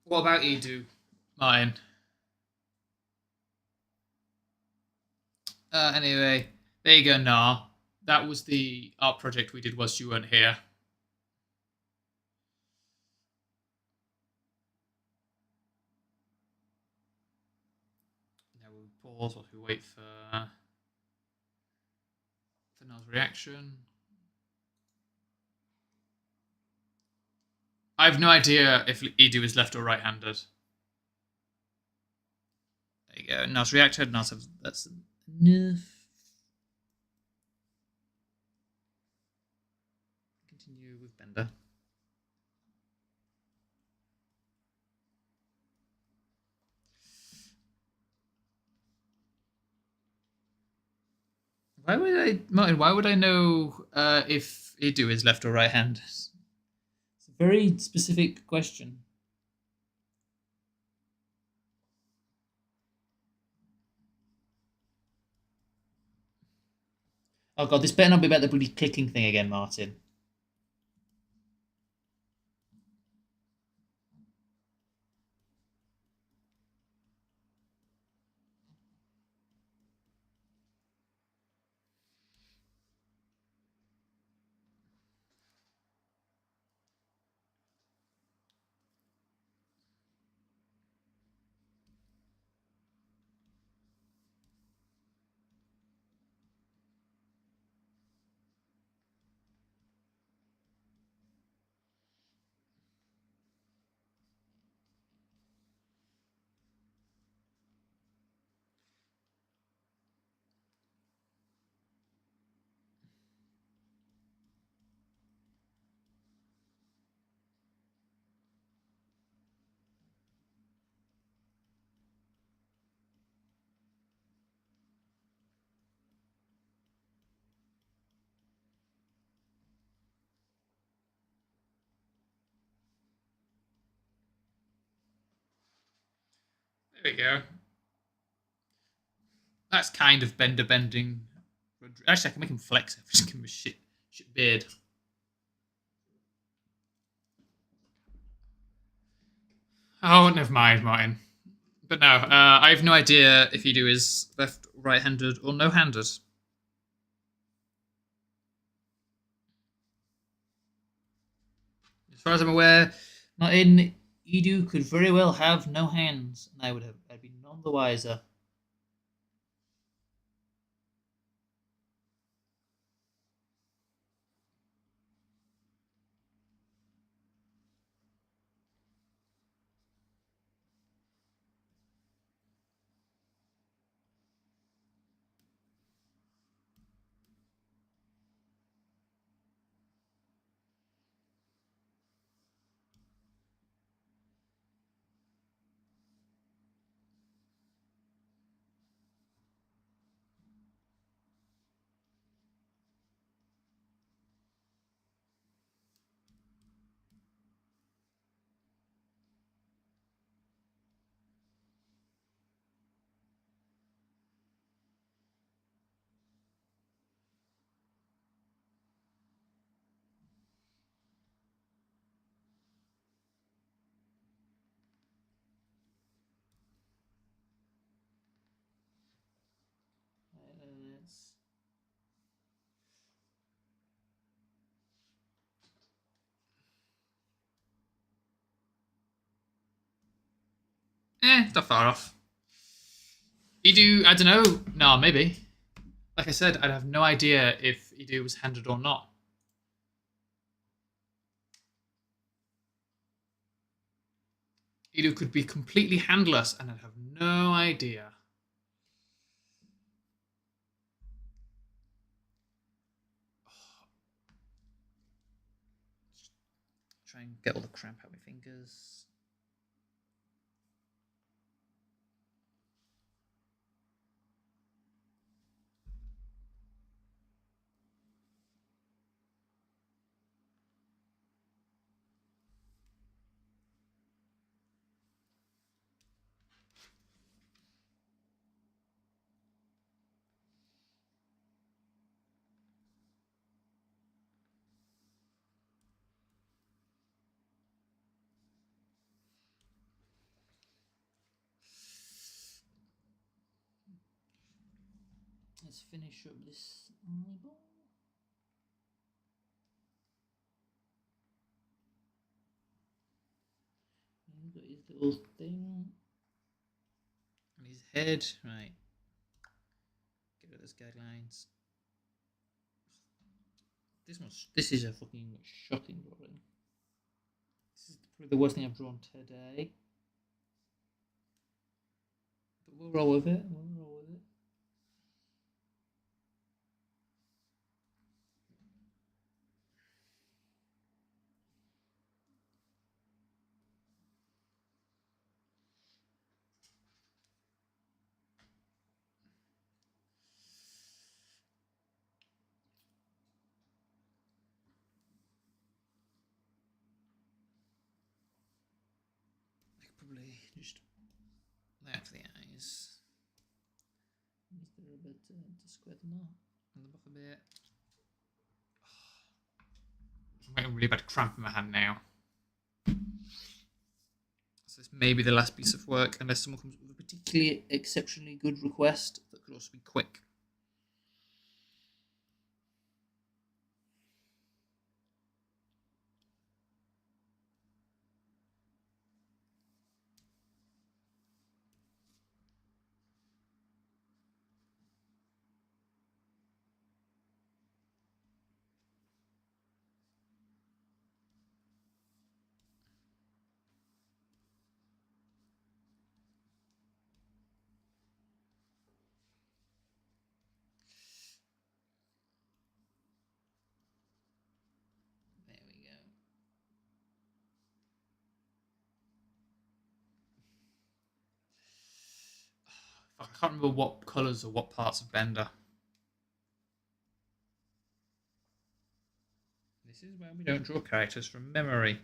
What about you, do Martin? Anyway, there you go. Nah, that was the art project we did whilst you weren't here. Now we'll pause whilst we wait for Nal's reaction. I have no idea if Edu is left or right-handed. There you go. Nal's reacted. Nal says that's enough. Continue with Bender. Why would I, Martin? Why would I know if Edu is left or right-handed? It's a very specific question. Oh god, this better not be about the bloody clicking thing again, Martin. There we go. That's kind of bender bending. Actually, I can make him flex. Just give him a shit beard. Oh, never mind, Martin. But no, I have no idea if Edu is left, right-handed, or no-handed. As far as I'm aware, Martin, Edu could very well have no hands, and I'd be none the wiser. Let's... it's not far off. Edu, I don't know. No, maybe. Like I said, I'd have no idea if Edu was handed or not. Edu could be completely handless, and I'd have no idea. Try and get all the cramp out of my fingers. Let's finish up this eyeball. He's got his little thing. And his head. Right. Get rid of those guidelines. This is a fucking shocking drawing. This is probably the worst thing I've drawn today. But we'll roll with it. I could probably just lay out for the eyes. Use the rubber to square them off. On the back a bit. I'm getting a really bad cramp in my hand now. So this may be the last piece of work, unless someone comes up with a particularly exceptionally good request that could also be quick. There we go. I can't remember what colours or what parts of Bender. This is where we don't draw characters from memory.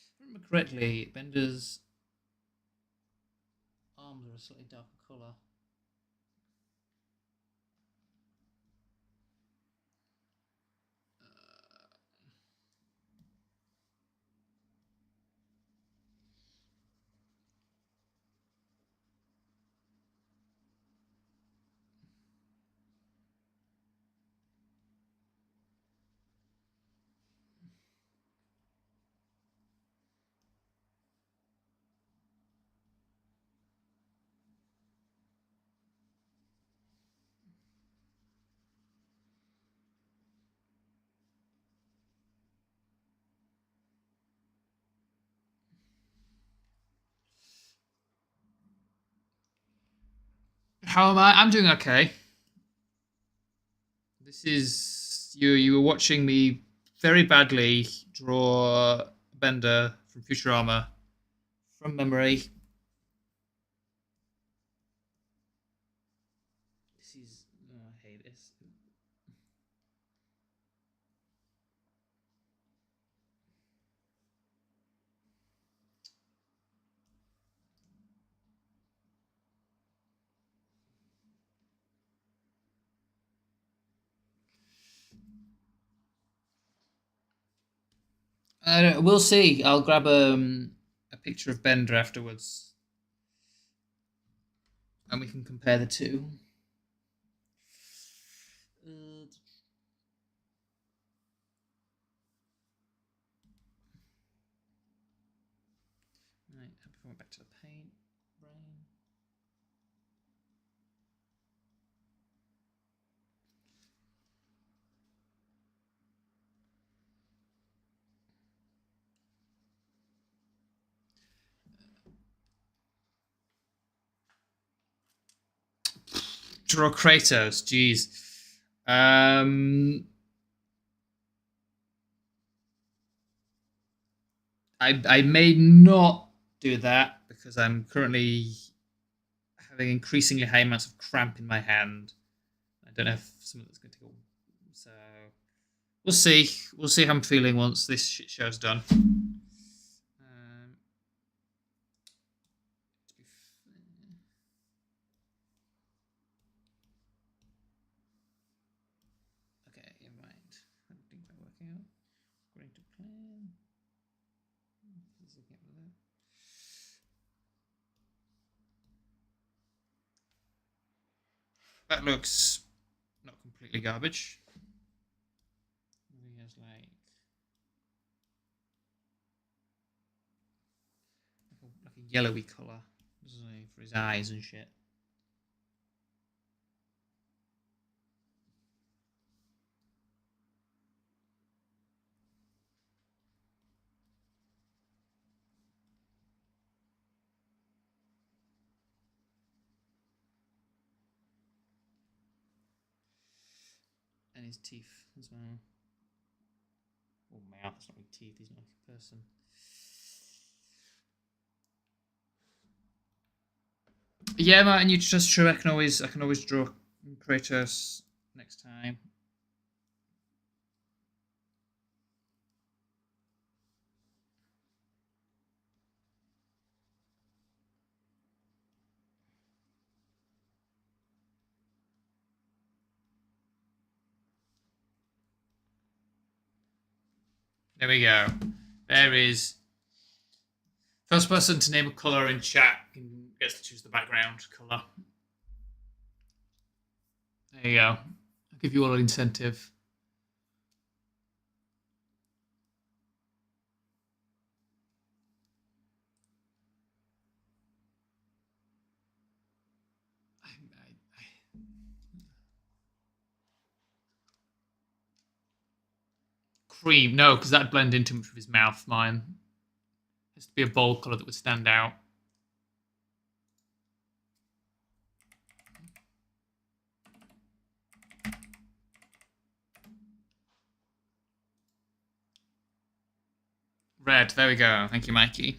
If I remember correctly, Bender's arms are a slightly darker colour. How am I? I'm doing okay. This is you were watching me very badly draw Bender from Futurama from memory. This is I hate this. We'll see. I'll grab a picture of Bender afterwards, and we can compare the two. Right, before we back to the paint brain. Draw Kratos, jeez. I may not do that because I'm currently having increasingly high amounts of cramp in my hand. I don't know if something that's going to go. So we'll see. We'll see how I'm feeling once this shit show's done. Okay, right. I don't think I'm working out. According to plan. That looks not completely garbage. He has like a yellowy colour for his eyes and shit. And his teeth as well. Oh, mouth, that's not really teeth, he's not like a person. Yeah, Martin, you just true. I can always draw Kratos next time. There we go. There is first person to name a color in chat gets to choose the background color. There you go. I'll give you all an incentive. Cream, no, because that'd blend in too much with his mouth. Mine it has to be a bold color that would stand out. Red, there we go. Thank you, Mikey.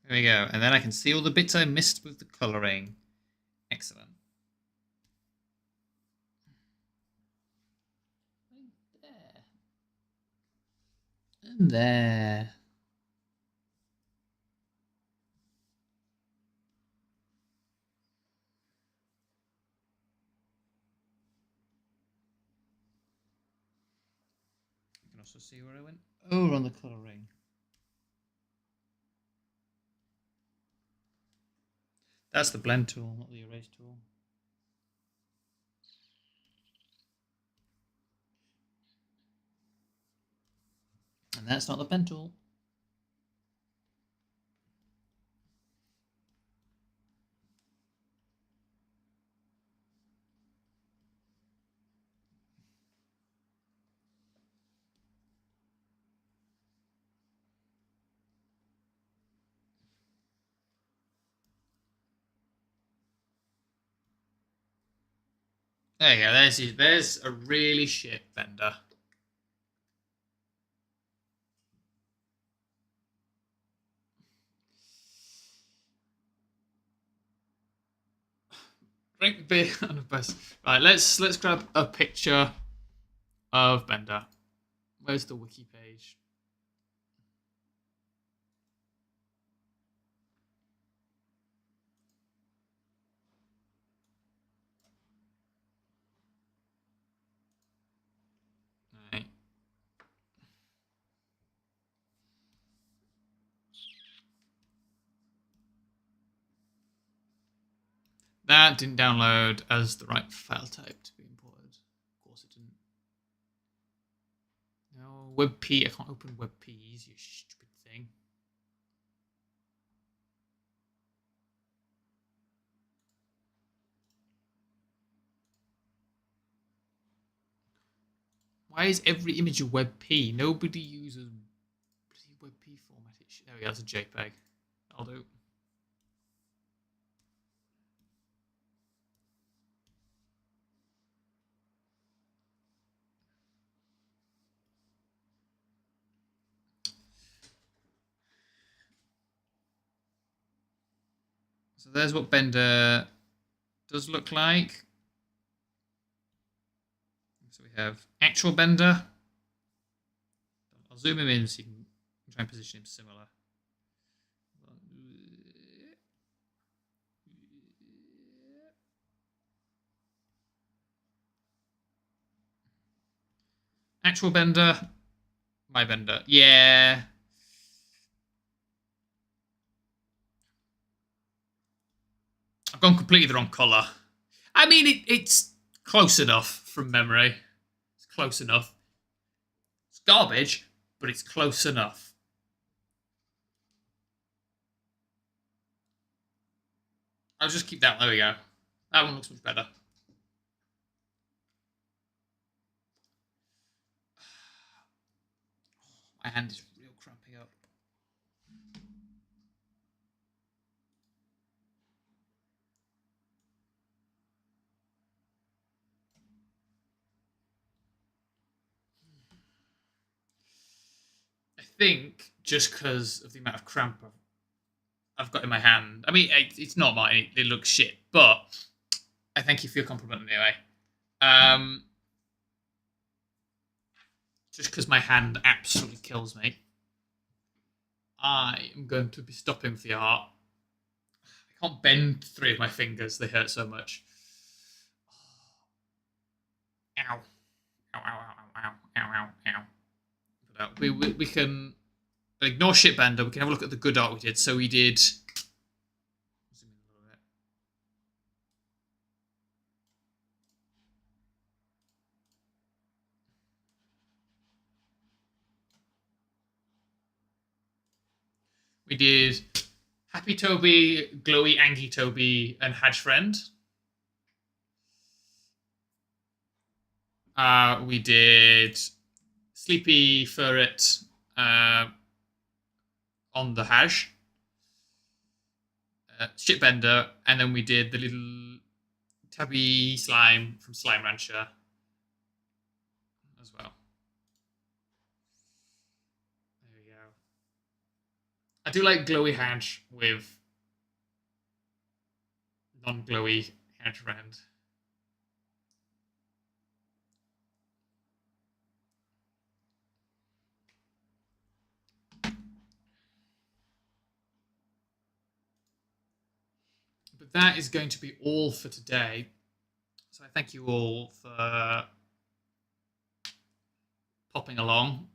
There we go. And then I can see all the bits I missed with the colouring. Excellent. There. And there. You can also see where I went over on the colouring. That's the blend tool, not the erase tool. And that's not the pen tool. There you go. There's a really shit Bender. Drink beer on a bus. Right, let's grab a picture of Bender. Where's the wiki page? Right. That didn't download as the right file type to be imported. Of course it didn't. No, WebP. I can't open WebPs, you stupid thing. Why is every image a WebP? Nobody uses WebP format. There we go, that's a JPEG. I'll do. So there's what Bender does look like. So we have actual Bender. I'll zoom him in so you can try and position him similar. Actual Bender. My Bender. Yeah. I've gone completely the wrong colour. I mean, it's close enough from memory. It's close enough. It's garbage, but it's close enough. I'll just keep that. There we go. That one looks much better. My hand is real cramping up. think just because of the amount of cramp I've got in my hand. I mean, it's not mine. It looks shit, but I thank you for your compliment anyway. Just because my hand absolutely kills me, I am going to be stopping for the art. I can't bend 3 of my fingers; they hurt so much. Ow! Ow! Ow! Ow! Ow! Ow! Ow! Ow! We can ignore shitbender. We can have a look at the good art we did. So we did. We did Happy Toby, Glowy Angie Toby, and Hadge Friend. We did Sleepy Furret on the Hash, Shitbender, and then we did the little Tabby Slime from Slime Rancher as well. There we go. I do like Glowy Hadge with non-glowy Hadge Friend. But that is going to be all for today. So I thank you all for popping along.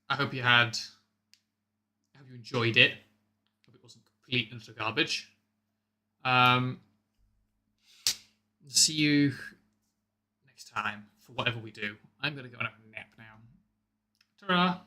I hope you enjoyed it. I hope it wasn't complete and utter garbage. See you next time for whatever we do. I'm going to go and have a nap now. Ta-ra!